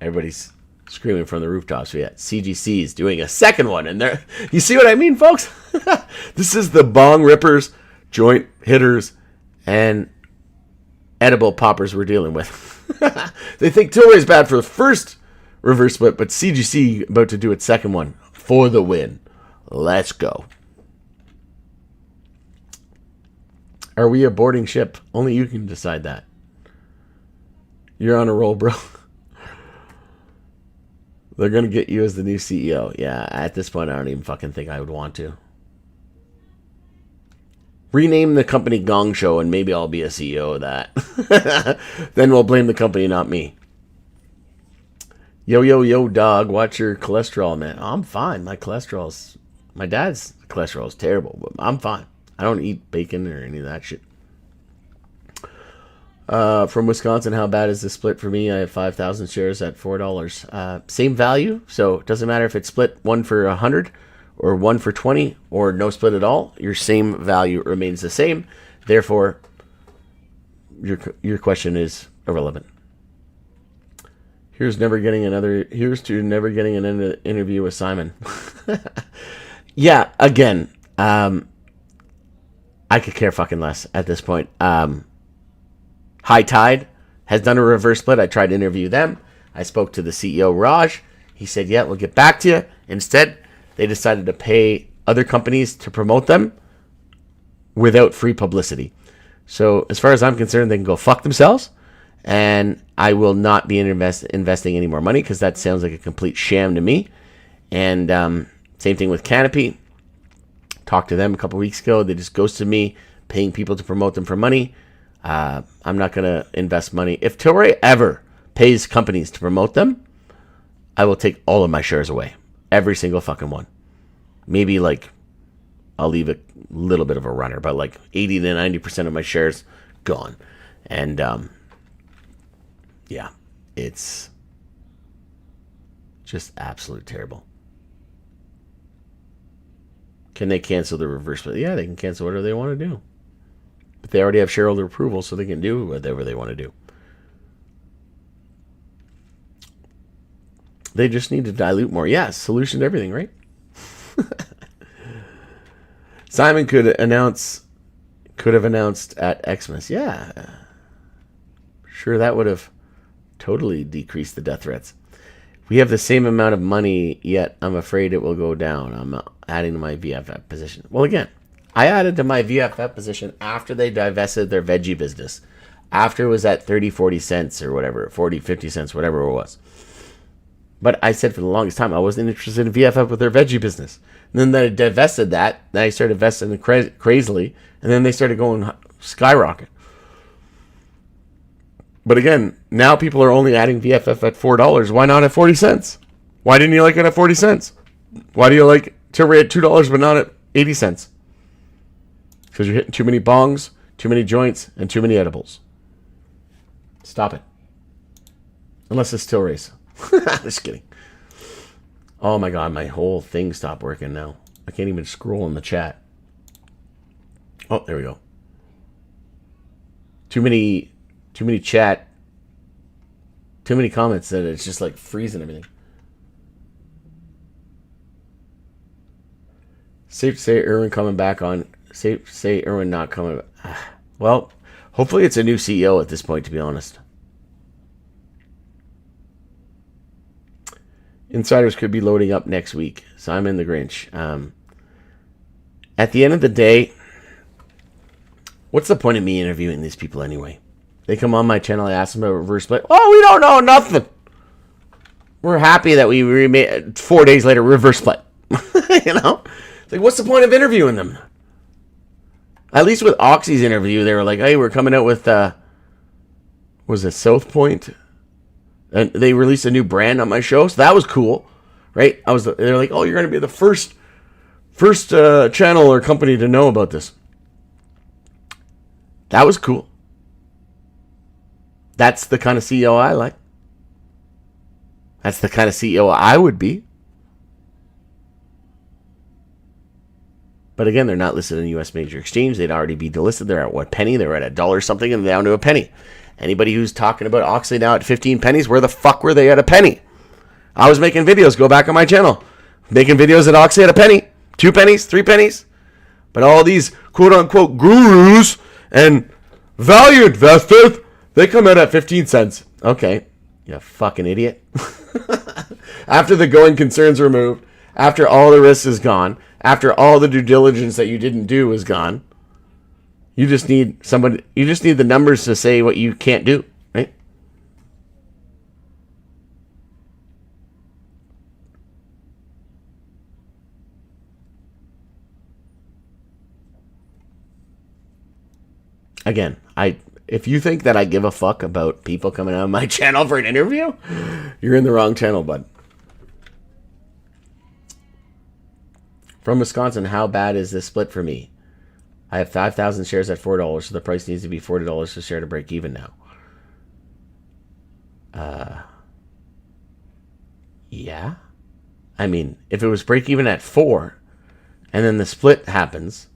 everybody's screaming from the rooftops. So yeah, CGC is doing a second one, and they're... You see what I mean, folks? This is the bong rippers, joint hitters, and edible poppers we're dealing with. They think Tilray's bad for the first reverse split, but CGC about to do its second one for the win. Let's go. Are we a boarding ship? Only you can decide that. You're on a roll, bro. They're going to get you as the new CEO. Yeah, at this point, I don't even fucking think I would want to. Rename the company Gong Show, and maybe I'll be a CEO of that. Then we'll blame the company, not me. Yo, dog. Watch your cholesterol, man. I'm fine. My dad's cholesterol is terrible, but I'm fine. I don't eat bacon or any of that shit. From Wisconsin, how bad is the split for me? I have 5,000 shares at $4. Same value, so it doesn't matter if it's split 1 for 100 or 1 for 20 or no split at all. Your same value remains the same. Therefore, your question is irrelevant. Here's to never getting an interview with Simon. Yeah, again, I could care fucking less at this point. High Tide has done a reverse split. I tried to interview them. I spoke to the CEO, Raj. He said, yeah, we'll get back to you. Instead, they decided to pay other companies to promote them without free publicity. So as far as I'm concerned, they can go fuck themselves. And I will not be investing any more money because that sounds like a complete sham to me. And same thing with Canopy. Talked to them a couple weeks ago. They just ghosted me, paying people to promote them for money. I'm not going to invest money. If Tilray ever pays companies to promote them, I will take all of my shares away. Every single fucking one. Maybe like I'll leave a little bit of a runner, but like 80 to 90% of my shares gone. And yeah, it's just absolute terrible. Can they cancel the reverse split? Yeah, they can cancel whatever they want to do. But they already have shareholder approval, so they can do whatever they want to do. They just need to dilute more. Yeah, solution to everything, right? Simon could have announced at Xmas. Yeah. Sure, that would have totally decreased the death threats. We have the same amount of money, yet I'm afraid it will go down. I'm adding to my VFF position. Well, again, I added to my VFF position after they divested their veggie business. After it was at 30, 40 cents or whatever, 40, 50 cents, whatever it was. But I said for the longest time, I wasn't interested in VFF with their veggie business. And then they divested that. Then I started investing crazily. And then they started going skyrocket. But again, now people are only adding VFF at $4. Why not at 40 cents? Why didn't you like it at 40 cents? Why do you like Tilray at $2 but not at 80 cents? Because you're hitting too many bongs, too many joints, and too many edibles. Stop it. Unless it's Tilray's. Just kidding. Oh my god, my whole thing stopped working now. I can't even scroll in the chat. Oh, there we go. Too many chat. Too many comments that it's just like freezing everything. Safe to say Irwin coming back on. Safe to say Irwin not coming back. Well, hopefully it's a new CEO at this point, to be honest. Insiders could be loading up next week. Simon the Grinch. At the end of the day, what's the point of me interviewing these people anyway? They come on my channel, I ask them about reverse split. Oh, we don't know nothing. We're happy that we remade 4 days later reverse split. You know? It's like, what's the point of interviewing them? At least with Oxy's interview, they were like, hey, we're coming out with, was it South Point? And they released a new brand on my show, so that was cool, right? They're like, oh, you're going to be the first channel or company to know about this. That was cool. That's the kind of CEO I like. That's the kind of CEO I would be. But again, they're not listed in the U.S. major exchange. They'd already be delisted. They're at what penny? They're at $1 something and down to a penny. Anybody who's talking about Oxley now at 15 pennies, where the fuck were they at a penny? I was making videos. Go back on my channel. Making videos at Oxley at a penny, 2 pennies, 3 pennies. But all these quote-unquote gurus and value investors, they come out at 15 cents. Okay, you fucking idiot. After the going concerns removed, after all the risk is gone, after all the due diligence that you didn't do is gone, you just need somebody. You just need the numbers to say what you can't do, right? Again, if you think that I give a fuck about people coming on my channel for an interview, you're in the wrong channel, bud. From Wisconsin, how bad is this split for me? I have 5,000 shares at $4, so the price needs to be $40 a share to break even now. Yeah. I mean, if it was break even at 4, and then the split happens,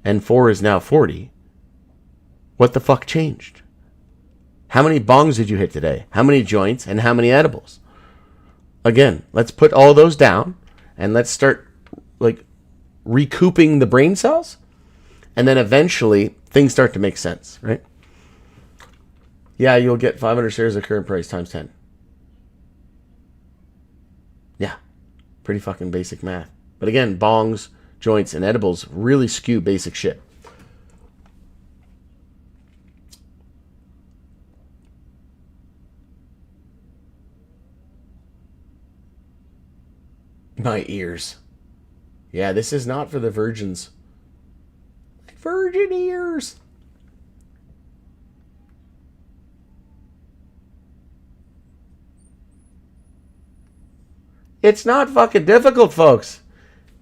and 4 is now 40, what the fuck changed? How many bongs did you hit today? How many joints and how many edibles? Again, let's put all those down, and let's start recouping the brain cells, and then eventually things start to make sense, right? Yeah, you'll get 500 shares at current price times 10. Yeah, pretty fucking basic math. But again, bongs, joints, and edibles really skew basic shit. My ears. Yeah, this is not for the virgins. Virgin ears. It's not fucking difficult, folks.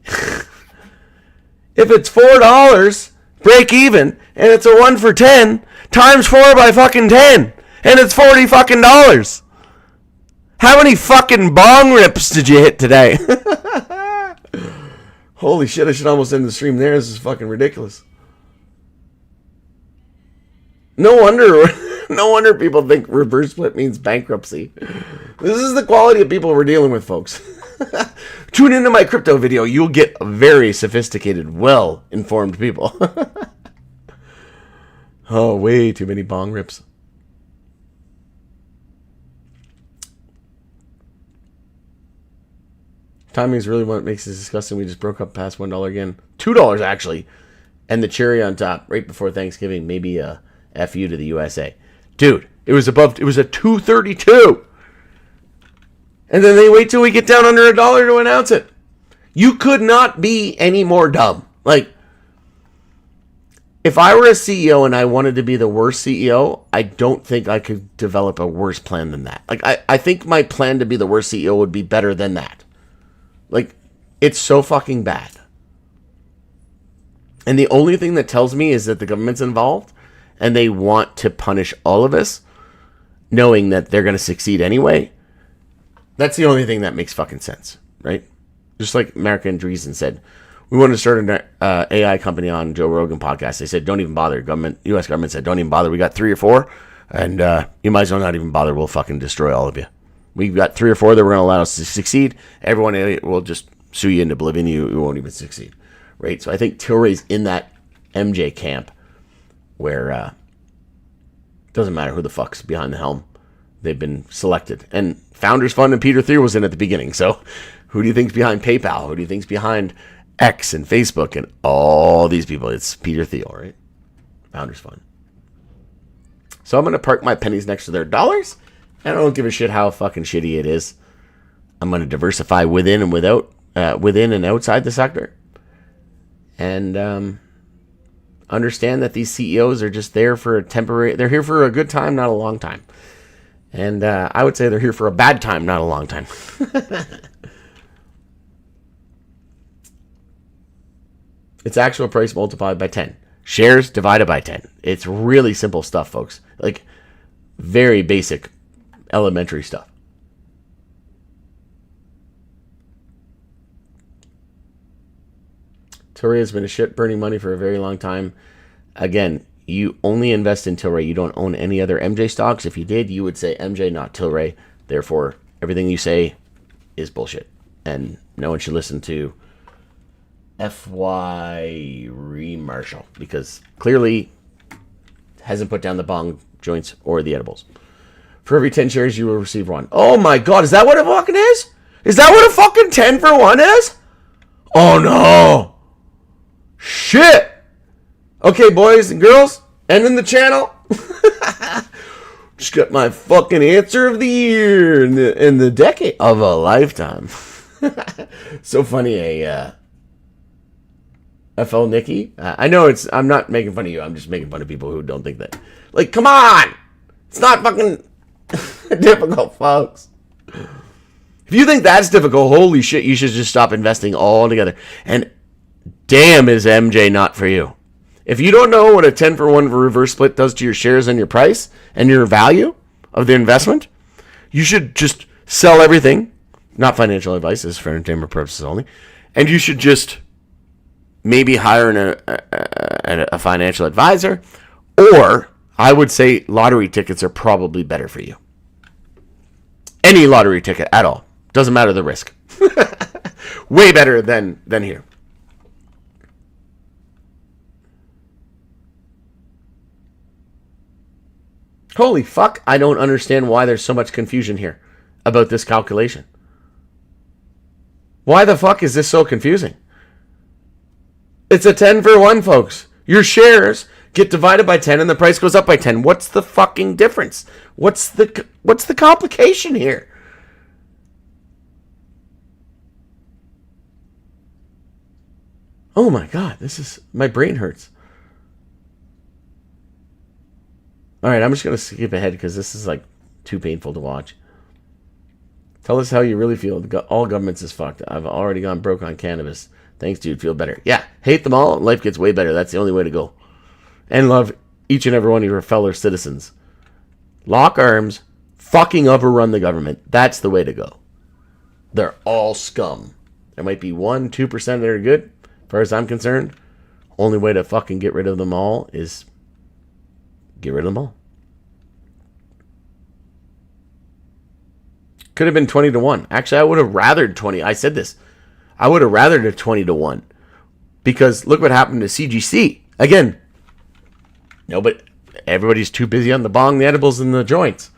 If it's $4, break even, and it's a 1 for 10, times 4 by fucking 10, and it's $40 fucking dollars. How many fucking bong rips did you hit today? Holy shit, I should almost end the stream there. This is fucking ridiculous. No wonder people think reverse split means bankruptcy. This is the quality of people we're dealing with, folks. Tune into my crypto video. You'll get very sophisticated, well-informed people. Oh, way too many bong rips. Timing is really what makes this disgusting. We just broke up past $1 again. $2 actually. And the cherry on top right before Thanksgiving. Maybe a FU to the USA. Dude, it was a 232. And then they wait till we get down under $1 to announce it. You could not be any more dumb. Like, if I were a CEO and I wanted to be the worst CEO, I don't think I could develop a worse plan than that. Like, I think my plan to be the worst CEO would be better than that. Like, it's so fucking bad. And the only thing that tells me is that the government's involved and they want to punish all of us, knowing that they're going to succeed anyway. That's the only thing that makes fucking sense, right? Just like America and Andreessen said, we want to start an AI company on Joe Rogan podcast. They said, don't even bother. U.S. government said, don't even bother. We got 3 or 4, and you might as well not even bother. We'll fucking destroy all of you. We've got 3 or 4 that we're going to allow us to succeed. Everyone will just sue you into oblivion. You won't even succeed, right? So I think Tilray's in that MJ camp where it doesn't matter who the fuck's behind the helm. They've been selected. And Founders Fund and Peter Thiel was in at the beginning. So who do you think's behind PayPal? Who do you think's behind X and Facebook and all these people? It's Peter Thiel, right? Founders Fund. So I'm going to park my pennies next to their dollars, and I don't give a shit how fucking shitty it is. I'm going to diversify within and outside the sector. And understand that these CEOs are just there for they're here for a good time, not a long time. And I would say they're here for a bad time, not a long time. It's actual price multiplied by 10. Shares divided by 10. It's really simple stuff, folks. Like, very basic, elementary stuff. Tilray has been a shit burning money for a very long time. Again, you only invest in Tilray. You don't own any other MJ stocks. If you did, you would say MJ, not Tilray. Therefore, everything you say is bullshit. And no one should listen to TLRY Marshall, because clearly hasn't put down the bong joints or the edibles. For every 10 shares, you will receive 1. Oh my god, is that what it fucking is? Is that what a fucking 10 for 1 is? Oh no! Shit! Okay, boys and girls, ending the channel. Just got my fucking answer of the year in the decade of a lifetime. So funny, FL Nikki. I know I'm not making fun of you. I'm just making fun of people who don't think that. Like, come on! It's not fucking difficult, folks. If you think that's difficult, holy shit, you should just stop investing altogether. And damn, is MJ not for you. If you don't know what a 10 for 1 reverse split does to your shares and your price and your value of the investment, you should just sell everything. Not financial advice, this is for entertainment purposes only. And you should just maybe hire a financial advisor, or I would say lottery tickets are probably better for you. Any lottery ticket at all. Doesn't matter the risk. Way better than here. Holy fuck, I don't understand why there's so much confusion here about this calculation. Why the fuck is this so confusing? It's a 10 for 1, folks. Your shares get divided by 10 and the price goes up by 10. What's the fucking difference? What's the complication here? Oh my god, my brain hurts. Alright, I'm just going to skip ahead because this is like too painful to watch. Tell us how you really feel. All governments is fucked. I've already gone broke on cannabis. Thanks, dude. Feel better. Yeah, hate them all. Life gets way better. That's the only way to go. And love each and every one of your fellow citizens. Lock arms. Fucking overrun the government. That's the way to go. They're all scum. There might be 1-2% that are good. As far as I'm concerned, only way to fucking get rid of them all is get rid of them all. Could have been 20 to 1. Actually, I would have rathered 20. I said this. I would have rathered a 20 to 1. Because look what happened to CGC. Again, no, but everybody's too busy on the bong, the edibles, and the joints.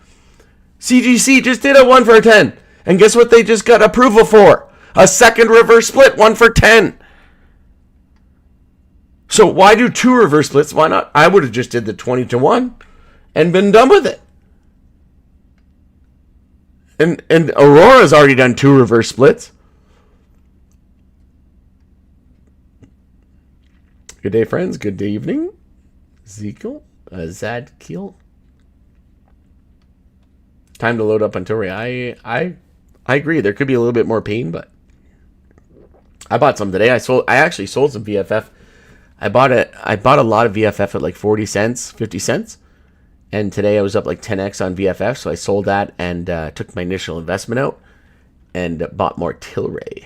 CGC just did a 1 for 10. And guess what they just got approval for? A second reverse split, 1 for 10. So why do 2 reverse splits? Why not? I would have just did the 20 to 1 and been done with it. And Aurora's already done 2 reverse splits. Good day, friends. Good evening. Zadkiel. Time to load up on Tilray. I agree. There could be a little bit more pain, but I bought some today. I actually sold some VFF. I bought a lot of VFF at like 40 cents, 50 cents. And today I was up like 10x on VFF, so I sold that and took my initial investment out and bought more Tilray.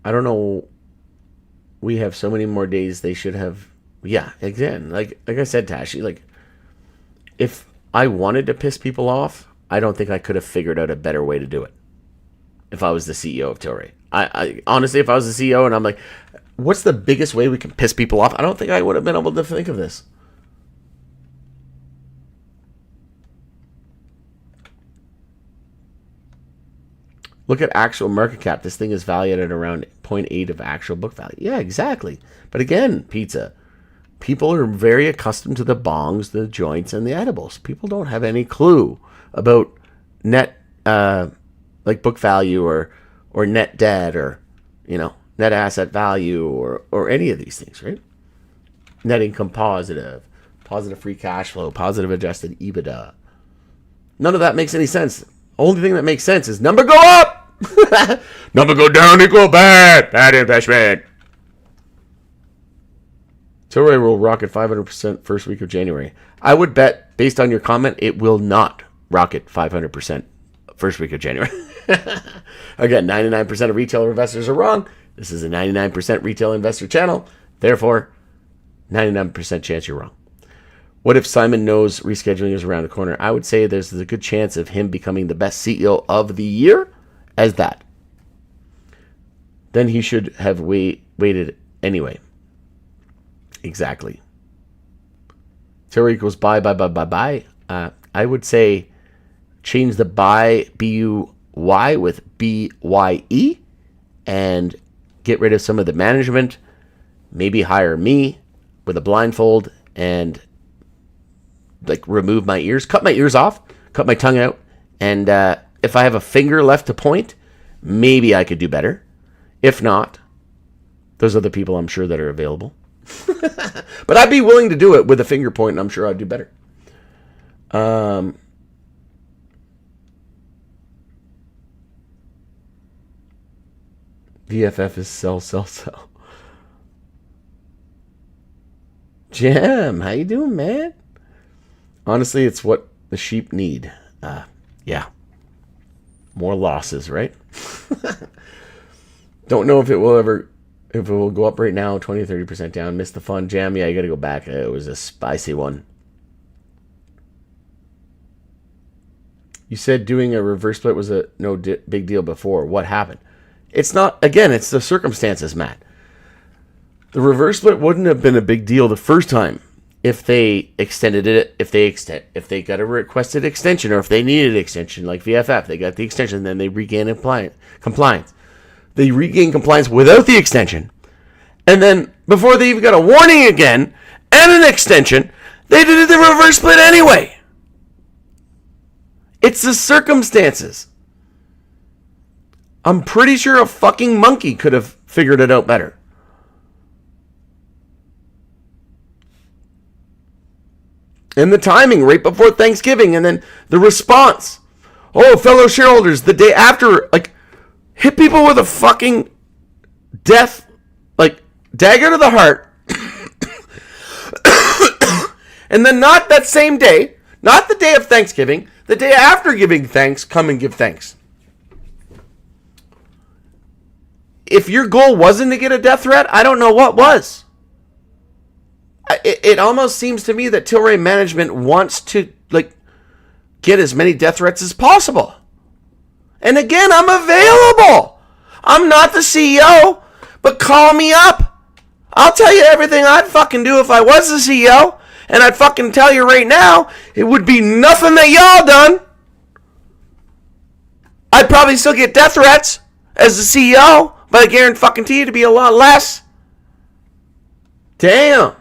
I don't know. We have so many more days. They should have. Yeah, again, like I said, Tashi, like if I wanted to piss people off, I don't think I could have figured out a better way to do it. If I was the CEO of Tilray, I honestly, if I was the CEO and I'm like, what's the biggest way we can piss people off? I don't think I would have been able to think of this. Look at actual market cap. This thing is valued at around 0.8 of actual book value. Yeah, exactly. But again, pizza. People are very accustomed to the bongs, the joints, and the edibles. People don't have any clue about net, like book value or net debt or, net asset value or any of these things, right? Net income positive free cash flow, positive adjusted EBITDA. None of that makes any sense. Only thing that makes sense is number go up, number go down equal bad investment. Tilray will rocket 500% first week of January. I would bet, based on your comment, it will not rocket 500% first week of January. Again, 99% of retail investors are wrong. This is a 99% retail investor channel. Therefore, 99% chance you're wrong. What if Simon knows rescheduling is around the corner? I would say there's a good chance of him becoming the best CEO of the year as that. Then he should have waited anyway. Exactly. Tilray equals buy. I would say change the buy, B-U-Y, with B-Y-E, and get rid of some of the management. Maybe hire me with a blindfold and remove my ears, cut my ears off, cut my tongue out, and if I have a finger left to point, maybe I could do better. If not, those are the people I'm sure that are available. But I'd be willing to do it with a finger point, and I'm sure I'd do better. VFF is sell. Jam, how you doing, man? Honestly, it's what the sheep need. Yeah. More losses, right? Don't know if it will go up right now, 20 or 30% down. Missed the fun. Jam, yeah, you got to go back. It was a spicy one. You said doing a reverse split was a big deal before. What happened? It's not, again, it's the circumstances, Matt. The reverse split wouldn't have been a big deal the first time if they extended it, if they got a requested extension, or if they needed extension, like VFF, they got the extension, then they regained compliance. They regained compliance without the extension, and then before they even got a warning again and an extension, they did the reverse split anyway. It's the circumstances. I'm pretty sure a fucking monkey could have figured it out better. And the timing right before Thanksgiving, and then the response. Oh, fellow shareholders, the day after, hit people with a fucking death, dagger to the heart. And then not that same day, not the day of Thanksgiving, the day after giving thanks, come and give thanks. If your goal wasn't to get a death threat, I don't know what was. It almost seems to me that Tilray management wants to get as many death threats as possible. And again, I'm available. I'm not the CEO, but call me up. I'll tell you everything I'd fucking do if I was the CEO, and I'd fucking tell you right now, it would be nothing that y'all done. I'd probably still get death threats as the CEO, but I guarantee you to be a lot less. Damn.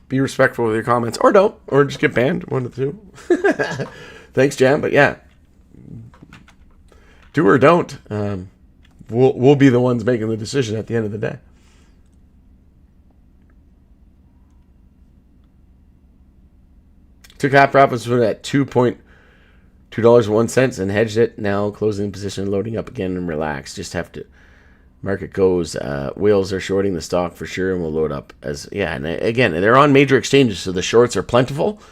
Be respectful with your comments, or don't, or just get banned. One of the two. Thanks, Jam. But yeah, do or don't. We'll be the ones making the decision at the end of the day. Took half profits at $2.01 and hedged it. Now closing position, loading up again, and relax. Just have to. Market goes, whales are shorting the stock for sure, and will load up and again, they're on major exchanges, so the shorts are plentiful.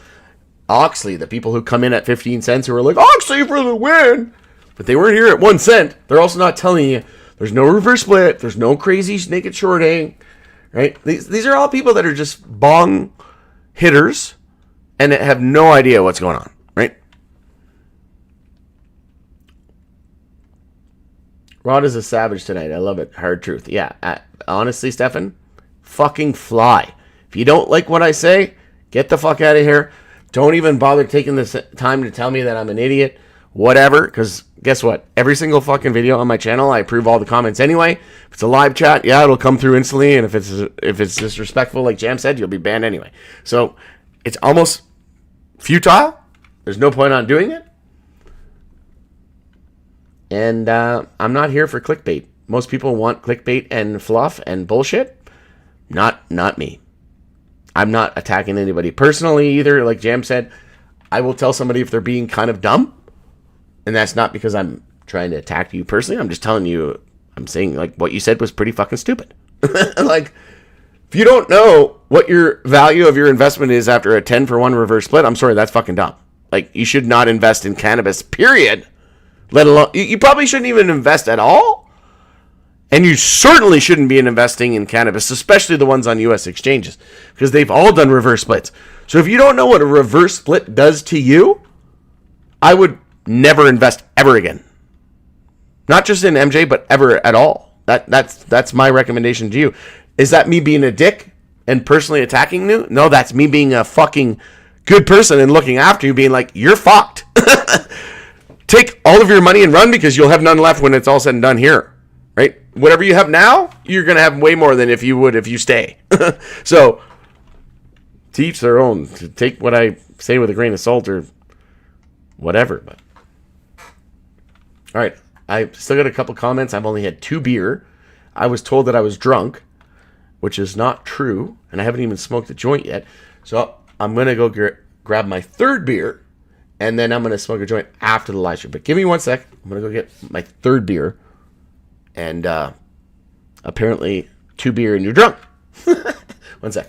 Oxley, the people who come in at 15 cents who are like, Oxley for the win, but they weren't here at 1 cent. They're also not telling you there's no reverse split, there's no crazy naked shorting, right? These are all people that are just bong hitters and have no idea what's going on, right? Rod is a savage tonight. I love it. Hard truth. Yeah. Honestly, Stefan, fucking fly. If you don't like what I say, Get the fuck out of here. Don't even bother taking this time to tell me that I'm an idiot. Whatever, because guess what? Every single fucking video on my channel, I approve all the comments anyway. If it's a live chat, yeah, it'll come through instantly, and if it's disrespectful, like Jam said, you'll be banned anyway. So it's almost futile. There's no point on doing it. And I'm not here for clickbait. Most people want clickbait and fluff and bullshit. Not me. I'm not attacking anybody personally either. Like Jam said, I will tell somebody if they're being kind of dumb. And that's not because I'm trying to attack you personally. I'm just telling you, I'm saying, like, what you said was pretty fucking stupid. Like, if you don't know what your value of your investment is after a 10-for-1 reverse split, I'm sorry, that's fucking dumb. Like, you should not invest in cannabis, period. Let alone, you probably shouldn't even invest at all. And you certainly shouldn't be investing in cannabis, especially the ones on U.S. exchanges, because they've all done reverse splits. So if you don't know what a reverse split does to you, I would never invest ever again. Not just in MJ, but ever at all. That's my recommendation to you. Is that me being a dick and personally attacking you? No, that's me being a fucking good person and looking after you, being like, you're fucked. Take all of your money and run, because you'll have none left when it's all said and done here. Right? Whatever you have now, you're going to have way more than if you would if you stay. So, to each their own. To take what I say with a grain of salt or whatever. But all right, I still got a couple comments. I've only had 2 beer. I was told that I was drunk, which is not true, and I haven't even smoked a joint yet. So I'm going to go grab my 3rd beer, and then I'm going to smoke a joint after the live stream. But give me 1 sec. I'm going to go get my 3rd beer, and apparently 2 beer and you're drunk. 1 sec.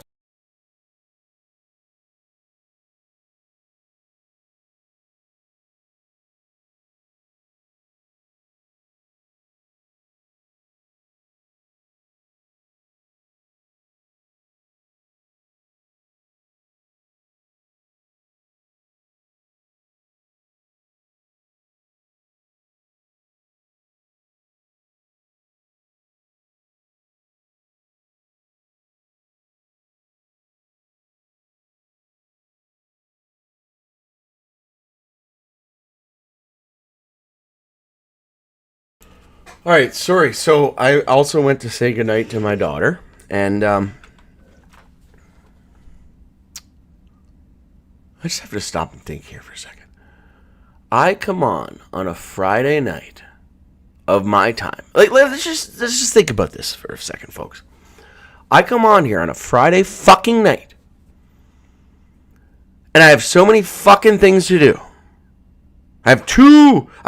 All right, sorry. So I also went to say goodnight to my daughter, and I just have to stop and think here for a second. I come on a Friday night of my time. Like, let's just think about this for a second, folks. I come on here on a Friday fucking night, and I have so many fucking things to do. I'm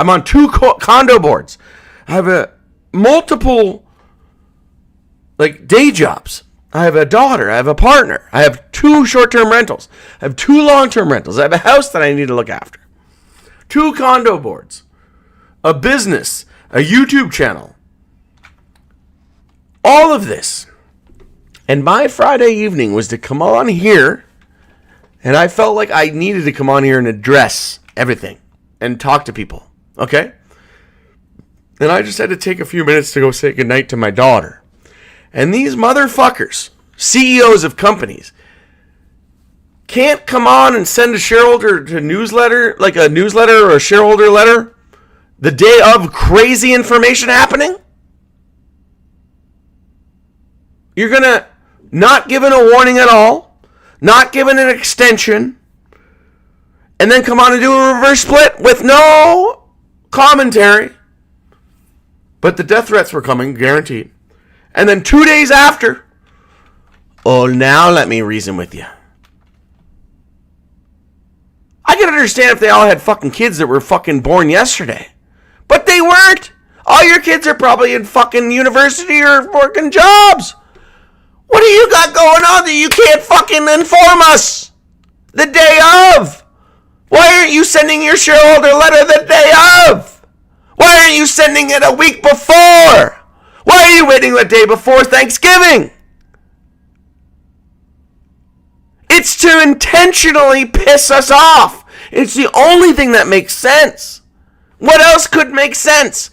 on 2 condo boards. I have multiple, like, day jobs. I have a daughter. I have a partner. I have 2 short-term rentals. I have 2 long-term rentals. I have a house that I need to look after. 2 condo boards. A business. A YouTube channel. All of this. And my Friday evening was to come on here, and I felt like I needed to come on here and address everything and talk to people. Okay? And I just had to take a few minutes to go say goodnight to my daughter. And these motherfuckers, CEOs of companies, can't come on and send a shareholder to newsletter, like a newsletter or a shareholder letter, the day of crazy information happening? You're going to not give it a warning at all, not give it an extension, and then come on and do a reverse split with no commentary. But the death threats were coming, guaranteed. And then 2 days after, oh, now let me reason with you. I can understand if they all had fucking kids that were fucking born yesterday. But they weren't. All your kids are probably in fucking university or working jobs. What do you got going on that you can't fucking inform us the day of? Why aren't you sending your shareholder letter the day of? Why aren't you sending it a week before? Why are you waiting the day before Thanksgiving? It's to intentionally piss us off. It's the only thing that makes sense. What else could make sense?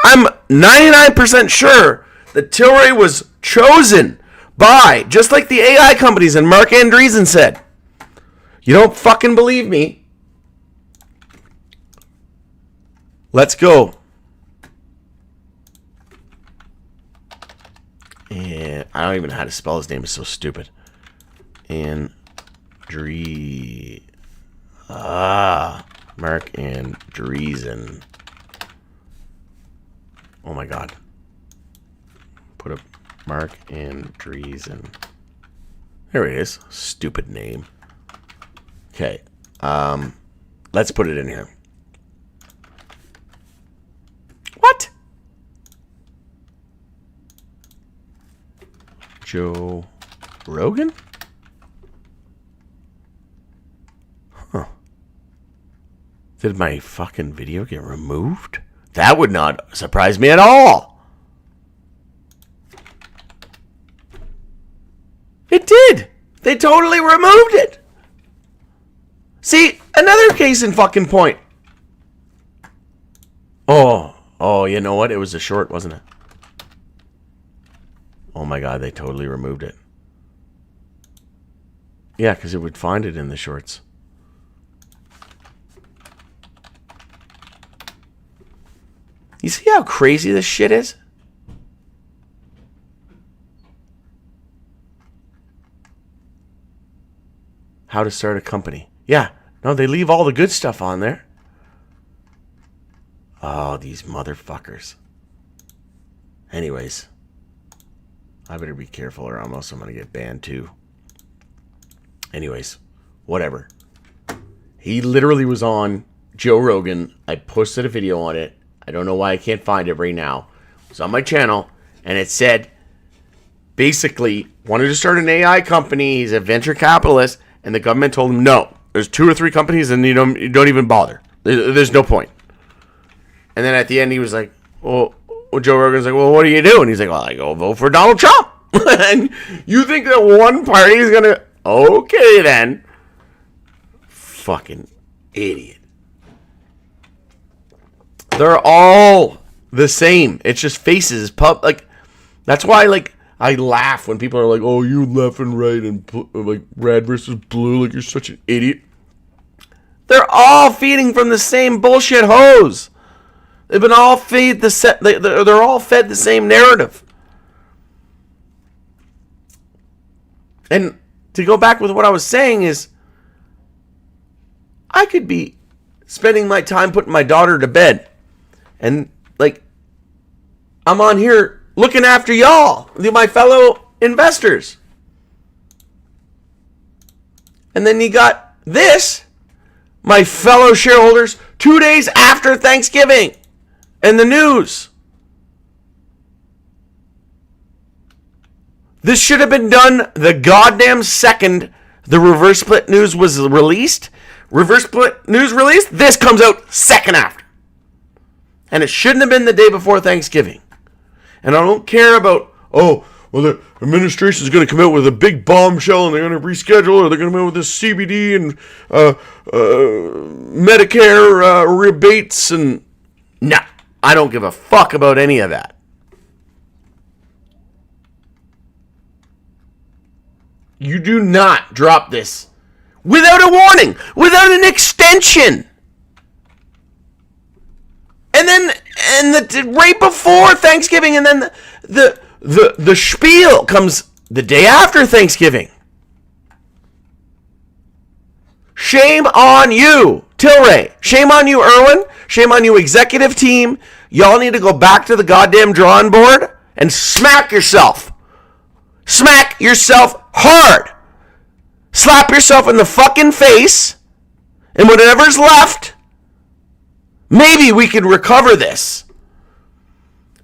I'm 99% sure that Tilray was chosen by, just like the AI companies and Mark Andreessen said, You don't fucking believe me? Let's go. And I don't even know how to spell his name. It's so stupid. Mark Andreessen. Oh my god. Put up Mark Andreessen. There it is. Stupid name. Okay. Let's put it in here. What? Joe Rogan? Huh. Did my fucking video get removed? That would not surprise me at all. It did. They totally removed it. See, another case in fucking point. Oh, you know what? It was a short, wasn't it? Oh my god, they totally removed it. Yeah, because it would find it in the shorts. You see how crazy this shit is? How to start a company. Yeah, no, they leave all the good stuff on there. Oh, these motherfuckers. Anyways. I better be careful or else I'm going to get banned too. Anyways, whatever. He literally was on Joe Rogan. I posted a video on it. I don't know why I can't find it right now. It's on my channel. And it said, basically, wanted to start an AI company. He's a venture capitalist. And the government told him, no. There's 2 or 3 companies and you don't even bother. There's no point. And then at the end, he was like, well, Joe Rogan's like, well, what do you do? And he's like, well, I go vote for Donald Trump. And you think that one party is going to... Okay, then. Fucking idiot. They're all the same. It's just faces. Like, that's why, like, I laugh when people are like, oh, you left and right and, like, red versus blue. Like, you're such an idiot. They're all feeding from the same bullshit hose. They've been all fed they're all fed the same narrative. And to go back with what I was saying is, I could be spending my time putting my daughter to bed. And, like, I'm on here looking after y'all, my fellow investors. And then you got this, my fellow shareholders, 2 days after Thanksgiving. And the news. This should have been done the goddamn second the reverse split news was released. Reverse split news released. This comes out second after. And it shouldn't have been the day before Thanksgiving. And I don't care about, oh, well, the administration is going to come out with a big bombshell and they're going to reschedule, or they're going to come out with this CBD and Medicare rebates and... No. I don't give a fuck about any of that. You do not drop this without a warning, without an extension. And then, right before Thanksgiving, and then the spiel comes the day after Thanksgiving. Shame on you, Tilray. Shame on you, Irwin. Shame on you, executive team. Y'all need to go back to the goddamn drawing board and smack yourself. Smack yourself hard. Slap yourself in the fucking face. And whatever's left, maybe we can recover this.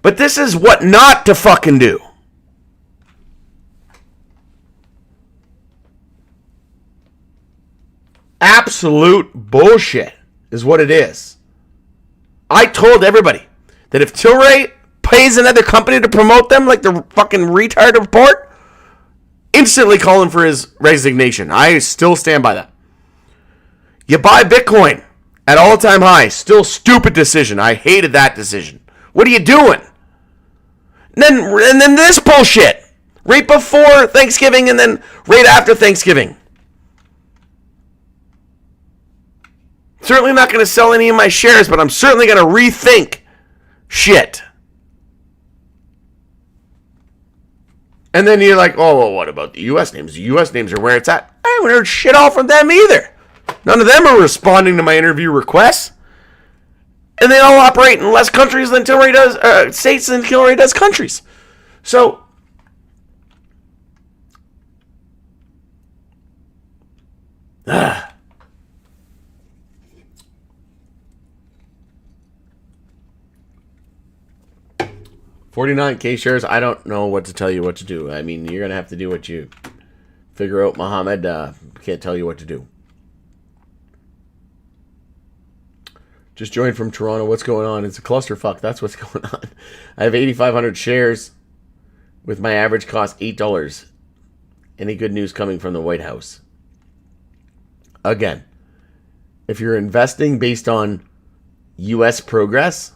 But this is what not to fucking do. Absolute bullshit is what it is. I told everybody that if Tilray pays another company to promote them like the fucking retard report, instantly call him for his resignation. I still stand by that. You buy Bitcoin at all-time high. Still stupid decision. I hated that decision. What are you doing? And then this bullshit. Right before Thanksgiving and then right after Thanksgiving. Certainly not going to sell any of my shares, but I'm certainly going to rethink shit. And then you're like, oh, well, what about the U.S. names? The U.S. names are where it's at. I haven't heard shit all from them either. None of them are responding to my interview requests. And they all operate in less countries than Tilray does, states than Tilray does countries. So, ah. 49K shares, I don't know what to tell you what to do. I mean, you're going to have to do what you figure out. Mohammed can't tell you what to do. Just joined from Toronto. What's going on? It's a clusterfuck. That's what's going on. I have 8,500 shares with my average cost $8. Any good news coming from the White House? Again, if you're investing based on U.S. progress,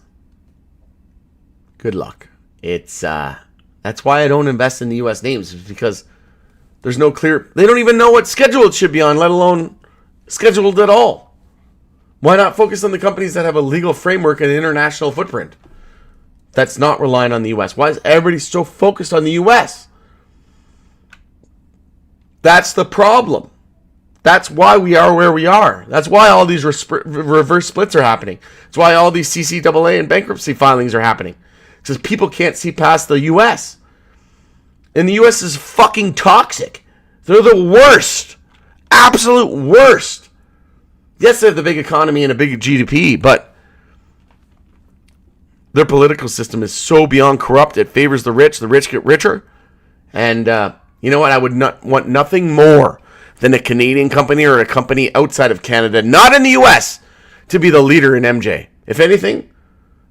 good luck. It's that's why I don't invest in the U.S. names, because there's no clear. They don't even know what schedule it should be on, let alone scheduled at all. Why not focus on the companies that have a legal framework and an international footprint that's not relying on the U.S.? Why is everybody so focused on the U.S.? That's the problem. That's why we are where we are. That's why all these reverse splits are happening. That's why all these CCAA and bankruptcy filings are happening. Because people can't see past the U.S. And the U.S. is fucking toxic. They're the worst. Absolute worst. Yes, they have the big economy and a big GDP, but their political system is so beyond corrupt, it favors the rich get richer. And you know what? I would not want nothing more than a Canadian company or a company outside of Canada, not in the U.S., to be the leader in MJ. If anything,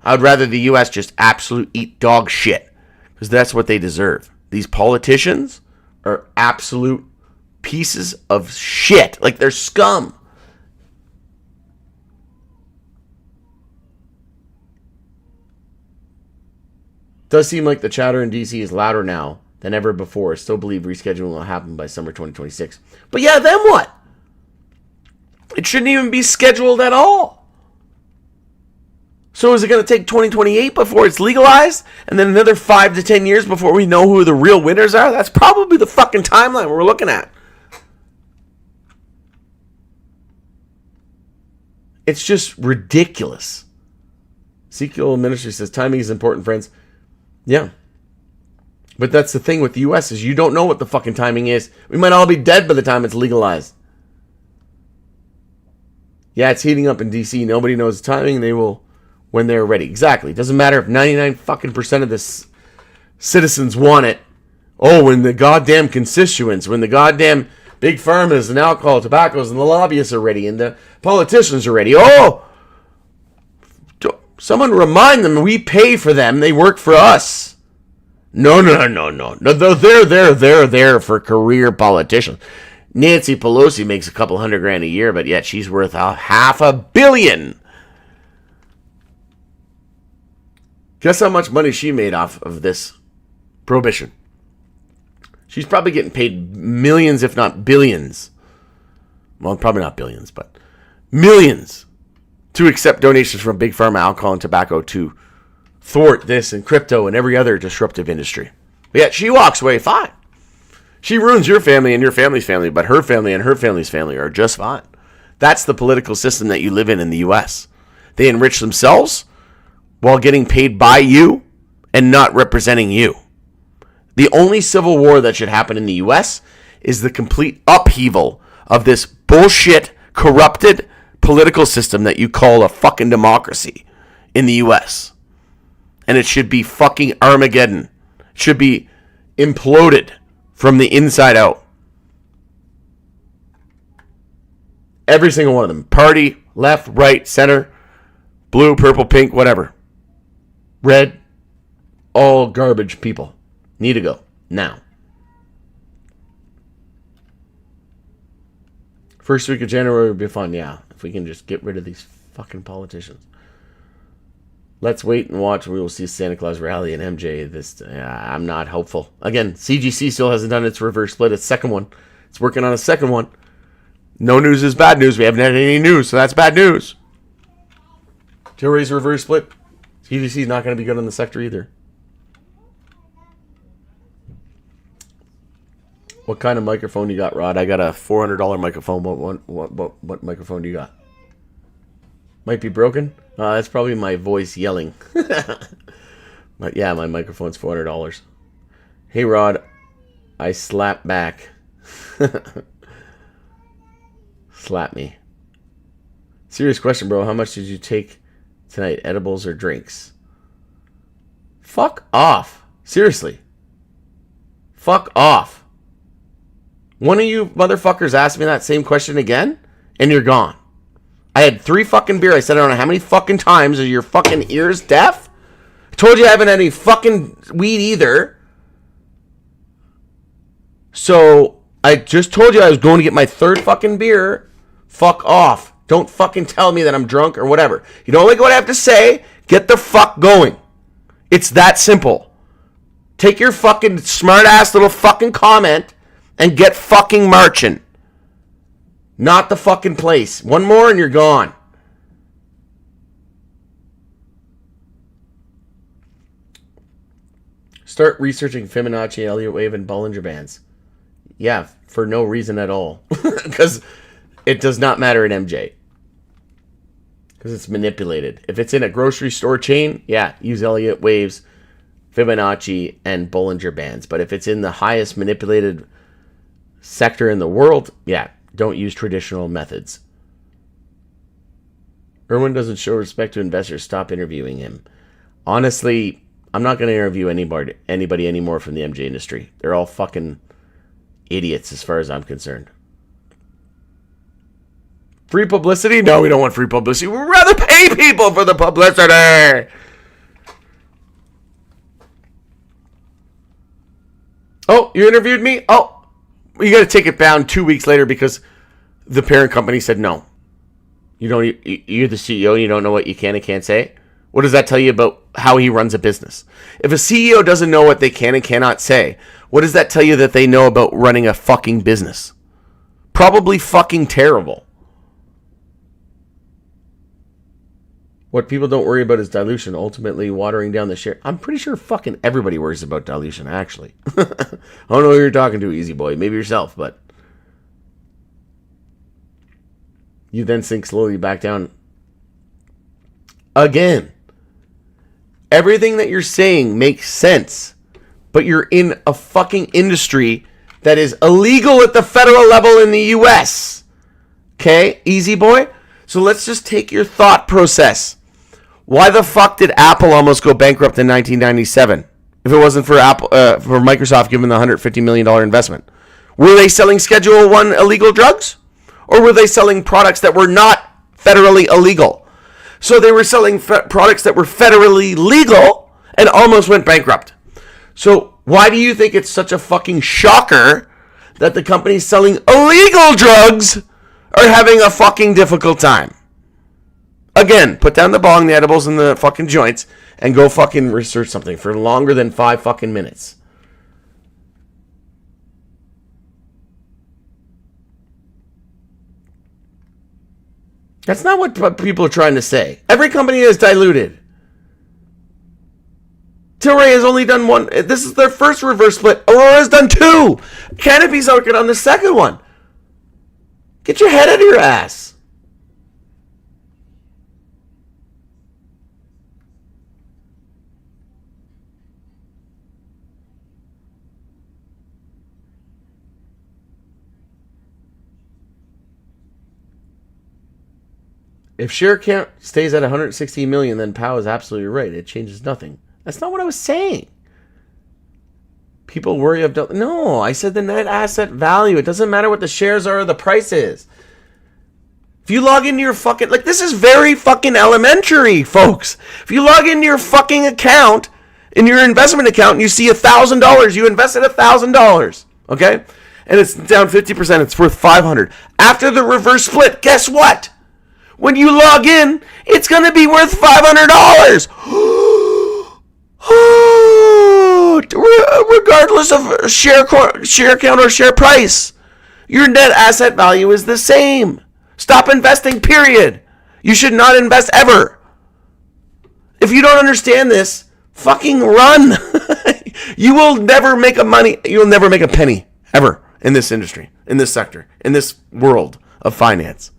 I would rather the U.S. just absolute eat dog shit, because that's what they deserve. These politicians are absolute pieces of shit. Like, they're scum. Does seem like the chatter in D.C. is louder now than ever before. I still believe rescheduling will happen by summer 2026. But yeah, then what? It shouldn't even be scheduled at all. So is it going to take 2028 before it's legalized? And then another 5 to 10 years before we know who the real winners are? That's probably the fucking timeline we're looking at. It's just ridiculous. Ezekiel Ministry says, timing is important, friends. Yeah. But that's the thing with the U.S. is you don't know what the fucking timing is. We might all be dead by the time it's legalized. Yeah, it's heating up in D.C. Nobody knows the timing. They will when they're ready. Exactly. It doesn't matter if 99 fucking percent of the citizens want it. Oh, when the goddamn constituents, when the goddamn big pharmas and alcohol, tobaccos, and the lobbyists are ready, and the politicians are ready. Oh, someone remind them we pay for them. They work for us. No. They're there for career politicians. Nancy Pelosi makes a couple $100,000 a year, but yet she's worth $500 million. Guess how much money she made off of this prohibition? She's probably getting paid millions, if not billions. Well, probably not billions, but millions to accept donations from big pharma, alcohol, and tobacco to thwart this and crypto and every other disruptive industry. But yet she walks away fine. She ruins your family and your family's family, but her family and her family's family are just fine. That's the political system that you live in the U.S. They enrich themselves while getting paid by you and not representing you. The only civil war that should happen in the U.S. is the complete upheaval of this bullshit, corrupted political system that you call a fucking democracy in the U.S. And it should be fucking Armageddon. It should be imploded from the inside out. Every single one of them. Party, left, right, center, blue, purple, pink, whatever. Red, all garbage people. Need to go. Now. First week of January would be fun, yeah. If we can just get rid of these fucking politicians. Let's wait and watch. We will see Santa Claus rally and MJ. I'm not hopeful. Again, CGC still hasn't done its reverse split. Its second one. It's working on a second one. No news is bad news. We haven't had any news, so that's bad news. Tilray's reverse split. TVC is not going to be good on the sector either. What kind of microphone you got, Rod? I got a $400 microphone. What microphone do you got? Might be broken. That's probably my voice yelling. But yeah, my microphone's $400. Hey, Rod. I slap back. Slap me. Serious question, bro. How much did you take tonight? Edibles or drinks? Fuck off. Seriously. Fuck off. One of you motherfuckers asked me that same question again, and you're gone. I had 3 fucking beer. I said I don't know how many fucking times. Are your fucking ears deaf? I told you I haven't had any fucking weed either. So, I just told you I was going to get my 3rd fucking beer. Fuck off. Don't fucking tell me that I'm drunk or whatever. You don't like what I have to say? Get the fuck going. It's that simple. Take your fucking smart ass little fucking comment and get fucking marching. Not the fucking place. One more and you're gone. Start researching Fibonacci, Elliott Wave, and Bollinger Bands. Yeah, for no reason at all. Because it does not matter at MJ. Because it's manipulated. If it's in a grocery store chain, yeah, use Elliott Waves, Fibonacci, and Bollinger Bands. But if it's in the highest manipulated sector in the world, yeah, don't use traditional methods. Irwin doesn't show respect to investors. Stop interviewing him. Honestly, I'm not going to interview anybody anymore from the MJ industry. They're all fucking idiots as far as I'm concerned. Free publicity? No, we don't want free publicity. We'd rather pay people for the publicity. Oh, you interviewed me? Oh, you got to take it down 2 weeks later because the parent company said no. You're the CEO. You don't know what you can and can't say. What does that tell you about how he runs a business? If a CEO doesn't know what they can and cannot say, what does that tell you that they know about running a fucking business? Probably fucking terrible. What people don't worry about is dilution, ultimately watering down the share. I'm pretty sure fucking everybody worries about dilution, actually. I don't know who you're talking to, easy boy. Maybe yourself, but you then sink slowly back down again. Everything that you're saying makes sense, but you're in a fucking industry that is illegal at the federal level in the U.S. Okay, easy boy? So let's just take your thought process. Why the fuck did Apple almost go bankrupt in 1997 if it wasn't for for Microsoft giving the $150 million investment? Were they selling Schedule 1 illegal drugs? Or were they selling products that were not federally illegal? So they were selling products that were federally legal and almost went bankrupt. So why do you think it's such a fucking shocker that the companies selling illegal drugs are having a fucking difficult time? Again, put down the bong, the edibles, and the fucking joints, and go fucking research something for longer than 5 fucking minutes. That's not what people are trying to say. Every company is diluted. Tilray has only done one. This is their first reverse split. Aurora's done 2. Canopy's working on the second one. Get your head out of your ass. If share count stays at 116 million, then Powell is absolutely right. It changes nothing. That's not what I was saying. People worry about... No, I said the net asset value. It doesn't matter what the shares are or the price is. If you log into your fucking... Like, this is very fucking elementary, folks. If you log into your fucking account, in your investment account, and you see $1,000, you invested $1,000, okay? And it's down 50%. It's worth $500. After the reverse split, guess what? When you log in, it's going to be worth $500. Regardless of share count or share price. Your net asset value is the same. Stop investing, period. You should not invest ever. If you don't understand this, fucking run. You will never make you'll never make a penny ever in this industry, in this sector, in this world of finance.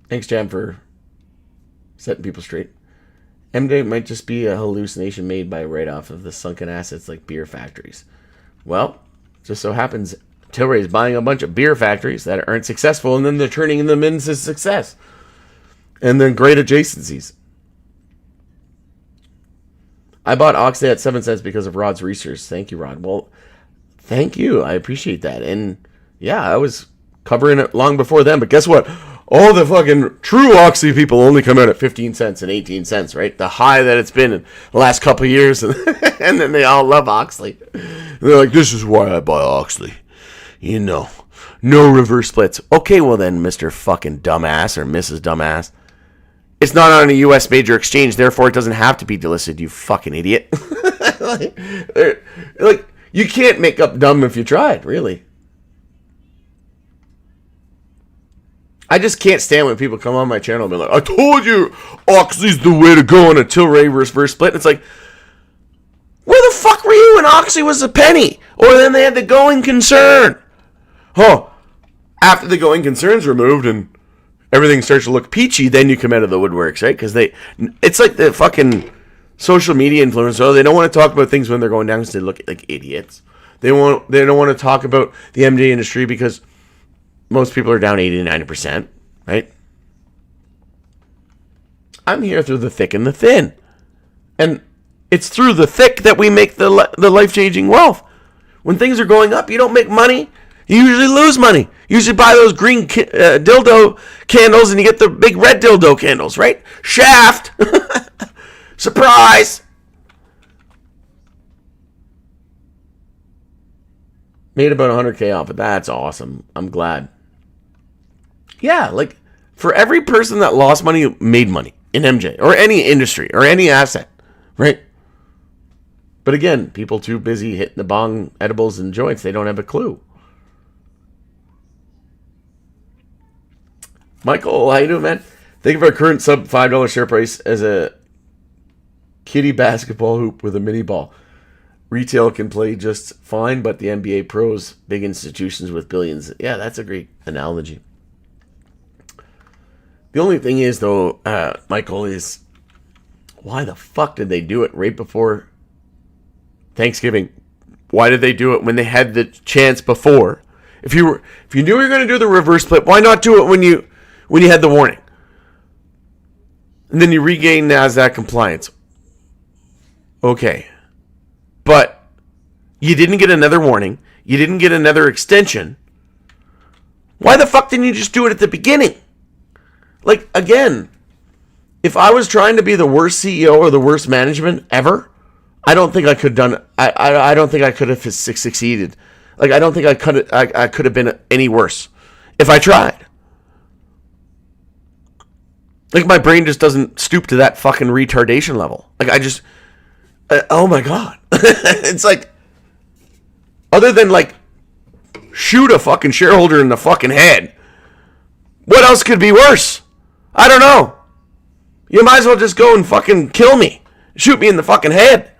Thanks, Jam, for setting people straight. MJ might just be a hallucination made by a write-off of the sunken assets like beer factories. Well, just so happens Tilray is buying a bunch of beer factories that aren't successful, and then they're turning them into success. And then great adjacencies. I bought Oxley at 7 cents because of Rod's research. Thank you, Rod. Well, thank you. I appreciate that. And yeah, I was covering it long before then. But guess what? All the fucking true Oxley people only come out at 15 cents and 18 cents, right? The high that it's been in the last couple of years. And then they all love Oxley. And they're like, this is why I buy Oxley. You know, no reverse splits. Okay, well then, Mr. fucking dumbass or Mrs. Dumbass. It's not on a U.S. major exchange, therefore it doesn't have to be delisted, you fucking idiot. like, you can't make up dumb if you tried, really. I just can't stand when people come on my channel and be like, I told you Oxley's the way to go on a Tilray reverse split. It's like, where the fuck were you when Oxley was a penny? Or then they had the going concern. After the going concern's removed and everything starts to look peachy, then you come out of the woodworks, right? Because it's like the fucking social media influencers. They don't want to talk about things when they're going down because they look like idiots. They don't want to talk about the MJ industry because most people are down 80 to 90%, right? I'm here through the thick and the thin. And it's through the thick that we make the life-changing wealth. When things are going up, you don't make money. You usually lose money. You usually buy those green dildo candles and you get the big red dildo candles, right? Shaft. Surprise. Made about 100K off it. That's awesome. I'm glad. Yeah, like for every person that lost money, made money in MJ or any industry or any asset, right? But again, people too busy hitting the bong, edibles, and joints, they don't have a clue. Michael, how you doing, man? Think of our current sub $5 share price as a kiddie basketball hoop with a mini ball. Retail can play just fine, but the NBA pros, big institutions with billions. Yeah, that's a great analogy. The only thing is, though, Michael, is why the fuck did they do it right before Thanksgiving? Why did they do it when they had the chance before? If you knew you were going to do the reverse split, why not do it when you had the warning? And then you regain NASDAQ compliance. Okay. But you didn't get another warning. You didn't get another extension. Why the fuck didn't you just do it at the beginning? Like, again, if I was trying to be the worst CEO or the worst management ever, I don't think I could have done it. I don't think I could have succeeded. Like, I don't think I could have been any worse if I tried. Like, my brain just doesn't stoop to that fucking retardation level. Like, oh my God. It's like, other than, like, shoot a fucking shareholder in the fucking head, what else could be worse? I don't know. You might as well just go and fucking kill me. Shoot me in the fucking head.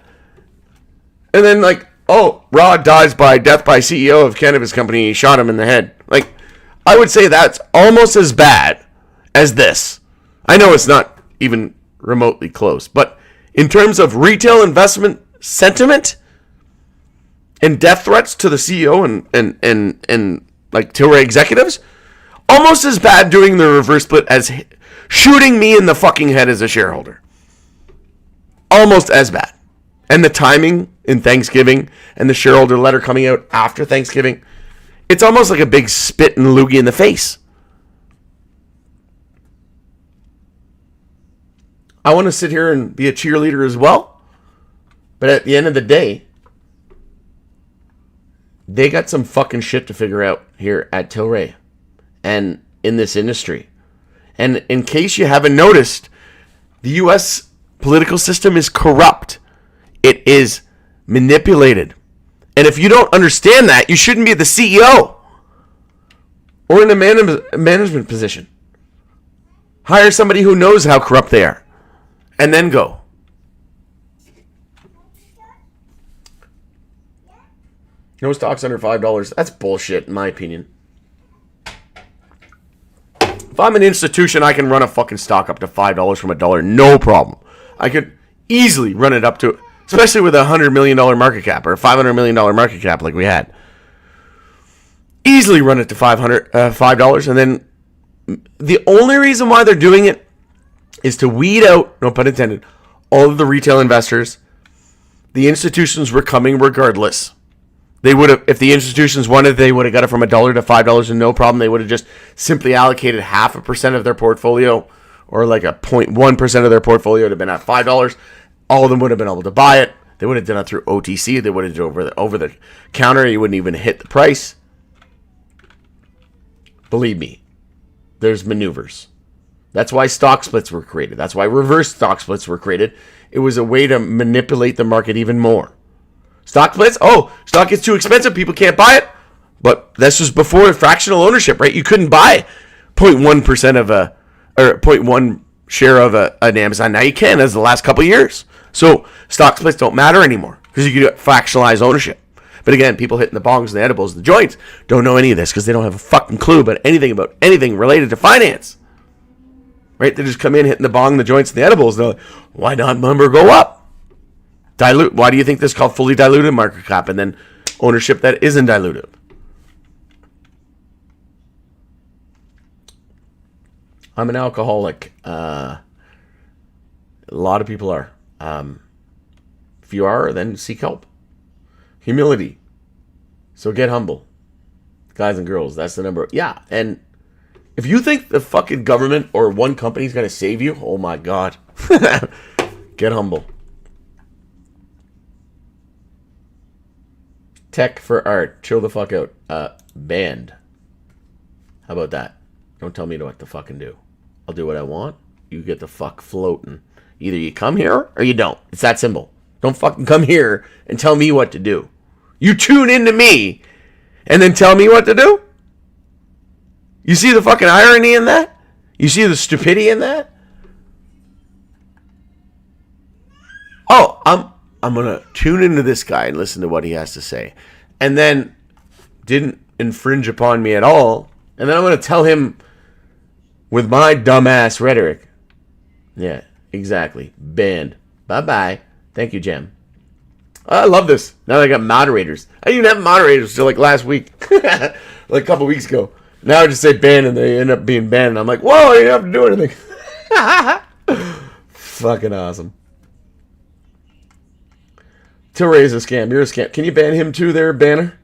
And then, like, oh, Rod dies by death by CEO of cannabis company. He shot him in the head. Like, I would say that's almost as bad as this. I know it's not even remotely close, but in terms of retail investment sentiment and death threats to the CEO and like Tilray executives, almost as bad doing the reverse split as shooting me in the fucking head as a shareholder. Almost as bad. And the timing in Thanksgiving and the shareholder letter coming out after Thanksgiving, it's almost like a big spit and loogie in the face. I want to sit here and be a cheerleader as well. But at the end of the day, they got some fucking shit to figure out here at Tilray and in this industry. And in case you haven't noticed, the U.S. political system is corrupt. It is manipulated. And if you don't understand that, you shouldn't be the CEO or in a management position. Hire somebody who knows how corrupt they are and then go. No stocks under $5. That's bullshit, in my opinion. If I'm an institution, I can run a fucking stock up to $5 from $1, no problem. I could easily run it up to, especially with a $100 million market cap or a $500 million market cap like we had. Easily run it to $5, and then the only reason why they're doing it is to weed out, no pun intended, all of the retail investors. The institutions were coming regardless. They would have, if the institutions wanted, they would have got it from $1 to $5 and no problem. They would have just simply allocated 0.5% of their portfolio, or like a 0.1% of their portfolio to have been at $5. All of them would have been able to buy it. They would have done it through OTC. They would have done it over the counter. You wouldn't even hit the price. Believe me, there's maneuvers. That's why stock splits were created. That's why reverse stock splits were created. It was a way to manipulate the market even more. Stock splits? Oh, stock gets too expensive. People can't buy it. But this was before fractional ownership, right? You couldn't buy 0.1% of a, or 0.1 share of an Amazon. Now you can, as the last couple of years. So stock splits don't matter anymore because you can do fractionalized ownership. But again, people hitting the bongs and the edibles and the joints don't know any of this because they don't have a fucking clue about anything related to finance. Right? They just come in hitting the bong, the joints, and the edibles. They're like, why not number go up? Dilute. Why do you think this is called fully diluted market cap and then ownership that isn't dilutive? I'm an alcoholic. A lot of people are. If you are, then seek help. Humility. So get humble. Guys and girls, that's the number. Yeah, and if you think the fucking government or one company is going to save you, oh my God. Get humble. Tech for art. Chill the fuck out. Banned. How about that? Don't tell me what to fucking do. I'll do what I want. You get the fuck floating. Either you come here or you don't. It's that simple. Don't fucking come here and tell me what to do. You tune into me and then tell me what to do? You see the fucking irony in that? You see the stupidity in that? Oh, I'm going to tune into this guy and listen to what he has to say. And then didn't infringe upon me at all. And then I'm going to tell him with my dumbass rhetoric. Yeah, exactly. Banned. Bye-bye. Thank you, Jem. I love this. Now I got moderators. I didn't even have moderators until like last week. Like a couple weeks ago. Now I just say ban and they end up being banned. And I'm like, whoa, I didn't have to do anything. Fucking awesome. Tilray is a scam. You're a scam. Can you ban him too there, Banner?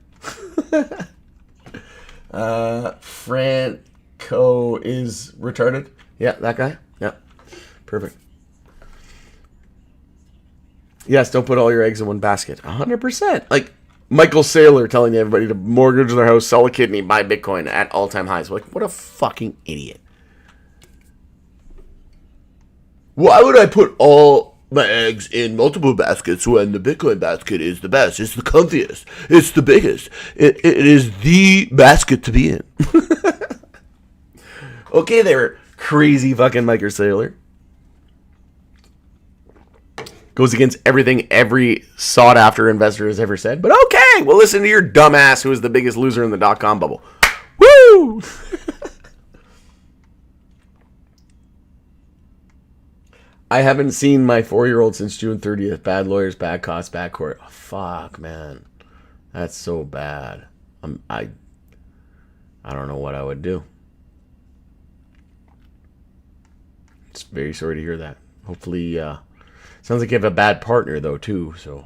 Franco is retarded. Yeah, that guy. Yeah. Perfect. Yes, don't put all your eggs in one basket. 100%. Like Michael Saylor telling everybody to mortgage their house, sell a kidney, buy Bitcoin at all-time highs. Like, what a fucking idiot. Why would I put all my eggs in multiple baskets when the Bitcoin basket is the best? It's the comfiest. It's the biggest. It is the basket to be in. Okay there, crazy fucking Michael Saylor. Goes against everything every sought-after investor has ever said. But okay, we'll listen to your dumbass who was the biggest loser in the dot-com bubble. Woo! I haven't seen my 4-year-old since June 30th. Bad lawyers, bad costs, bad court. Oh, fuck, man. That's so bad. I don't know what I would do. It's very sorry to hear that. Hopefully, sounds like you have a bad partner, though, too. So,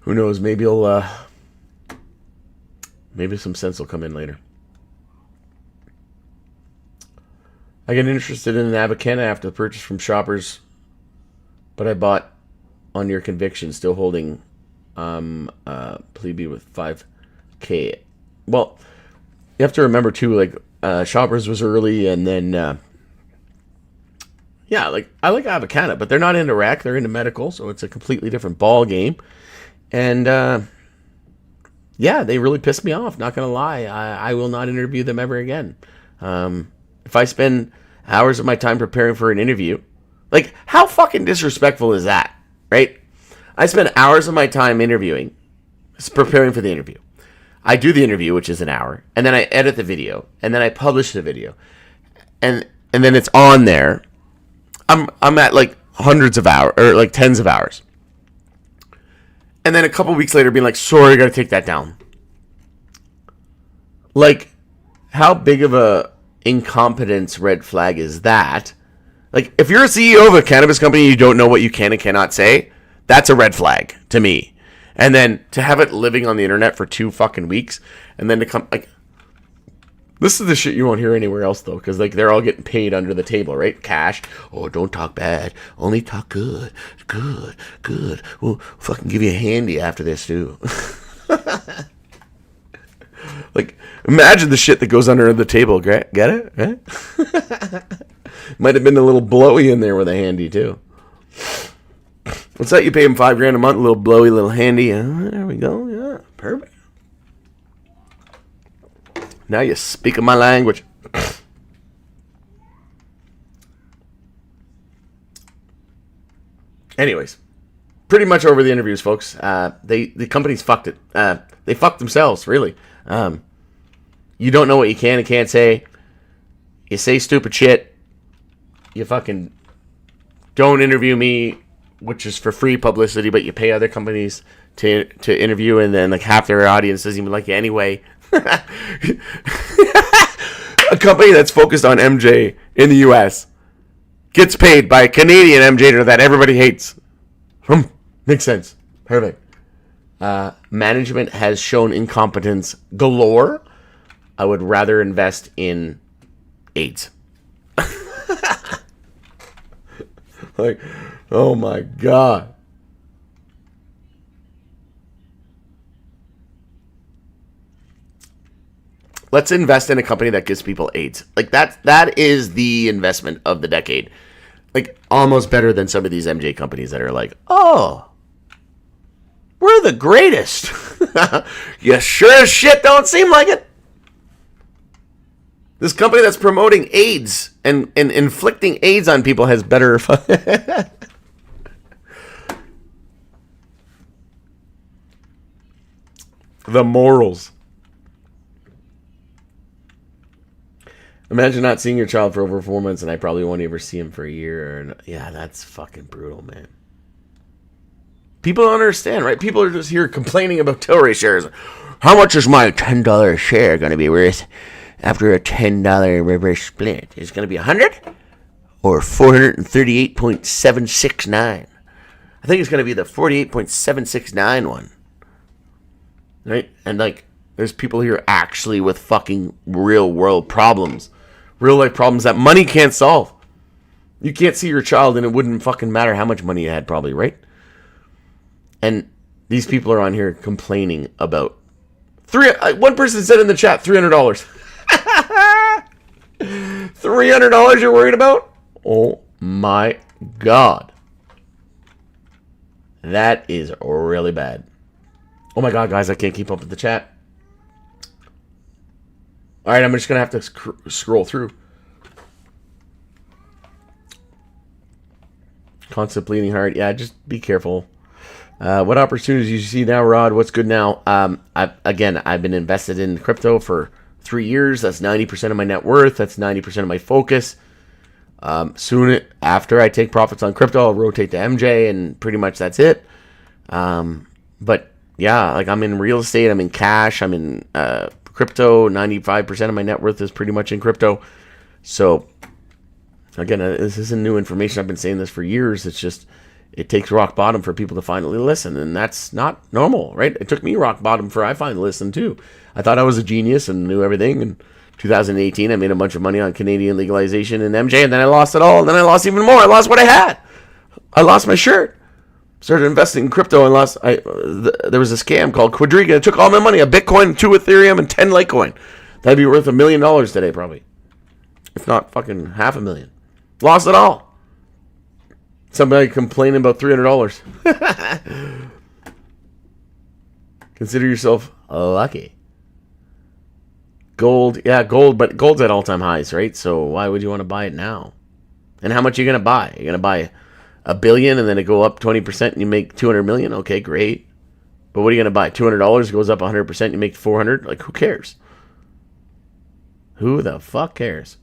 who knows? Maybe maybe some sense will come in later. I get interested in Navicana after the purchase from Shoppers, but I bought on your conviction, still holding Plebe with 5K. Well, you have to remember, too, like, Shoppers was early, and then yeah, like I like Ava Canada, but they're not into rec, they're into medical, so it's a completely different ball game. And yeah, they really pissed me off, not gonna lie. I will not interview them ever again. If I spend hours of my time preparing for an interview, like how fucking disrespectful is that, right? I spend hours of my time interviewing, preparing for the interview. I do the interview, which is an hour, and then I edit the video, and then I publish the video, and then it's on there. I'm at like hundreds of hours, or like tens of hours, and then a couple weeks later, being like, "Sorry, I gotta take that down." Like, how big of a incompetence red flag is that? Like, if you're a CEO of a cannabis company, you don't know what you can and cannot say. That's a red flag to me. And then to have it living on the internet for 2 fucking weeks, and then to come like, this is the shit you won't hear anywhere else though, because like they're all getting paid under the table, right? Cash. Oh, don't talk bad, only talk good, good. We'll fucking give you a handy after this too. Like, imagine the shit that goes under the table. Get it? Right? Might have been a little blowy in there with a handy too. What's that? You pay him $5,000 a month, a little blowy, little handy. There we go. Yeah, perfect. Now you're speaking my language. Anyways, pretty much over the interviews, folks. The companies fucked it. They fucked themselves, really. You don't know what you can and can't say. You say stupid shit. You fucking don't interview me, which is for free publicity, but you pay other companies to interview, and then like half their audience doesn't even like you anyway. A company that's focused on MJ in the US gets paid by a Canadian MJer that everybody hates. Makes sense. Perfect. Management has shown incompetence galore. I would rather invest in AIDS. Like, oh my God. Let's invest in a company that gives people AIDS. Like that is the investment of the decade. Like almost better than some of these MJ companies that are like, oh, we're the greatest. You sure as shit don't seem like it. This company that's promoting AIDS and inflicting AIDS on people has better... The morals. Imagine not seeing your child for over 4 months, and I probably won't ever see him for a year. Yeah, that's fucking brutal, man. People don't understand, right? People are just here complaining about Tilray shares. How much is my $10 share going to be worth after a $10 reverse split? Is it going to be 100 or 438.769? I think it's going to be the 48.769 one. Right? And like, there's people here actually with fucking real world problems. Real life problems that money can't solve. You can't see your child and it wouldn't fucking matter how much money you had, probably, right? And these people are on here complaining about one person said in the chat, $300. $300 you're worried about? Oh my God. That is really bad. Oh my God, guys, I can't keep up with the chat. All right, I'm just going to have to scroll through. Constant bleeding heart. Yeah, just be careful. What opportunities you see now, Rod? What's good now? I've been invested in crypto for 3 years. That's 90% of my net worth. That's 90% of my focus. Soon after I take profits on crypto, I'll rotate to MJ, and pretty much that's it. But yeah, like I'm in real estate, I'm in cash, I'm in crypto. 95% of my net worth is pretty much in crypto. So again, this isn't new information. I've been saying this for years. It's just, it takes rock bottom for people to finally listen, and that's not normal, right? It took me rock bottom for I finally listened too. I thought I was a genius and knew everything. In 2018, I made a bunch of money on Canadian legalization and MJ, and then I lost it all, and then I lost even more. I lost what I had. I lost my shirt. Started investing in crypto and lost. There was a scam called Quadriga. It took all my money: a Bitcoin, 2 Ethereum, and 10 Litecoin. That'd be worth $1 million today, probably, if not fucking $500,000. Lost it all. Somebody complaining about $300. Consider yourself lucky. Gold, yeah, gold, but gold's at all-time highs, right? So why would you want to buy it now? And how much are you going to buy? You're going to buy $1 billion and then it go up 20% and you make $200 million? Okay, great. But what are you going to buy? $200 goes up 100%, you make $400? Like, who cares? Who the fuck cares?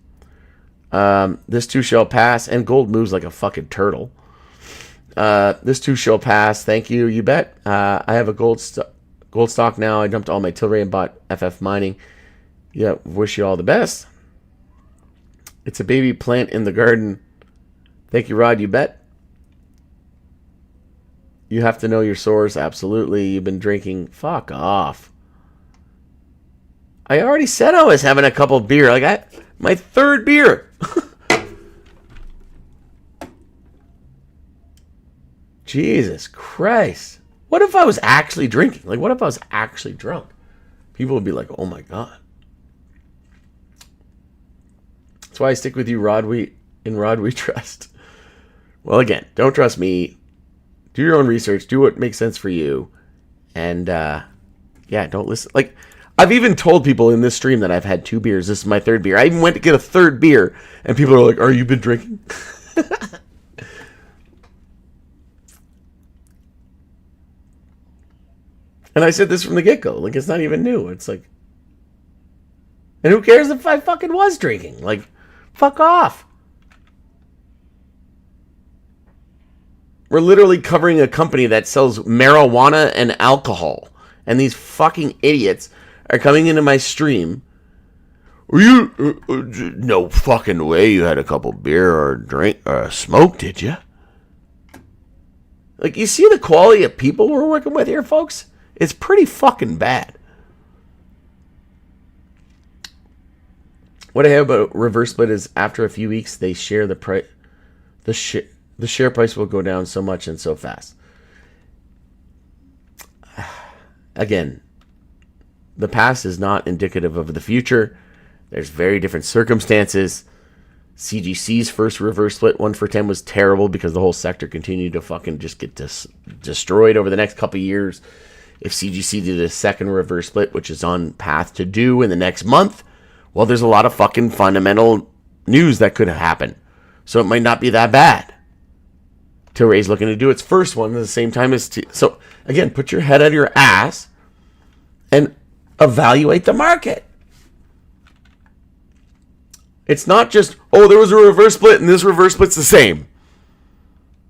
This too shall pass, and gold moves like a fucking turtle. This too shall pass. Thank you, you bet. I have a gold stock now. I dumped all my Tilray and bought FF mining. Yeah, wish you all the best. It's a baby plant in the garden. Thank you, Rod, you bet. You have to know your source. Absolutely. You've been drinking. Fuck off. I already said I was having a couple beer. My third beer. Jesus Christ. What if I was actually drinking? Like, what if I was actually drunk? People would be like, oh my God. That's why I stick with you, Rod. In Rod we trust. Well, again, don't trust me. Do your own research. Do what makes sense for you. And, yeah, don't listen. Like, I've even told people in this stream that I've had 2 beers. This is my 3rd beer. I even went to get a 3rd beer. And people are like, are you been drinking? And I said this from the get-go. Like, it's not even new. It's like... And who cares if I fucking was drinking? Like, fuck off. We're literally covering a company that sells marijuana and alcohol. And these fucking idiots are coming into my stream. No fucking way you had a couple beer or a drink or a smoke, did you? Like, you see the quality of people we're working with here, folks? It's pretty fucking bad. What I have about reverse split is after a few weeks, they share the price. The share price will go down so much and so fast. Again, the past is not indicative of the future. There's very different circumstances. CGC's first reverse split, 1 for 10, was terrible because the whole sector continued to fucking just get destroyed over the next couple of years. If CGC did a second reverse split, which is on path to do in the next month, well, there's a lot of fucking fundamental news that could happen. So it might not be that bad. Tilray's looking to do its first one at the same time as... So, again, put your head out of your ass and evaluate the market. It's not just, oh, there was a reverse split and this reverse split's the same.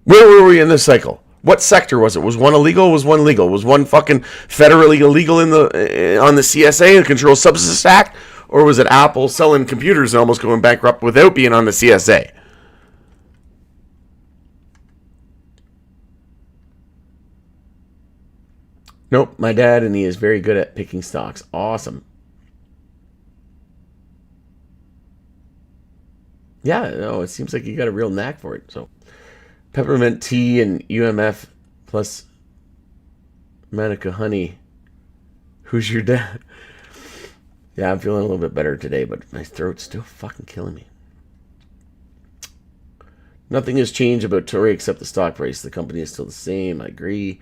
Where were we in this cycle? What sector was it? Was one illegal? Was one legal? Was one fucking federally illegal on the CSA, the Controlled Substances Act? Or was it Apple selling computers and almost going bankrupt without being on the CSA? Nope, my dad, and he is very good at picking stocks. Awesome. Yeah, no, it seems like you got a real knack for it. So, peppermint tea and UMF plus Manuka honey. Who's your dad? Yeah, I'm feeling a little bit better today, but my throat's still fucking killing me. Nothing has changed about Tilray except the stock price. The company is still the same. I agree.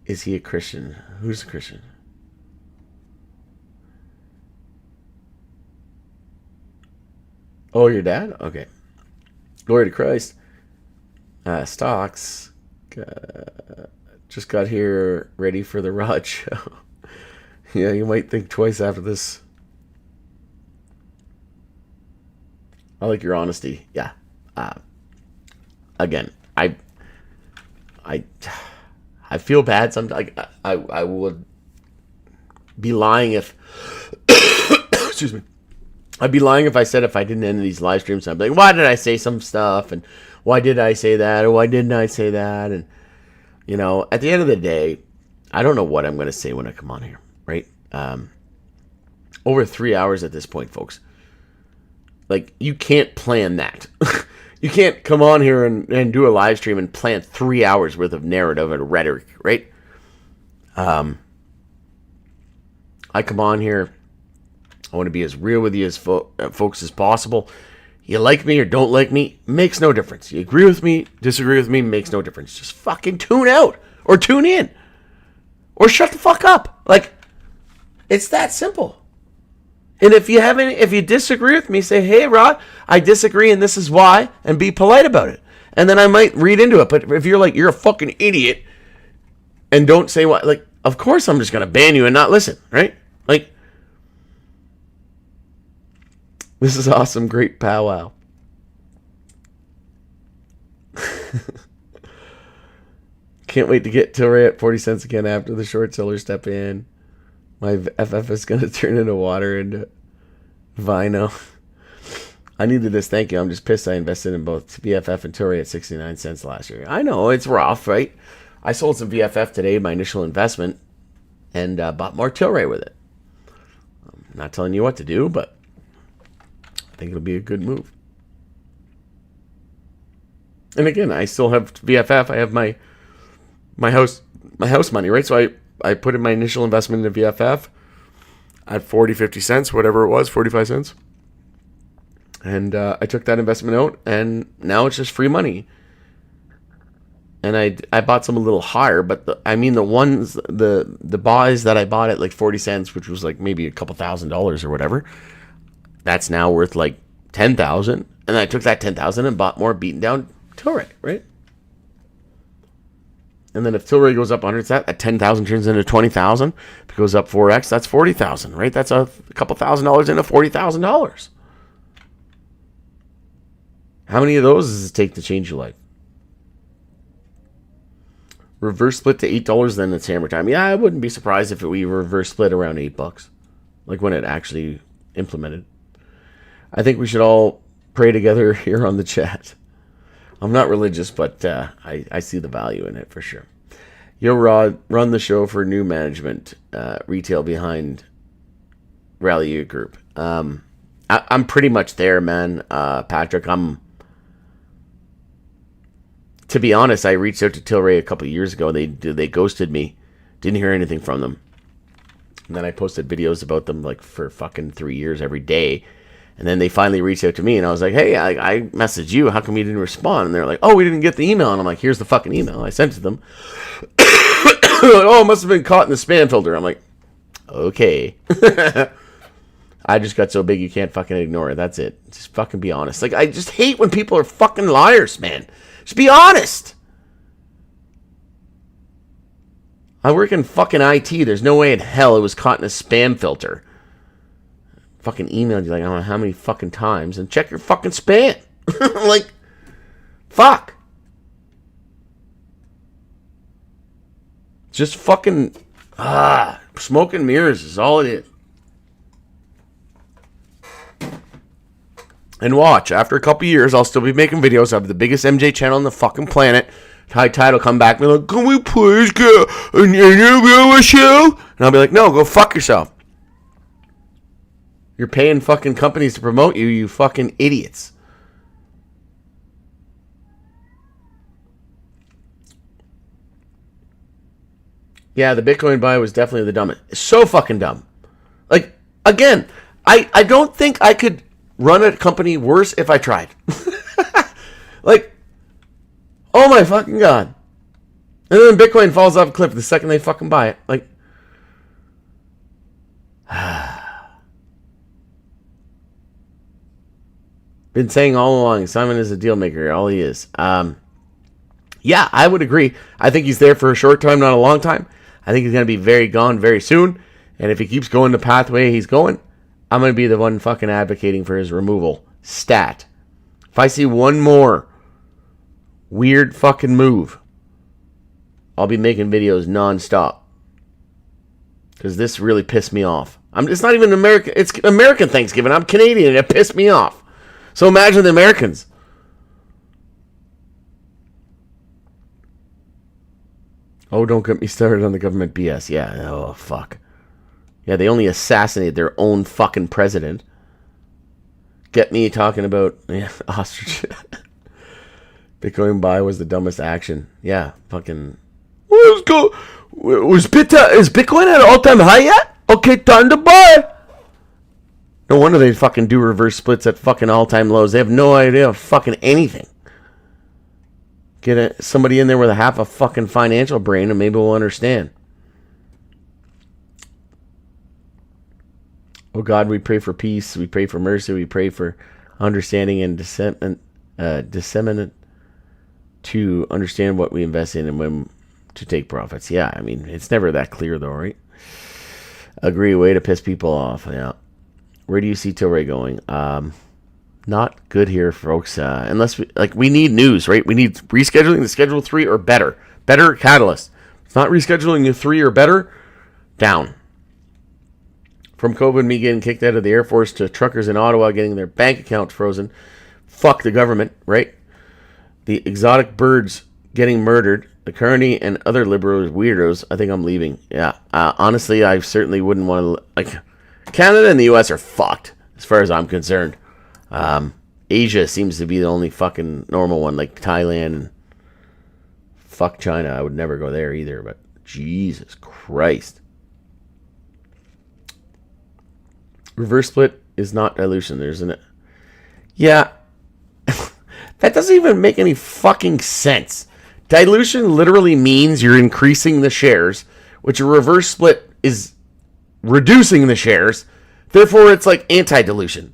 Is he a Christian? Who's a Christian? Oh, your dad? Okay. Glory to Christ. Stocks. Just got here ready for the Rod show. Yeah, you might think twice after this. I like your honesty. Yeah. Again, I feel bad sometimes. I would be lying if excuse me. I'd be lying if I said if I didn't end these live streams, I'd be like, why did I say some stuff? And why did I say that? Or why didn't I say that? And, you know, at the end of the day, I don't know what I'm going to say when I come on here, right? Over 3 hours at this point, folks. Like, you can't plan that. You can't come on here and do a live stream and plan 3 hours worth of narrative and rhetoric, right? I come on here. I want to be as real with you as folks as possible. You like me or don't like me, makes no difference. You agree with me, disagree with me, makes no difference. Just fucking tune out or tune in or shut the fuck up. Like, it's that simple. And if you disagree with me, say, hey, Rod, I disagree and this is why, and be polite about it. And then I might read into it. But if you're like, you're a fucking idiot and don't say what, like, of course I'm just going to ban you and not listen, right? Like, this is awesome. Great powwow. Can't wait to get Tilray at 40 cents again after the short sellers step in. My FF is going to turn into water into Vino. I needed this. Thank you. I'm just pissed I invested in both VFF and Tilray at 69 cents last year. I know. It's rough, right? I sold some VFF today, my initial investment, and bought more Tilray with it. I'm not telling you what to do, but I think it'll be a good move. And again, I still have VFF. I have my house money, right? So I put in my initial investment into VFF at 40, 50 cents, whatever it was, 45 cents. And I took that investment out, and now it's just free money. And I bought some a little higher, but the buys that I bought at like 40 cents, which was like maybe a couple $1,000s or whatever, that's now worth like 10,000. And I took that 10,000 and bought more beaten down Tilray, right? And then if Tilray goes up 100, that 10,000 turns into 20,000. If it goes up 4x, that's 40,000, right? That's a couple $1,000s into $40,000. How many of those does it take to change your life? Reverse split to $8, then it's hammer time. Yeah, I wouldn't be surprised if we reverse split around $8, like when it actually implemented. I think we should all pray together here on the chat. I'm not religious, but I see the value in it for sure. Yo, Rod, run the show for new management, retail behind Rally Group. I'm pretty much there, man, Patrick. To be honest, I reached out to Tilray a couple of years ago. They ghosted me. Didn't hear anything from them. And then I posted videos about them like for fucking 3 years every day. And then they finally reached out to me, and I was like, hey, I messaged you. How come you didn't respond? And they're like, oh, we didn't get the email. And I'm like, here's the fucking email. I sent it to them. Oh, it must have been caught in the spam filter. I'm like, okay. I just got so big you can't fucking ignore it. That's it. Just fucking be honest. Like, I just hate when people are fucking liars, man. Just be honest. I work in fucking IT. There's no way in hell it was caught in a spam filter. Fucking emailed you like I don't know how many fucking times, and check your fucking spam. Like, fuck. Just fucking smoke and mirrors is all it is. And watch, after a couple years, I'll still be making videos. I have the biggest MJ channel on the fucking planet. High Tide will come back and be like, can we please get an interview with you? And I'll be like, no, go fuck yourself. You're paying fucking companies to promote you, you fucking idiots. Yeah, the Bitcoin buy was definitely the dumbest. It's so fucking dumb. Like, again, I don't think I could run a company worse if I tried. Like, oh my fucking God. And then Bitcoin falls off a cliff the second they fucking buy it. Like, been saying all along, Simon is a deal maker. All he is. Yeah, I would agree. I think he's there for a short time, not a long time. I think he's going to be gone very soon. And if he keeps going the pathway he's going, I'm going to be the one fucking advocating for his removal. Stat. If I see one more weird fucking move, I'll be making videos nonstop. Because this really pissed me off. It's not even American. It's American Thanksgiving. I'm Canadian and it pissed me off. So imagine the Americans. Oh, don't get me started on the government BS. Yeah, oh, fuck. Yeah, they only assassinated their own fucking president. Get me talking about ostrich. Bitcoin buy was the dumbest action. Yeah, fucking. Let's go. Is Bitcoin at an all-time high yet? Okay, time to buy. No wonder they fucking do reverse splits at fucking all-time lows. They have no idea of fucking anything. Get somebody in there with a half a fucking financial brain and maybe we'll understand. Oh God, we pray for peace. We pray for mercy. We pray for understanding and disseminate to understand what we invest in and when to take profits. Yeah, I mean, it's never that clear though, right? Agree, way to piss people off. Yeah. Where do you see Tilray going? Not good here, folks. Unless we need news, right? We need rescheduling the Schedule 3 or better. Better catalyst. It's not rescheduling the 3 or better. Down. From COVID, me getting kicked out of the Air Force to truckers in Ottawa getting their bank accounts frozen. Fuck the government, right? The exotic birds getting murdered. The Kearney and other liberal weirdos. I think I'm leaving. Yeah. Honestly, I certainly wouldn't want to... Canada and the U.S. are fucked, as far as I'm concerned. Asia seems to be the only fucking normal one, like Thailand and fuck China. I would never go there either, but Jesus Christ. Reverse split is not dilution. There's an... Yeah. That doesn't even make any fucking sense. Dilution literally means you're increasing the shares, which a reverse split is reducing the shares. Therefore, it's like anti-dilution,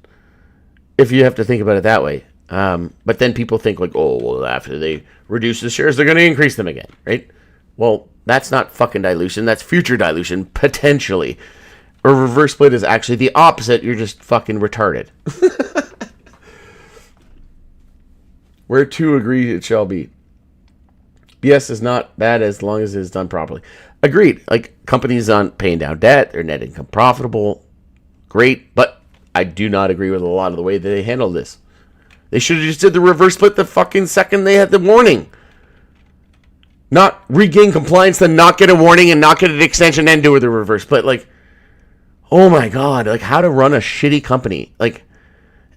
if you have to think about it that way. But then people think like, oh, well, after they reduce the shares, they're going to increase them again, right? Well, that's not fucking dilution. That's future dilution, potentially. A reverse split is actually the opposite. You're just fucking retarded. Where two agree it shall be. BS is not bad as long as it is done properly. Agreed. Like, companies on paying down debt, their net income profitable. Great. But I do not agree with a lot of the way that they handled this. They should have just did the reverse split the fucking second they had the warning. Not regain compliance, then not get a warning and not get an extension and do the reverse split. Like, oh my God. Like, how to run a shitty company. Like,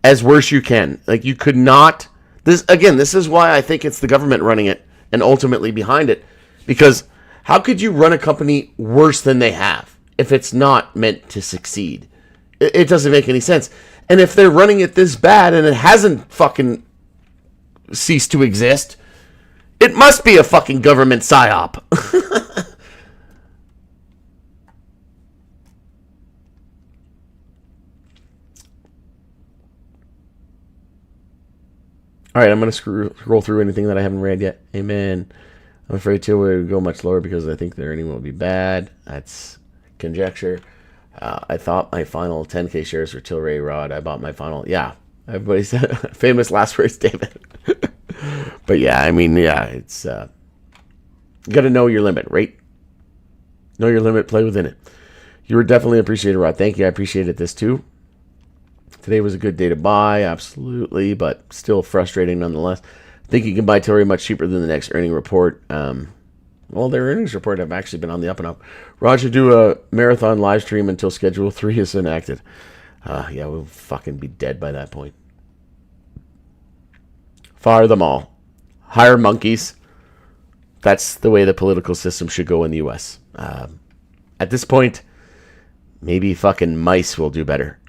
as worse you can. Like, you could not... This is why I think it's the government running it and ultimately behind it. Because how could you run a company worse than they have if it's not meant to succeed? It doesn't make any sense. And if they're running it this bad and it hasn't fucking ceased to exist, it must be a fucking government psyop. All right, I'm going to scroll through anything that I haven't read yet. Amen. I'm afraid Tilray will go much lower because I think the earning will be bad. That's conjecture. I thought my final 10K shares were Tilray Rod. I bought my final... Yeah, everybody said famous last words, David. But yeah, I mean, yeah, it's... you got to know your limit, right? Know your limit, play within it. You were definitely appreciated, Rod. Thank you. I appreciated this too. Today was a good day to buy, absolutely, but still frustrating nonetheless. I think you can buy Tilray much cheaper than the next earning report. Well, their earnings report have actually been on the up and up. Rod should do a marathon live stream until Schedule 3 is enacted. Yeah, we'll fucking be dead by that point. Fire them all. Hire monkeys. That's the way the political system should go in the U.S. At this point, maybe fucking mice will do better.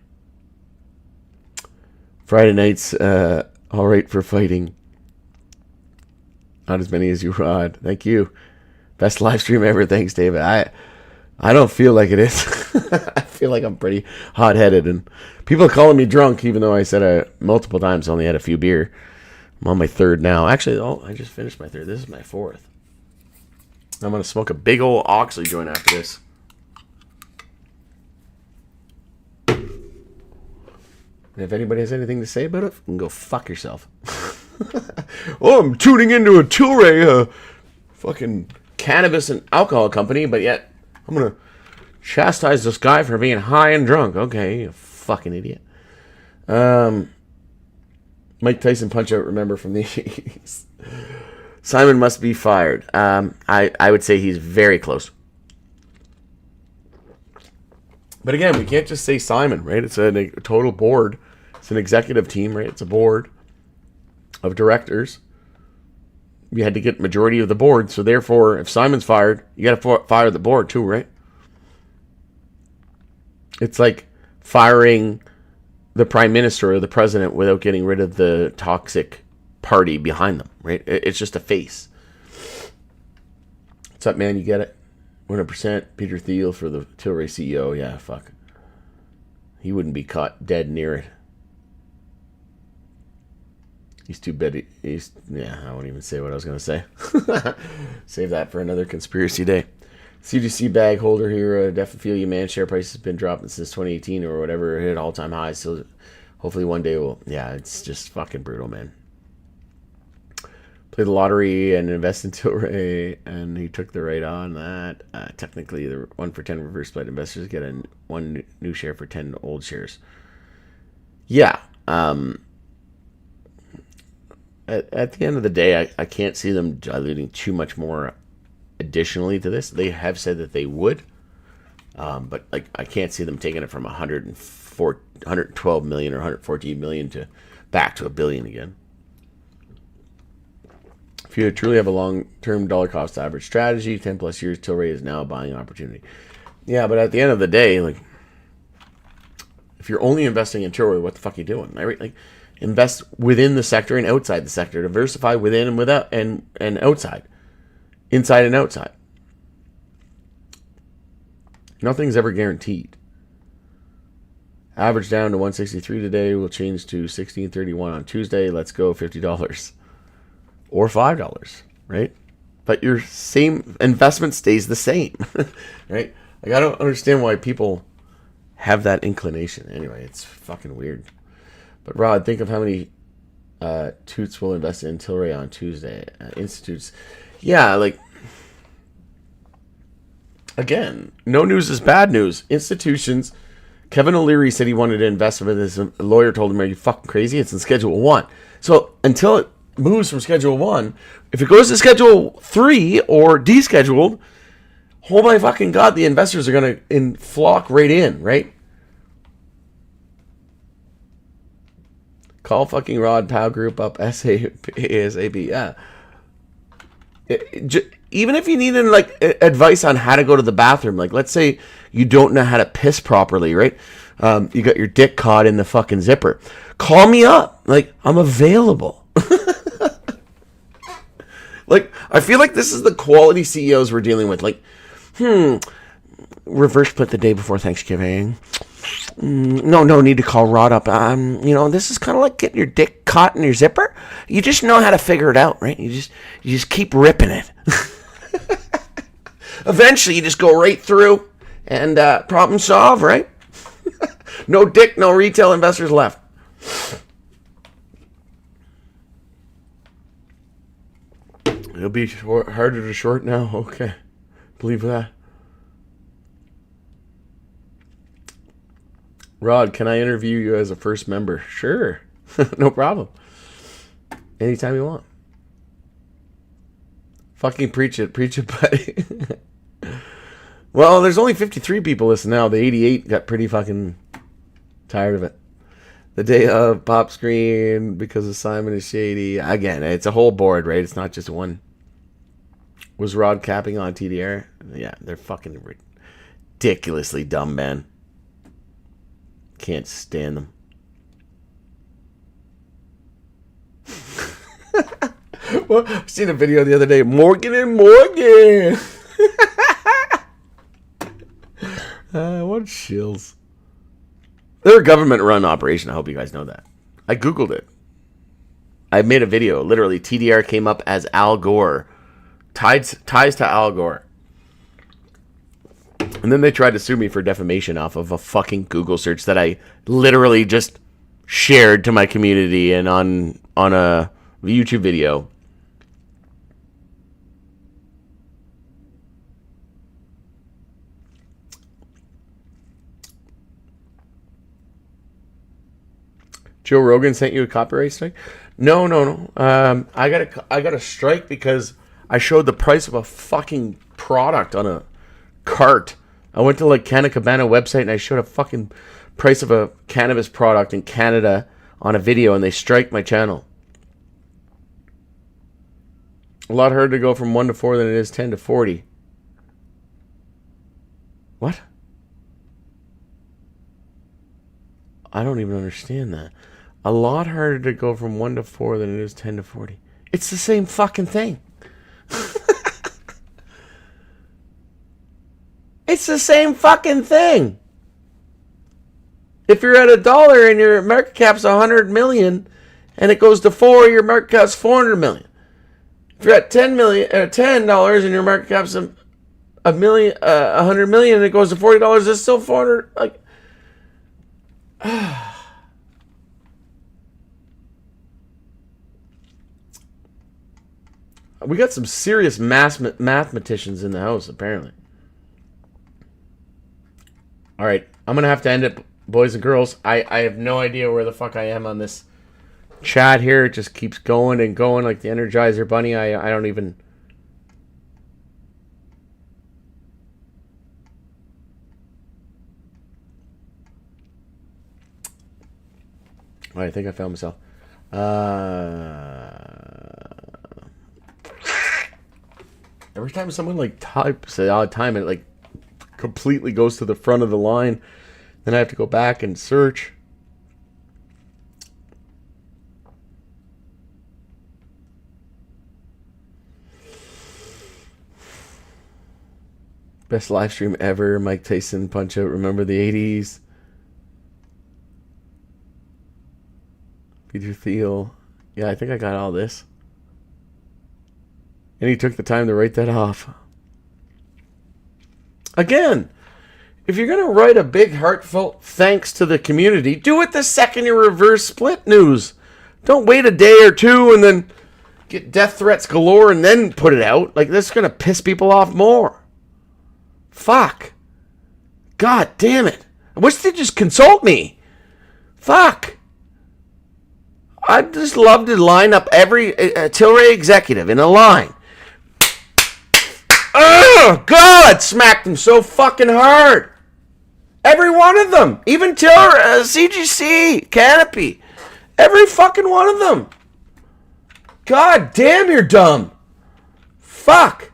Friday nights, all right for fighting. Not as many as you, Rod. Thank you. Best live stream ever. Thanks, David. I don't feel like it is. I feel like I'm pretty hot-headed, and people are calling me drunk, even though I said I multiple times only had a few beer. I'm on my third now. Actually, I just finished my third. This is my fourth. I'm going to smoke a big old Oxley joint after this. And if anybody has anything to say about it, you can go fuck yourself. Oh, I'm tuning into a Tilray fucking cannabis and alcohol company, but yet I'm going to chastise this guy for being high and drunk. Okay, you fucking idiot. Mike Tyson punch-out, remember, from the 80s. Simon must be fired. I would say he's very close. But again, we can't just say Simon, right? It's a total board. It's an executive team, right? It's a board of directors. We had to get majority of the board, so therefore, if Simon's fired, you got to fire the board too, right? It's like firing the prime minister or the president without getting rid of the toxic party behind them, right? It's just a face. What's up, man? You get it? 100%. Peter Thiel for the Tilray CEO. Yeah, fuck. He wouldn't be caught dead near it. He's too bad. I won't even say what I was going to say. Save that for another conspiracy day. CGC bag holder here. Definitely feel you, man. Share price has been dropping since 2018 or whatever. Hit all-time highs. So hopefully one day we'll... Yeah, it's just fucking brutal, man. Play the lottery and invest in Tilray, and he took the right on that. Technically, the 1 for 10 reverse split investors get one new share for 10 old shares. Yeah. At the end of the day, I can't see them diluting too much more additionally to this. They have said that they would, but like I can't see them taking it from 112 million or 114 million to back to $1 billion again. If you truly have a long-term dollar cost average strategy, 10 plus years, Tilray is now a buying opportunity. Yeah, but at the end of the day, like if you're only investing in Tilray, what the fuck are you doing? Right? Like invest within the sector and outside the sector. Diversify within and without and outside. Inside and outside. Nothing's ever guaranteed. Average down to 163 today. Will change to 1631 on Tuesday. Let's go $50 or $5, right? But your same investment stays the same, right? Like I don't understand why people have that inclination. Anyway, it's fucking weird. But Rod, think of how many toots will invest in Tilray on Tuesday. Institutes. Yeah, like, again, no news is bad news. Institutions, Kevin O'Leary said he wanted to invest in this. A lawyer told him, are you fucking crazy? It's in Schedule 1. So until it moves from Schedule 1, if it goes to Schedule 3 or descheduled, oh my fucking God, the investors are going to flock right in, right? Call fucking Rod Pow Group up ASAP. Yeah. Even if you need like advice on how to go to the bathroom, like let's say you don't know how to piss properly, right? You got your dick caught in the fucking zipper. Call me up. Like I'm available. Like I feel like this is the quality CEOs we're dealing with. Like, reverse split the day before Thanksgiving. No need to call Rod up. This is kind of like getting your dick caught in your zipper. You just know how to figure it out, right? You just keep ripping it. Eventually, you just go right through and problem solve, right? No dick, no retail investors left. It'll be harder to short now. Okay, believe that. Rod, can I interview you as a first member? Sure. No problem. Anytime you want. Fucking preach it, buddy. Well, there's only 53 people listening now. The 88 got pretty fucking tired of it. The day of pop screen because of Simon is shady. Again, it's a whole board, right? It's not just one. Was Rod capping on TDR? Yeah, they're fucking ridiculously dumb, man. Can't stand them. Well, I seen a video the other day. Morgan and Morgan. What shills. They're a government-run operation. I hope you guys know that. I Googled it. I made a video. Literally, TDR came up as Al Gore. Ties to Al Gore. And then they tried to sue me for defamation off of a fucking Google search that I literally just shared to my community and on a YouTube video. Joe Rogan sent you a copyright strike? No. I got a strike because I showed the price of a fucking product on a cart. I went to like Canna Cabana website and I showed a fucking price of a cannabis product in Canada on a video and they strike my channel. A lot harder to go from 1 to 4 than it is 10 to 40. What? I don't even understand that. A lot harder to go from 1 to 4 than it is 10 to 40. It's the same fucking thing. It's the same fucking thing. If you're at $1 and your market cap's 100 million and it goes to 4, your market cap's 400 million. If you're at $10 and your market cap's a million, 100 million and it goes to $40, it's still 400. Like, we got some serious mathematicians in the house, apparently. All right, I'm gonna have to end it, boys and girls. I have no idea where the fuck I am on this chat here. It just keeps going and going like the Energizer Bunny. I don't even. All right, I think I found myself. Every time someone like types an odd time, it like completely goes to the front of the line. Then I have to go back and search. Best live stream ever. Mike Tyson punch out. Remember the 80s. Peter Thiel. Yeah, I think I got all this. And he took the time to write that off. Again, if you're going to write a big heartfelt thanks to the community, do it the second you reverse split news. Don't wait a day or two and then get death threats galore and then put it out. Like, this is going to piss people off more. Fuck. God damn it. I wish they'd just consult me. Fuck. I'd just love to line up every Tilray executive in a line. Oh, God! Smacked them so fucking hard. Every one of them. Even Tilray, CGC, Canopy. Every fucking one of them. God damn, you're dumb. Fuck.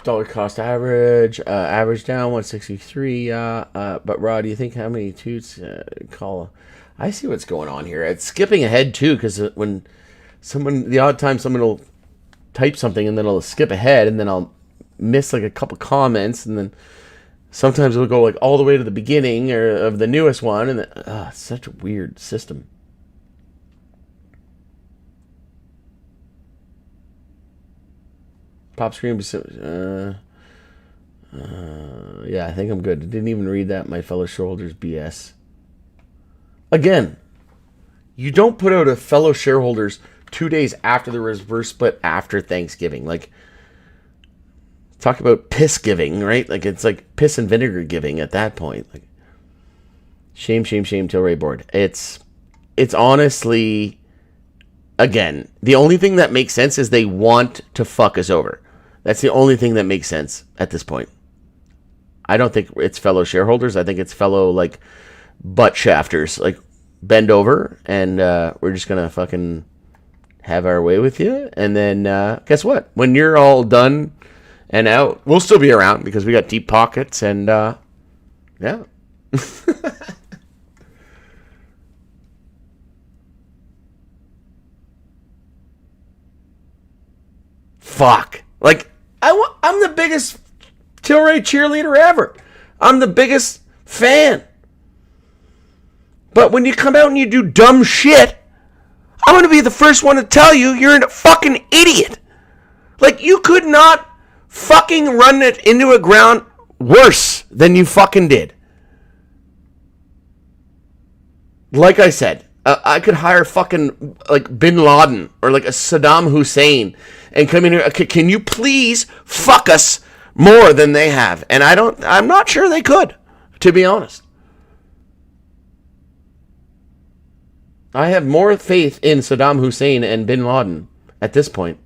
Dollar cost average, average down 163. But Rod, do you think how many toots call? I see what's going on here. It's skipping ahead too, because when the odd time someone will type something and then it'll skip ahead, and then I'll miss like a couple comments, and then sometimes it'll go like all the way to the beginning of the newest one, and it's such a weird system. Pop screen. Yeah, I think I'm good. I didn't even read that. My fellow shareholders BS. Again, you don't put out a fellow shareholders 2 days after the reverse split after Thanksgiving. Like, talk about piss giving, right? Like, it's like piss and vinegar giving at that point. Like, shame, Tilray board. It's honestly, again, the only thing that makes sense is they want to fuck us over. That's the only thing that makes sense at this point. I don't think it's fellow shareholders. I think it's fellow, like, butt shafters. Like, bend over, and we're just going to fucking have our way with you. And then, guess what? When you're all done and out, we'll still be around because we got deep pockets, and, yeah. Fuck. Like, I'm the biggest Tilray cheerleader ever. I'm the biggest fan. But when you come out and you do dumb shit, I'm going to be the first one to tell you you're a fucking idiot. Like, you could not fucking run it into a ground worse than you fucking did. Like I said, I could hire fucking like Bin Laden or like a Saddam Hussein and come in here. Can you please fuck us more than they have? And I'm not sure they could, to be honest. I have more faith in Saddam Hussein and Bin Laden at this point.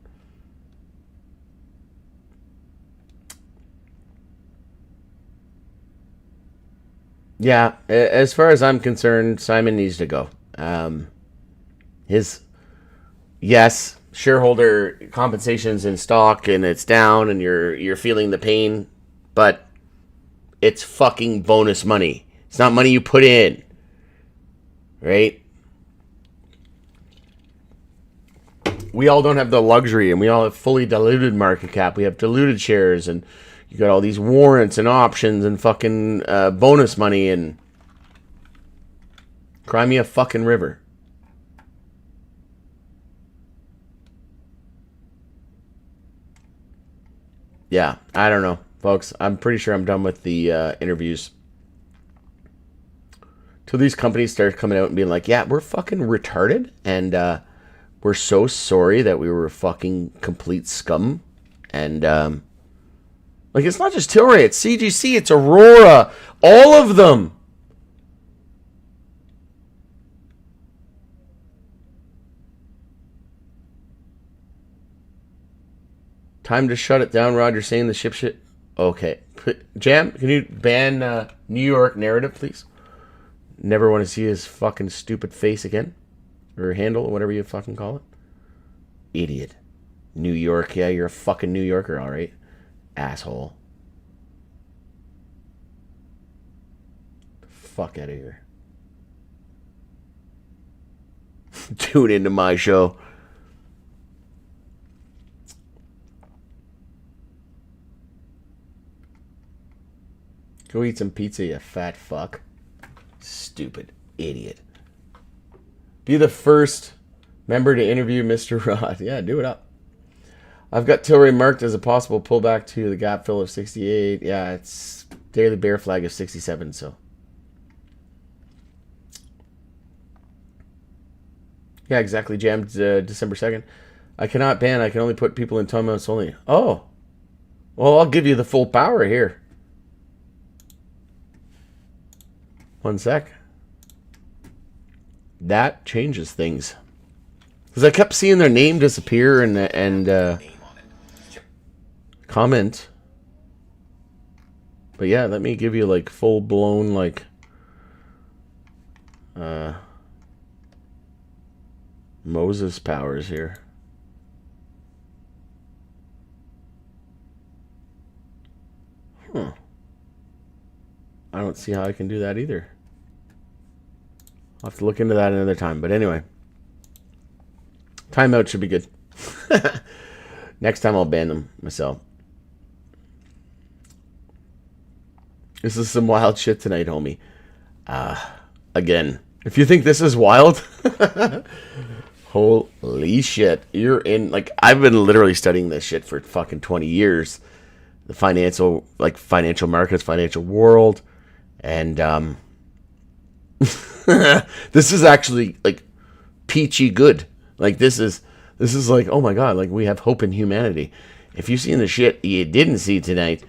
Yeah, as far as I'm concerned, Simon needs to go. His, yes, shareholder compensation's in stock and it's down and you're feeling the pain, but it's fucking bonus money. It's not money you put in, right? We all don't have the luxury, and we all have fully diluted market cap. We have diluted shares, and you got all these warrants and options and fucking bonus money, and cry me a fucking river. Yeah, I don't know, folks. I'm pretty sure I'm done with the interviews. Till these companies start coming out and being like, yeah, we're fucking retarded, and we're so sorry that we were fucking complete scum. And, like, it's not just Tilray, it's CGC, it's Aurora, all of them. Time to shut it down, Roger, saying the shit. Okay. Jam, can you ban New York narrative, please? Never want to see his fucking stupid face again. Or handle, or whatever you fucking call it. Idiot. New York, yeah, you're a fucking New Yorker, alright. Asshole. Fuck out of here. Tune into my show. Go eat some pizza, you fat fuck. Stupid idiot. Be the first member to interview Mr. Rod. Yeah, do it up. I've got Tilray marked as a possible pullback to the gap fill of 68. Yeah, it's daily bear flag of 67, so. Yeah, exactly. Jammed December 2nd. I cannot ban. I can only put people in timeouts only. Oh. Well, I'll give you the full power here. One sec. That changes things. Because I kept seeing their name disappear and comment. But yeah, let me give you like full blown like Moses powers here. Huh. I don't see how I can do that either. I'll have to look into that another time. But anyway. Timeout should be good. Next time I'll ban them myself. This is some wild shit tonight, homie. Again, if you think this is wild, holy shit. You're in, like, I've been literally studying this shit for fucking 20 years. The financial markets, financial world. And, this is actually, like, peachy good. Like, this is like, oh my god, like, we have hope in humanity. If you've seen the shit you didn't see tonight,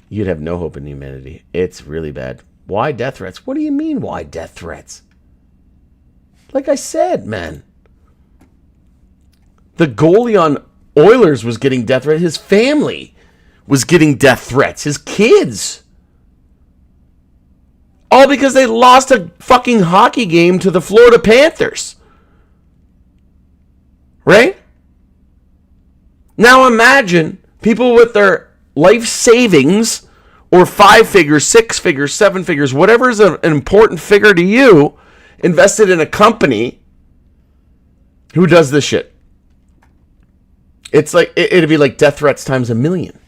you'd have no hope in humanity. It's really bad. Why death threats? What do you mean, why death threats? Like I said, man. The goalie on Oilers was getting death threats. His family was getting death threats. His kids. All because they lost a fucking hockey game to the Florida Panthers. Right? Now imagine people with their life savings, or 5 figures, 6 figures, 7 figures, whatever is an important figure to you, invested in a company who does this shit. It's like, it'd be like death threats times 1,000,000.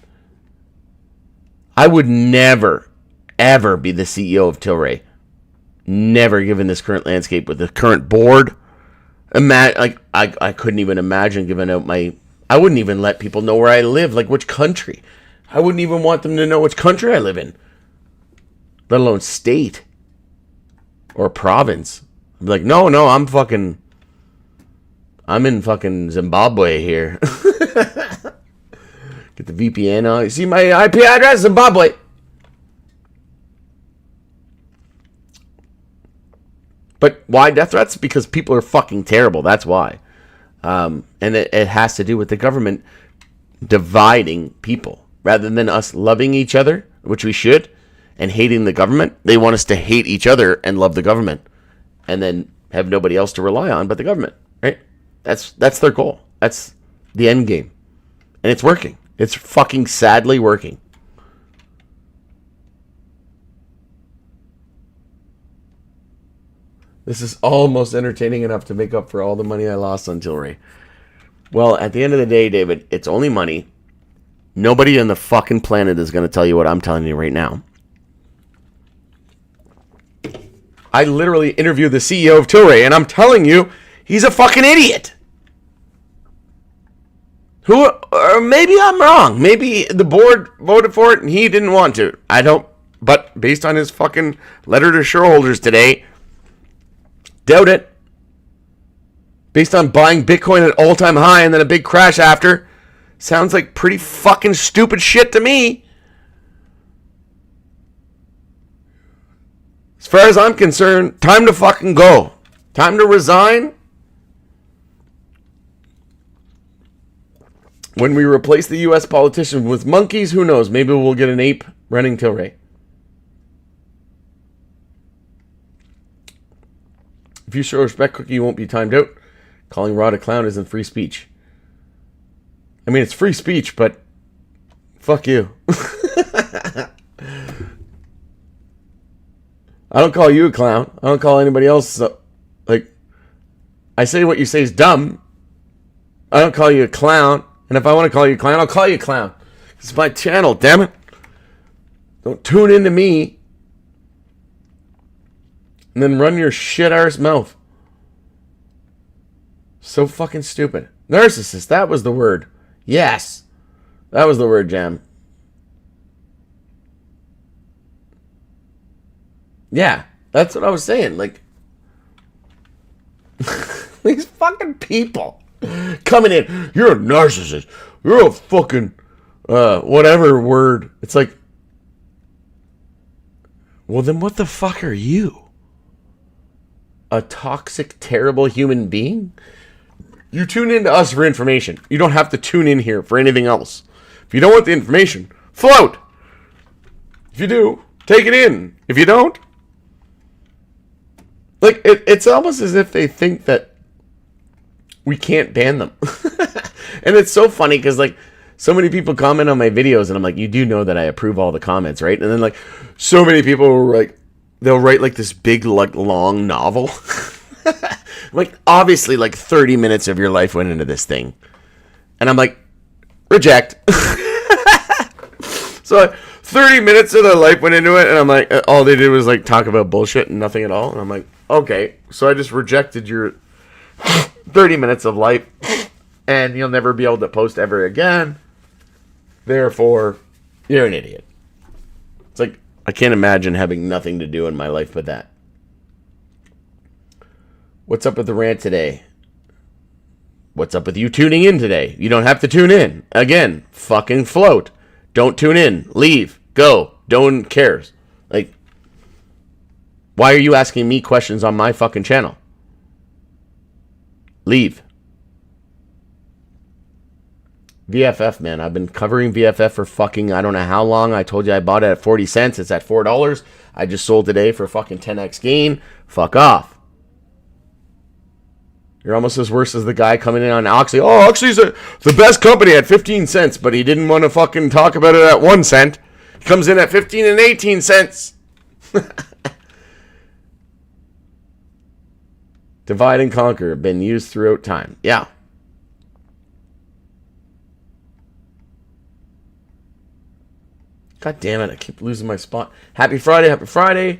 I would never, ever be the CEO of Tilray. Never, given this current landscape with the current board. I couldn't even imagine giving out I wouldn't even let people know where I live, like which country. I wouldn't even want them to know which country I live in, let alone state or province. I'd be like, no, I'm in fucking Zimbabwe here. Get the VPN on. You see my IP address, Zimbabwe. But why death threats? Because people are fucking terrible. That's why. And it has to do with the government dividing people. Rather than us loving each other, which we should, and hating the government, they want us to hate each other and love the government. And then have nobody else to rely on but the government, right? That's their goal. That's the end game. And it's working. It's fucking sadly working. This is almost entertaining enough to make up for all the money I lost on Tilray. Well, at the end of the day, David, it's only money. Nobody on the fucking planet is going to tell you what I'm telling you right now. I literally interviewed the CEO of Tilray, and I'm telling you, he's a fucking idiot. Or maybe I'm wrong. Maybe the board voted for it and he didn't want to. I don't. But based on his fucking letter to shareholders today, doubt it. Based on buying Bitcoin at all-time high and then a big crash after, sounds like pretty fucking stupid shit to me. As far as I'm concerned, time to fucking go. Time to resign. When we replace the U.S. politicians with monkeys, who knows? Maybe we'll get an ape running Tilray. If you show respect, Cookie, you won't be timed out. Calling Rod a clown isn't free speech. I mean, it's free speech, but fuck you. I don't call you a clown. I don't call anybody else. Like, I say what you say is dumb. I don't call you a clown. And if I want to call you a clown, I'll call you a clown. It's my channel, damn it. Don't tune into me. And then run your shit-arse mouth. So fucking stupid. Narcissist, that was the word. Yes. That was the word, Jam. Yeah, that's what I was saying. Like, these fucking people coming in. You're a narcissist. You're a fucking whatever word. It's like, well, then what the fuck are you? A toxic, terrible human being? You tune in to us for information. You don't have to tune in here for anything else. If you don't want the information, float. If you do, take it in. If you don't, like, it's almost as if they think that we can't ban them. And it's so funny because, like, so many people comment on my videos and I'm like, you do know that I approve all the comments, right? And then, like, so many people were like, they'll write like this big, like, long novel. Like, obviously, like 30 minutes of your life went into this thing. And I'm like, reject. So 30 minutes of their life went into it, and I'm like, all they did was like talk about bullshit and nothing at all. And I'm like, okay, so I just rejected your 30 minutes of life, and you'll never be able to post ever again. Therefore, you're an idiot. It's like, I can't imagine having nothing to do in my life but that. What's up with the rant today? What's up with you tuning in today? You don't have to tune in. Again, fucking float. Don't tune in. Leave. Go. No one cares. Like, why are you asking me questions on my fucking channel? Leave. VFF, man. I've been covering VFF for fucking I don't know how long. I told you I bought it at 40 cents. It's at $4. I just sold today for fucking 10x gain. Fuck off. You're almost as worse as the guy coming in on Oxy. Oh, Oxy's the best company at 15 cents, but he didn't want to fucking talk about it at 1 cent. He comes in at 15 and 18 cents. Divide and conquer, been used throughout time. Yeah. God damn it, I keep losing my spot. Happy Friday, happy Friday.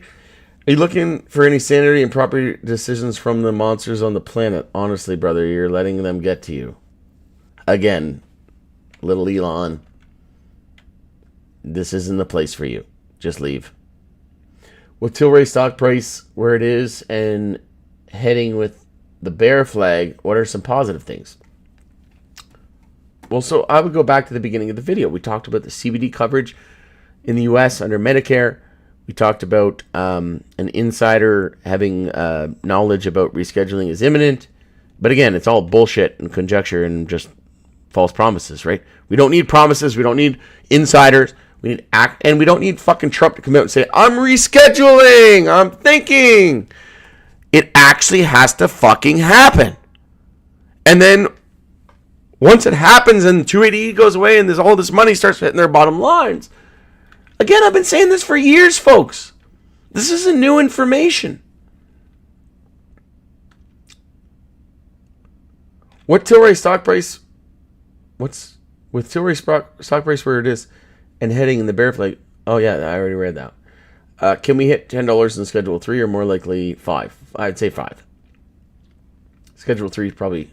Are you looking for any sanity and proper decisions from the monsters on the planet? Honestly, brother, you're letting them get to you. Again, little Elon, this isn't the place for you. Just leave. With Tilray stock price where it is and heading with the bear flag, what are some positive things? Well, so I would go back to the beginning of the video. We talked about the CBD coverage in the U.S. under Medicare. We talked about an insider having knowledge about rescheduling is imminent. But again, it's all bullshit and conjecture and just false promises, right? We don't need promises. We don't need insiders. We need act, and we don't need fucking Trump to come out and say, I'm rescheduling. I'm thinking. It actually has to fucking happen. And then once it happens and 280E goes away and there's all this money starts hitting their bottom lines. Again, I've been saying this for years, folks. This isn't new information. What Tilray stock price? What's with Tilray stock price where it is and heading in the bear flag? Oh yeah, I already read that. Can we hit $10 in Schedule 3 or more likely 5? I'd say 5. Schedule 3 is probably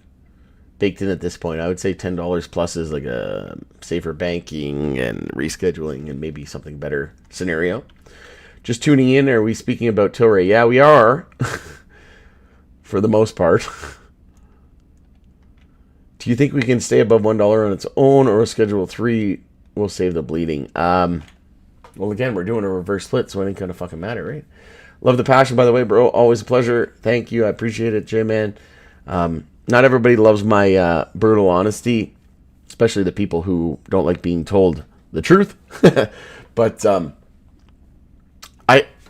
baked in at this point. I would say $10 plus is like a safer banking and rescheduling and maybe something better scenario. Just tuning in, are we speaking about Tilray? Yeah, we are. For the most part. Do you think we can stay above $1 on its own, or Schedule 3 will save the bleeding? Well, again, we're doing a reverse split, so it ain't gonna fucking matter, right? Love the passion, by the way, bro. Always a pleasure. Thank you. I appreciate it, J-Man. Not everybody loves my brutal honesty, especially the people who don't like being told the truth. But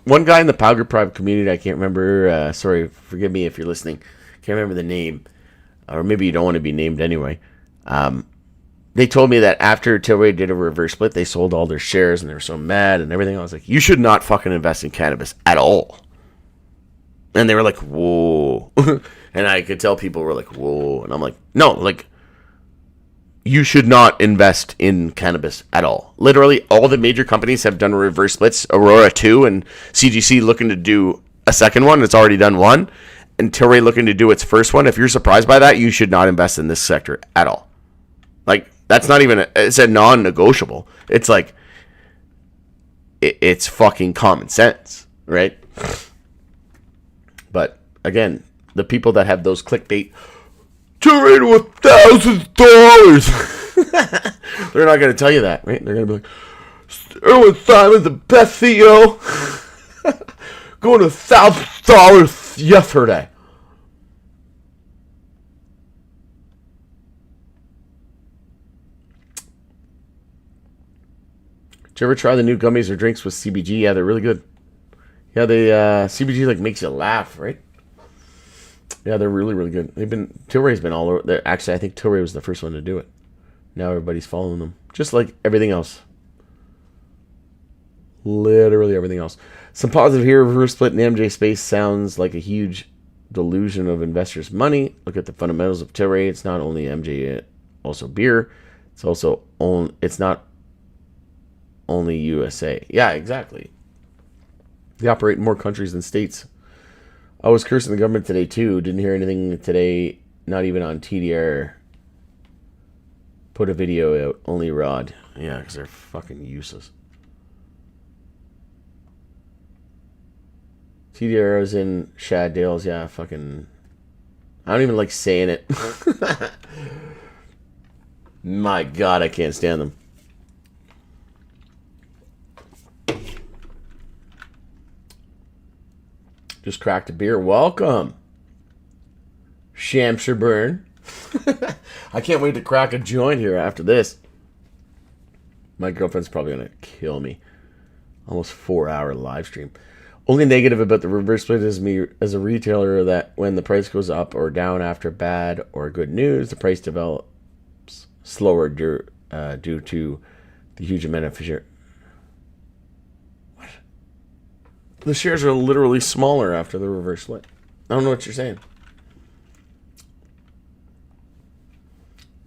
one guy in the Powder Private community, I can't remember. Sorry, forgive me if you're listening. Can't remember the name. Or maybe you don't want to be named anyway. They told me that after Tilray did a reverse split, they sold all their shares and they were so mad and everything. I was like, you should not fucking invest in cannabis at all. And they were like, whoa. And I could tell people were like, whoa. And I'm like, no, like, you should not invest in cannabis at all. Literally, all the major companies have done reverse splits. Aurora 2 and CGC looking to do a second one. It's already done one. And Tilray looking to do its first one. If you're surprised by that, you should not invest in this sector at all. Like, that's not even, it's a non-negotiable. It's like, it's fucking common sense, right? But, again, the people that have those clickbait, Tilray to $1,000. They're not going to tell you that, right? They're going to be like, Erwin Simon's the best CEO. Going to $1,000 yesterday. Did you ever try the new gummies or drinks with CBG? Yeah, they're really good. Yeah, they CBG like makes you laugh, right? Yeah, they're really, really good. Tilray's been all over. Actually, I think Tilray was the first one to do it. Now everybody's following them, just like everything else. Literally everything else. Some positive here. Reverse split in the MJ space sounds like a huge delusion of investors' money. Look at the fundamentals of Tilray. It's not only MJ, also beer. It's not only USA. Yeah, exactly. They operate in more countries than states. I was cursing the government today too. Didn't hear anything today. Not even on TDR. Put a video out. Only Rod. Yeah, because they're fucking useless. TDR is in Shad Dales. Yeah, fucking. I don't even like saying it. My God, I can't stand them. Just cracked a beer. Welcome. Shamshire Burn. I can't wait to crack a joint here after this. My girlfriend's probably going to kill me. Almost 4-hour live stream. Only negative about the reverse split is me as a retailer that when the price goes up or down after bad or good news, the price develops slower due to the huge amount of share. What? The shares are literally smaller after the reverse split. I don't know what you're saying.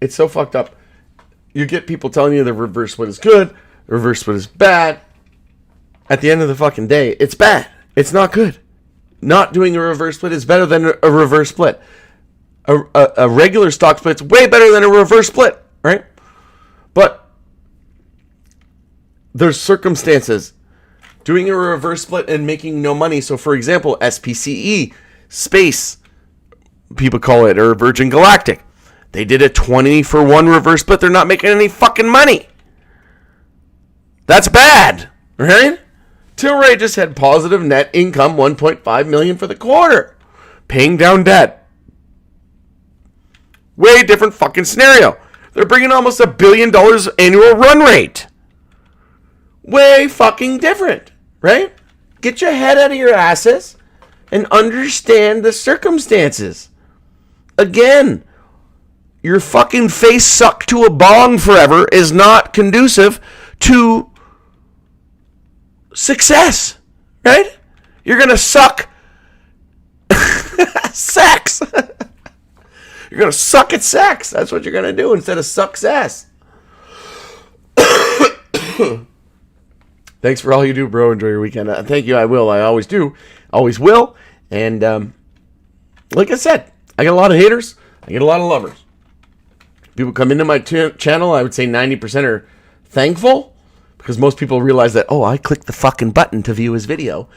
It's so fucked up. You get people telling you the reverse split is good, the reverse split is bad. At the end of the fucking day, it's bad. It's not good. Not doing a reverse split is better than a reverse split. A regular stock split's way better than a reverse split, right? But there's circumstances. Doing a reverse split and making no money. So, for example, SPCE, Space, people call it, or Virgin Galactic. They did a 20-for-1 reverse split. They're not making any fucking money. That's bad, right? Tilray just had positive net income, $1.5 million for the quarter, paying down debt. Way different fucking scenario. They're bringing almost $1 billion annual run rate. Way fucking different, right? Get your head out of your asses and understand the circumstances. Again, your fucking face sucked to a bong forever is not conducive to success, right? You're going to suck sex. You're going to suck at sex. That's what you're going to do instead of success. Thanks for all you do, bro. Enjoy your weekend. Thank you. I will. I always do. Always will. And like I said, I get a lot of haters. I get a lot of lovers. People come into my channel. I would say 90% are thankful because most people realize that, oh, I clicked the fucking button to view his video.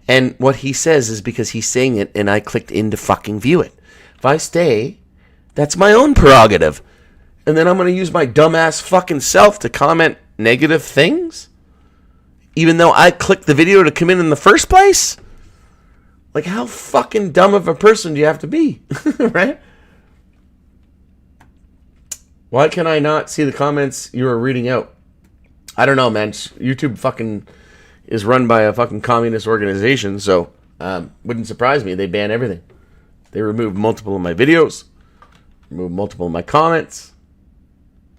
And what he says is because he's saying it and I clicked in to fucking view it. If I stay, that's my own prerogative. And then I'm going to use my dumbass fucking self to comment negative things? Even though I clicked the video to come in the first place? Like, how fucking dumb of a person do you have to be? Right? Why can I not see the comments you are reading out? I don't know, man. YouTube fucking is run by a fucking communist organization, so wouldn't surprise me. They ban everything. They remove multiple of my videos, remove multiple of my comments.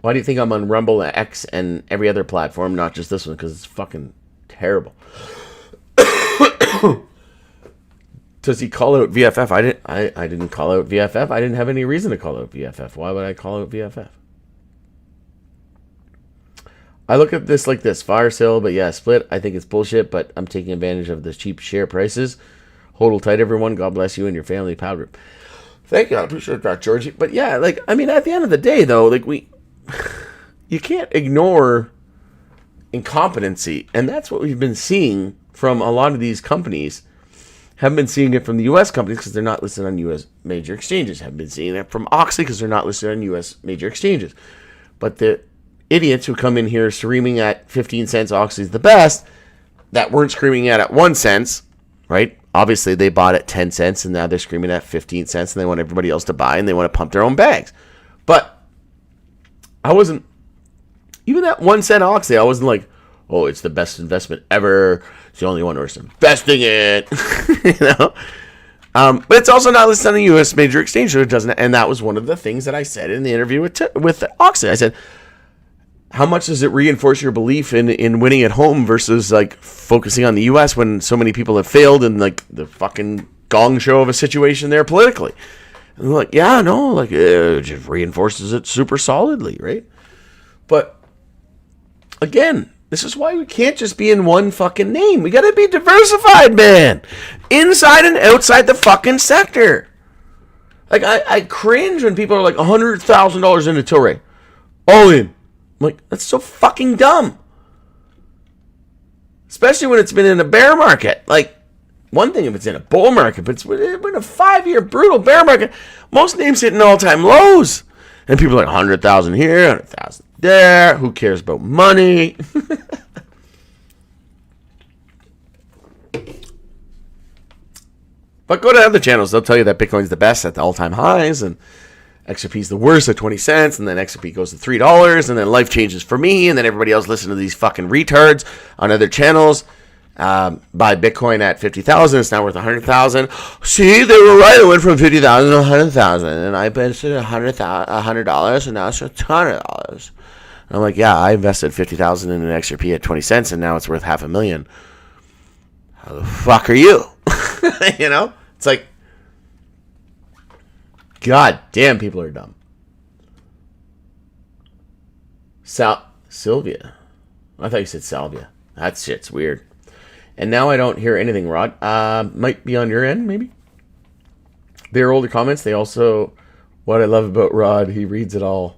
Why do you think I'm on Rumble, X, and every other platform, not just this one? Because it's fucking terrible. Does he call out VFF? I didn't call out VFF. I didn't have any reason to call out VFF. Why would I call out VFF? I look at this like this. Fire sale, but yeah, split. I think it's bullshit, but I'm taking advantage of the cheap share prices. Hold tight, everyone. God bless you and your family. Power group. Thank you. I appreciate that, Georgie. But yeah, like, I mean, at the end of the day, though, like, you can't ignore incompetency. And that's what we've been seeing from a lot of these companies. Haven't been seeing it from the U.S. companies because they're not listed on U.S. major exchanges. Haven't been seeing it from Oxy because they're not listed on U.S. major exchanges. But the idiots who come in here screaming at 15 cents Oxy's the best, that weren't screaming at 1 cent, right? Obviously, they bought at 10 cents, and now they're screaming at 15 cents, and they want everybody else to buy, and they want to pump their own bags. But I wasn't, even at 1 cent Oxy, I wasn't like, oh, it's the best investment ever. It's the only one worth investing in, you know? But it's also not listed on the U.S. major exchange, so it doesn't. And that was one of the things that I said in the interview with Oxy. I said, how much does it reinforce your belief in winning at home versus like focusing on the U.S. when so many people have failed in like the fucking gong show of a situation there politically? And they're like, yeah, no, like it just reinforces it super solidly, right? But again, this is why we can't just be in one fucking name. We gotta be diversified, man. Inside and outside the fucking sector. Like, I cringe when people are like, $100,000 into Tilray. All in. I'm like, that's so fucking dumb. Especially when it's been in a bear market. Like, one thing if it's in a bull market, but it's been in a 5-year brutal bear market. Most names hitting all-time lows. And people are like, 100,000 here, 100,000 there. Who cares about money? But go to other channels. They'll tell you that Bitcoin's the best at the all-time highs, and XRP's the worst at 20 cents, and then XRP goes to $3, and then life changes for me, and then everybody else listen to these fucking retards on other channels. Buy Bitcoin at 50,000. It's now worth 100,000. See, they were right. It went from 50,000 to 100,000, and I invested $100, and now it's worth $200. I'm like, yeah, I invested 50,000 in an XRP at 20 cents, and now it's worth $500,000. How the fuck are you? You know, it's like, god damn, people are dumb. Sylvia, I thought you said Salvia. That shit's weird. And now I don't hear anything, Rod. Might be on your end, maybe. Their older comments. They also, what I love about Rod, he reads it all.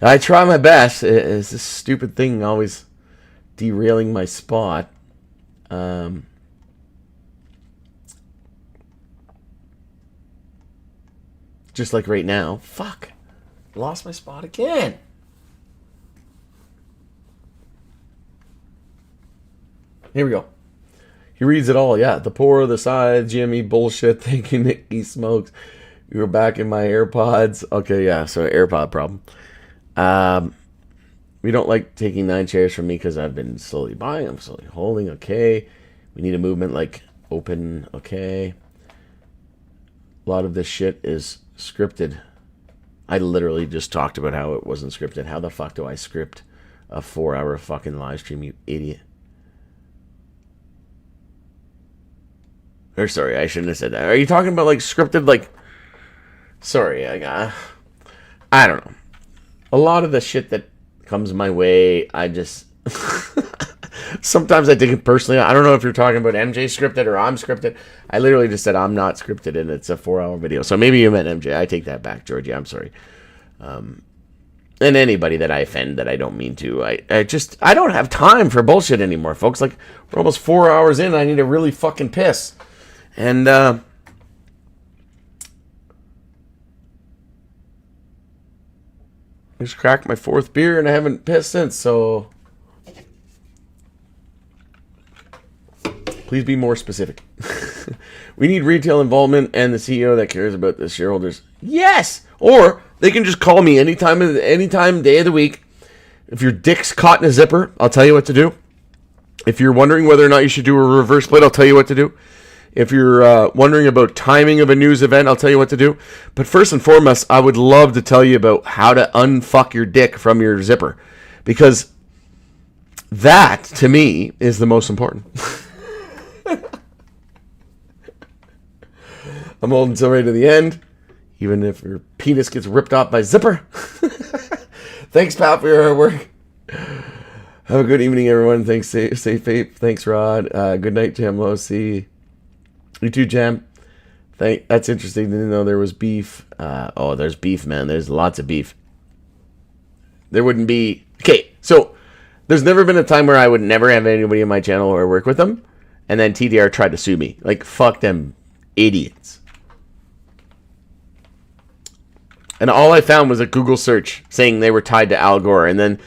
I try my best. It's this stupid thing always derailing my spot. Just like right now. Fuck. Lost my spot again. Here we go. He reads it all. Yeah. The poor, the side, Jimmy, bullshit, thinking Nicky smokes. You were back in my AirPods. Okay, yeah. So AirPod problem. We don't like taking 9 shares from me because I've been slowly buying. I'm slowly holding. Okay. We need a movement like open. Okay. A lot of this shit is scripted. I literally just talked about how it wasn't scripted. How the fuck do I script a 4-hour fucking live stream, you idiot? Or sorry, I shouldn't have said that. Are you talking about like scripted, like... Sorry, I don't know. A lot of the shit that comes my way, I just... Sometimes I take it personally. I don't know if you're talking about MJ scripted or I'm scripted. I literally just said I'm not scripted and it's a 4-hour video. So maybe you meant MJ. I take that back, Georgie. I'm sorry. And anybody that I offend that I don't mean to. I don't have time for bullshit anymore, folks. Like, we're almost 4 hours in. I need to really fucking piss. And, I just cracked my 4th beer and I haven't pissed since, so... Please be more specific. We need retail involvement and the CEO that cares about the shareholders. Yes! Or they can just call me anytime, day of the week. If your dick's caught in a zipper, I'll tell you what to do. If you're wondering whether or not you should do a reverse split, I'll tell you what to do. If you're wondering about timing of a news event, I'll tell you what to do. But first and foremost, I would love to tell you about how to unfuck your dick from your zipper. Because that, to me, is the most important. I'm holding Tilray to the end, even if your penis gets ripped off by zipper. Thanks, pal, for your hard work. Have a good evening, everyone. Thanks, stay safe. Thanks, Rod. Good night, Jam Low. See you too, Jam. That's interesting. Didn't know there was beef. There's beef, man. There's lots of beef. There wouldn't be... Okay, so there's never been a time where I would never have anybody in my channel or work with them, and then TDR tried to sue me. Like, fuck them idiots. And all I found was a Google search saying they were tied to Al Gore. And then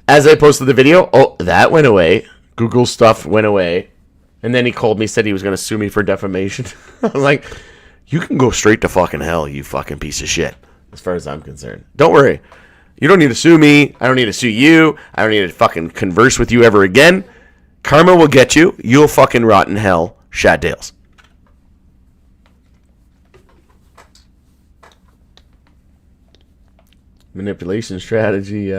as I posted the video, that went away. Google stuff went away. And then he called me, said he was going to sue me for defamation. I'm like, you can go straight to fucking hell, you fucking piece of shit, as far as I'm concerned. Don't worry. You don't need to sue me. I don't need to sue you. I don't need to fucking converse with you ever again. Karma will get you. You'll fucking rot in hell, Shad Dales. Manipulation strategy,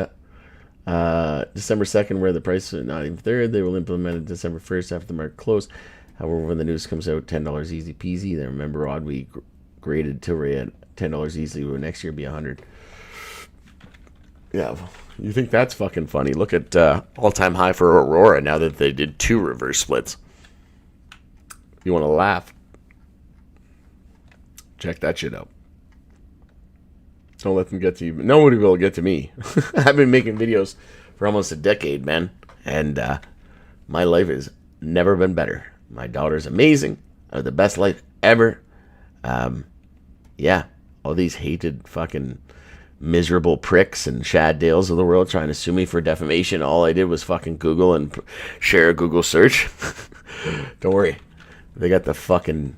December 2nd, where the price is not even 3rd. They will implement it December 1st after the market close. However, when the news comes out, $10 easy peasy. Then remember, Rod, we graded Tilray at $10 easily. Will next year be $100. Yeah, you think that's fucking funny? Look at all-time high for Aurora now that they did 2 reverse splits. You want to laugh? Check that shit out. Don't let them get to you. Nobody will get to me. I've been making videos for almost a decade, man. And my life has never been better. My daughter's amazing. I have the best life ever. Yeah. All these hated fucking miserable pricks and Shad Dales of the world trying to sue me for defamation. All I did was fucking Google and share a Google search. Don't worry. They got the fucking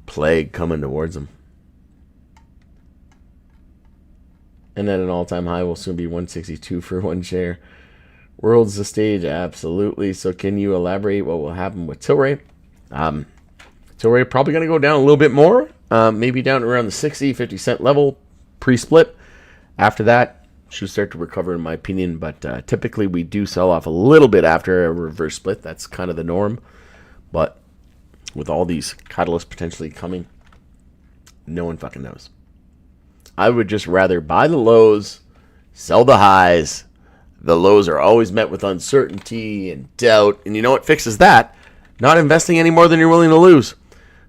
plague coming towards them. And at an all-time high will soon be 162 for one share. World's the stage, absolutely. So can you elaborate what will happen with Tilray? Tilray probably going to go down a little bit more. Maybe down around the 60, 50 cent level pre-split. After that, should start to recover in my opinion. But typically we do sell off a little bit after a reverse split. That's kind of the norm. But with all these catalysts potentially coming, no one fucking knows. I would just rather buy the lows, sell the highs. The lows are always met with uncertainty and doubt. And you know what fixes that? Not investing any more than you're willing to lose.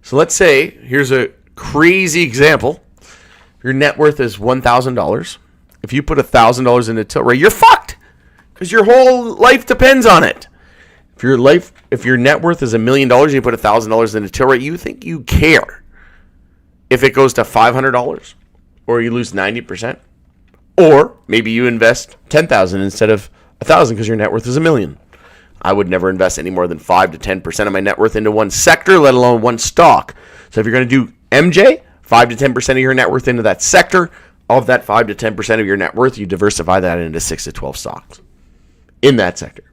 So let's say, here's a crazy example. Your net worth is $1,000. If you put $1,000 into Tilray, you're fucked. Because your whole life depends on it. If your net worth is $1 million and you put $1,000 into Tilray, you think you care if it goes to $500. Or you lose 90%. Or maybe you invest $10,000 instead of $1,000 because your net worth is $1 million. I would never invest any more than 5 to 10% of my net worth into one sector, let alone one stock. So if you're going to do MJ, 5 to 10% of your net worth into that sector. Of that 5 to 10% of your net worth, you diversify that into 6 to 12 stocks in that sector.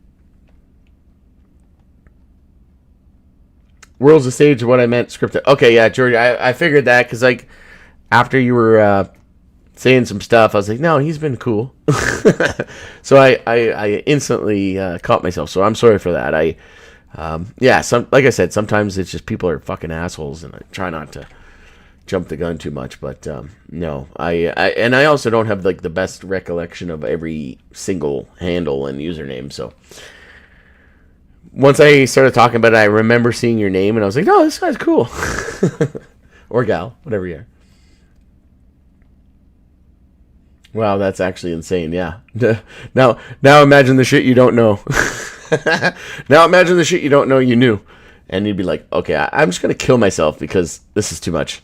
World's a stage. What I meant scripted. Okay, yeah, George. I figured that because like after you were saying some stuff, I was like, no, he's been cool. So I instantly caught myself. So I'm sorry for that. Like I said, sometimes it's just people are fucking assholes, and I try not to jump the gun too much. But no, I also don't have like the best recollection of every single handle and username. So once I started talking about it, I remember seeing your name, and I was like, no, this guy's cool. Or gal, whatever you are. Wow, that's actually insane. Yeah. Now imagine the shit you don't know. Now imagine the shit you don't know you knew. And you'd be like, okay, I'm just going to kill myself because this is too much.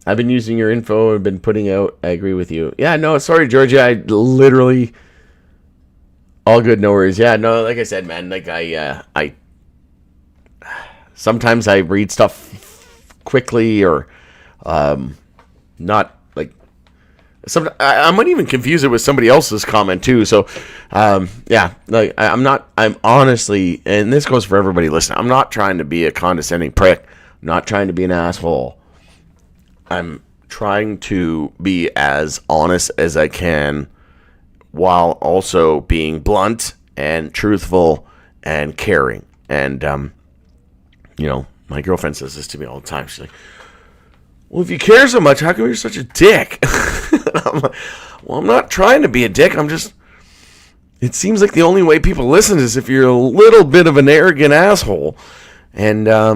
I've been using your info and been putting out. I agree with you. Yeah, no, sorry, Georgia. I literally... All good, no worries. Yeah, no, like I said, man, like I sometimes I read stuff quickly or not. I might even confuse it with somebody else's comment too. So, yeah, like I'm honestly, and this goes for everybody listening, I'm not trying to be a condescending prick. I'm not trying to be an asshole. I'm trying to be as honest as I can while also being blunt and truthful and caring. And, my girlfriend says this to me all the time. She's like, well, if you care so much, how come you're such a dick? I'm like, well, I'm not trying to be a dick. It seems like the only way people listen is if you're a little bit of an arrogant asshole. And, I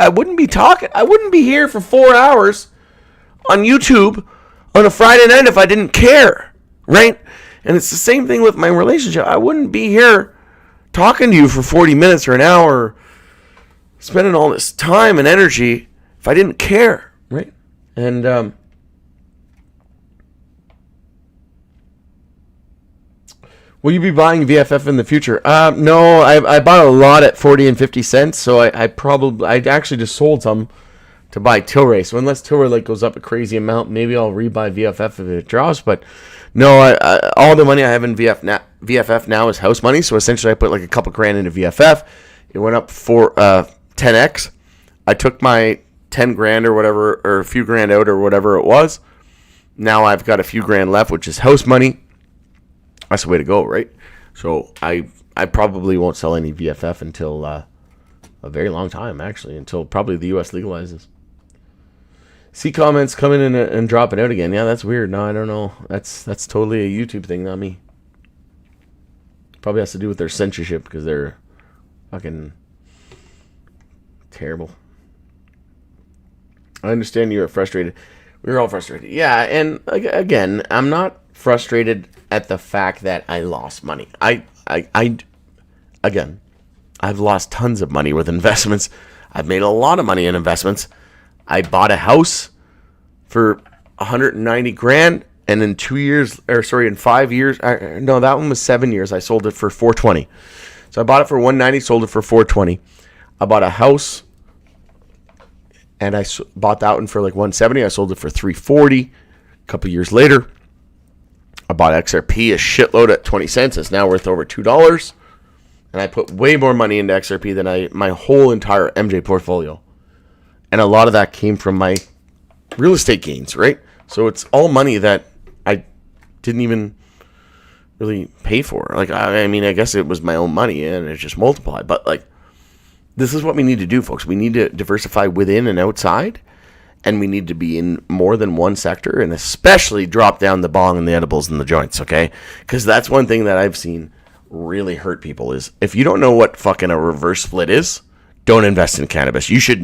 wouldn't be talking. I wouldn't be here for 4 hours on YouTube on a Friday night if I didn't care, right? And it's the same thing with my relationship. I wouldn't be here talking to you for 40 minutes or an hour, spending all this time and energy if I didn't care, right? And will you be buying VFF in the future? No, I bought a lot at 40 and 50 cents, so I actually just sold some to buy Tilray. So unless Tilray goes up a crazy amount, maybe I'll rebuy VFF if it drops. But no, all the money I have in VFF now is house money. So essentially, I put like a couple grand into VFF. It went up for 10x. I took my 10 grand or whatever, or a few grand out or whatever it was. Now I've got a few grand left, which is house money. That's the way to go, right? So I probably won't sell any VFF until a very long time, actually, until probably the U.S. legalizes. See comments coming in and dropping out again. Yeah, that's weird. No, I don't know. That's totally a YouTube thing, not me. Probably has to do with their censorship because they're fucking terrible. I understand you are frustrated. We're all frustrated. Yeah, and again, I'm not frustrated at the fact that I lost money. Again, I've lost tons of money with investments. I've made a lot of money in investments. I bought a house for 190 grand, and in 5 years, no, that one was 7 years. I sold it for 420. So I bought it for 190, sold it for 420. I bought a house, and I bought that one for like 170. I sold it for 340. A couple years later, I bought XRP, a shitload at 20 cents. It's now worth over $2. And I put way more money into XRP than my whole entire MJ portfolio. And a lot of that came from my real estate gains, right? So it's all money that I didn't even really pay for. Like, I mean, I guess it was my own money and it just multiplied. But, like, this is what we need to do, folks. We need to diversify within and outside. And we need to be in more than one sector. And especially drop down the bong and the edibles and the joints, okay? Because that's one thing that I've seen really hurt people is if you don't know what fucking a reverse split is, don't invest in cannabis. You should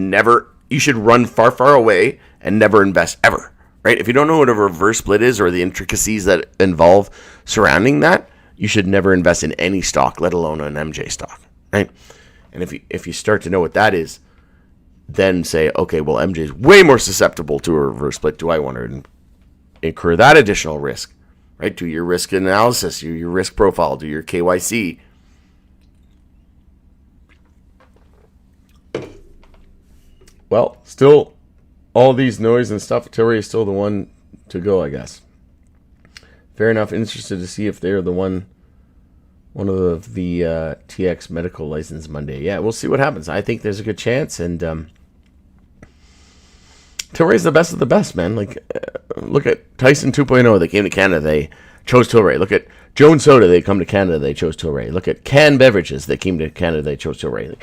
run far, far away and never invest ever, right? If you don't know what a reverse split is or the intricacies that involve surrounding that, you should never invest in any stock, let alone an MJ stock, right? And if you start to know what that is, then say, okay, well, MJ is way more susceptible to a reverse split. Do I want to incur that additional risk, right? Do your risk analysis, your risk profile, do your KYC. Well, still, all these noise and stuff, Tilray is still the one to go, I guess. Fair enough. Interested to see if they're the one one of the TX medical license Monday. Yeah, we'll see what happens. I think there's a good chance, and Tilray's the best of the best, man. Like, look at Tyson 2.0. They came to Canada. They chose Tilray. Look at Jones Soda. They come to Canada. They chose Tilray. Look at Can Beverages. They came to Canada. They chose Tilray.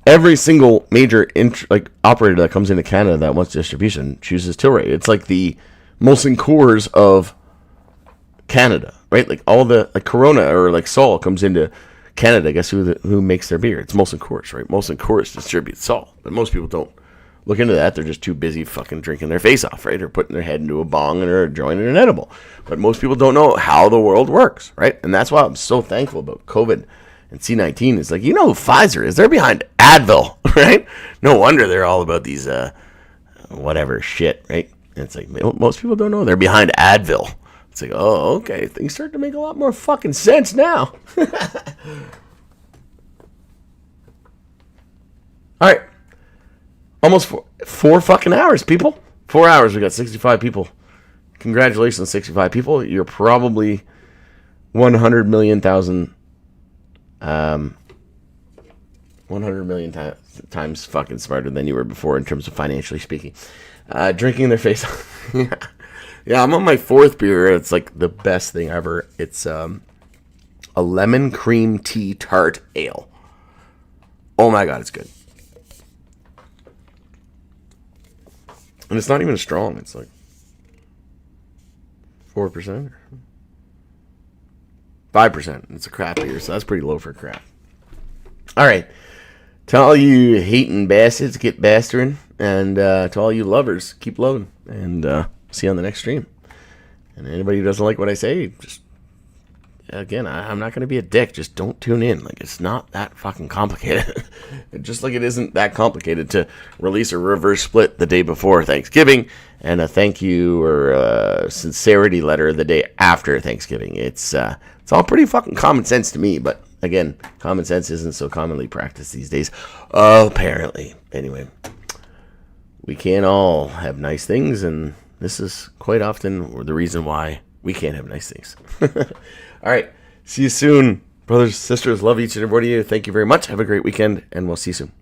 Every single major operator that comes into Canada that wants distribution chooses Tilray. It's like the Molson Coors of Canada, right? Like all the Corona or like Sol comes into Canada. Guess who makes their beer? It's Molson Coors, right? Molson Coors distributes Sol, but most people don't look into that. They're just too busy fucking drinking their face off, right? Or putting their head into a bong or joining an edible. But most people don't know how the world works, right? And that's why I'm so thankful about COVID and C-19. It's like, you know who Pfizer is? They're behind Advil, right? No wonder they're all about these whatever shit, right? And it's like, most people don't know they're behind Advil. It's like, oh, okay. Things start to make a lot more fucking sense now. All right. Almost four fucking hours, people. 4 hours. We got 65 people. Congratulations, 65 people. You're probably 100 million times fucking smarter than you were before in terms of financially speaking. Drinking their face off. Yeah, I'm on my fourth beer. It's like the best thing ever. It's a lemon cream tea tart ale. Oh my god, it's good. And it's not even strong. It's like 4%. 5%. It's a craft beer, so that's pretty low for craft. All right. To all you hating bastards, get bastering. And to all you lovers, keep loving. And see you on the next stream. And anybody who doesn't like what I say, just, again, I'm not going to be a dick. Just don't tune in. Like, it's not that fucking complicated. Just like it isn't that complicated to release a reverse split the day before Thanksgiving and a thank you or a sincerity letter the day after Thanksgiving. It's all pretty fucking common sense to me, but again, common sense isn't so commonly practiced these days. Apparently. Anyway, we can't all have nice things, and this is quite often the reason why we can't have nice things. All right. See you soon. Brothers, sisters, love each and every one of you. Thank you very much. Have a great weekend, and we'll see you soon.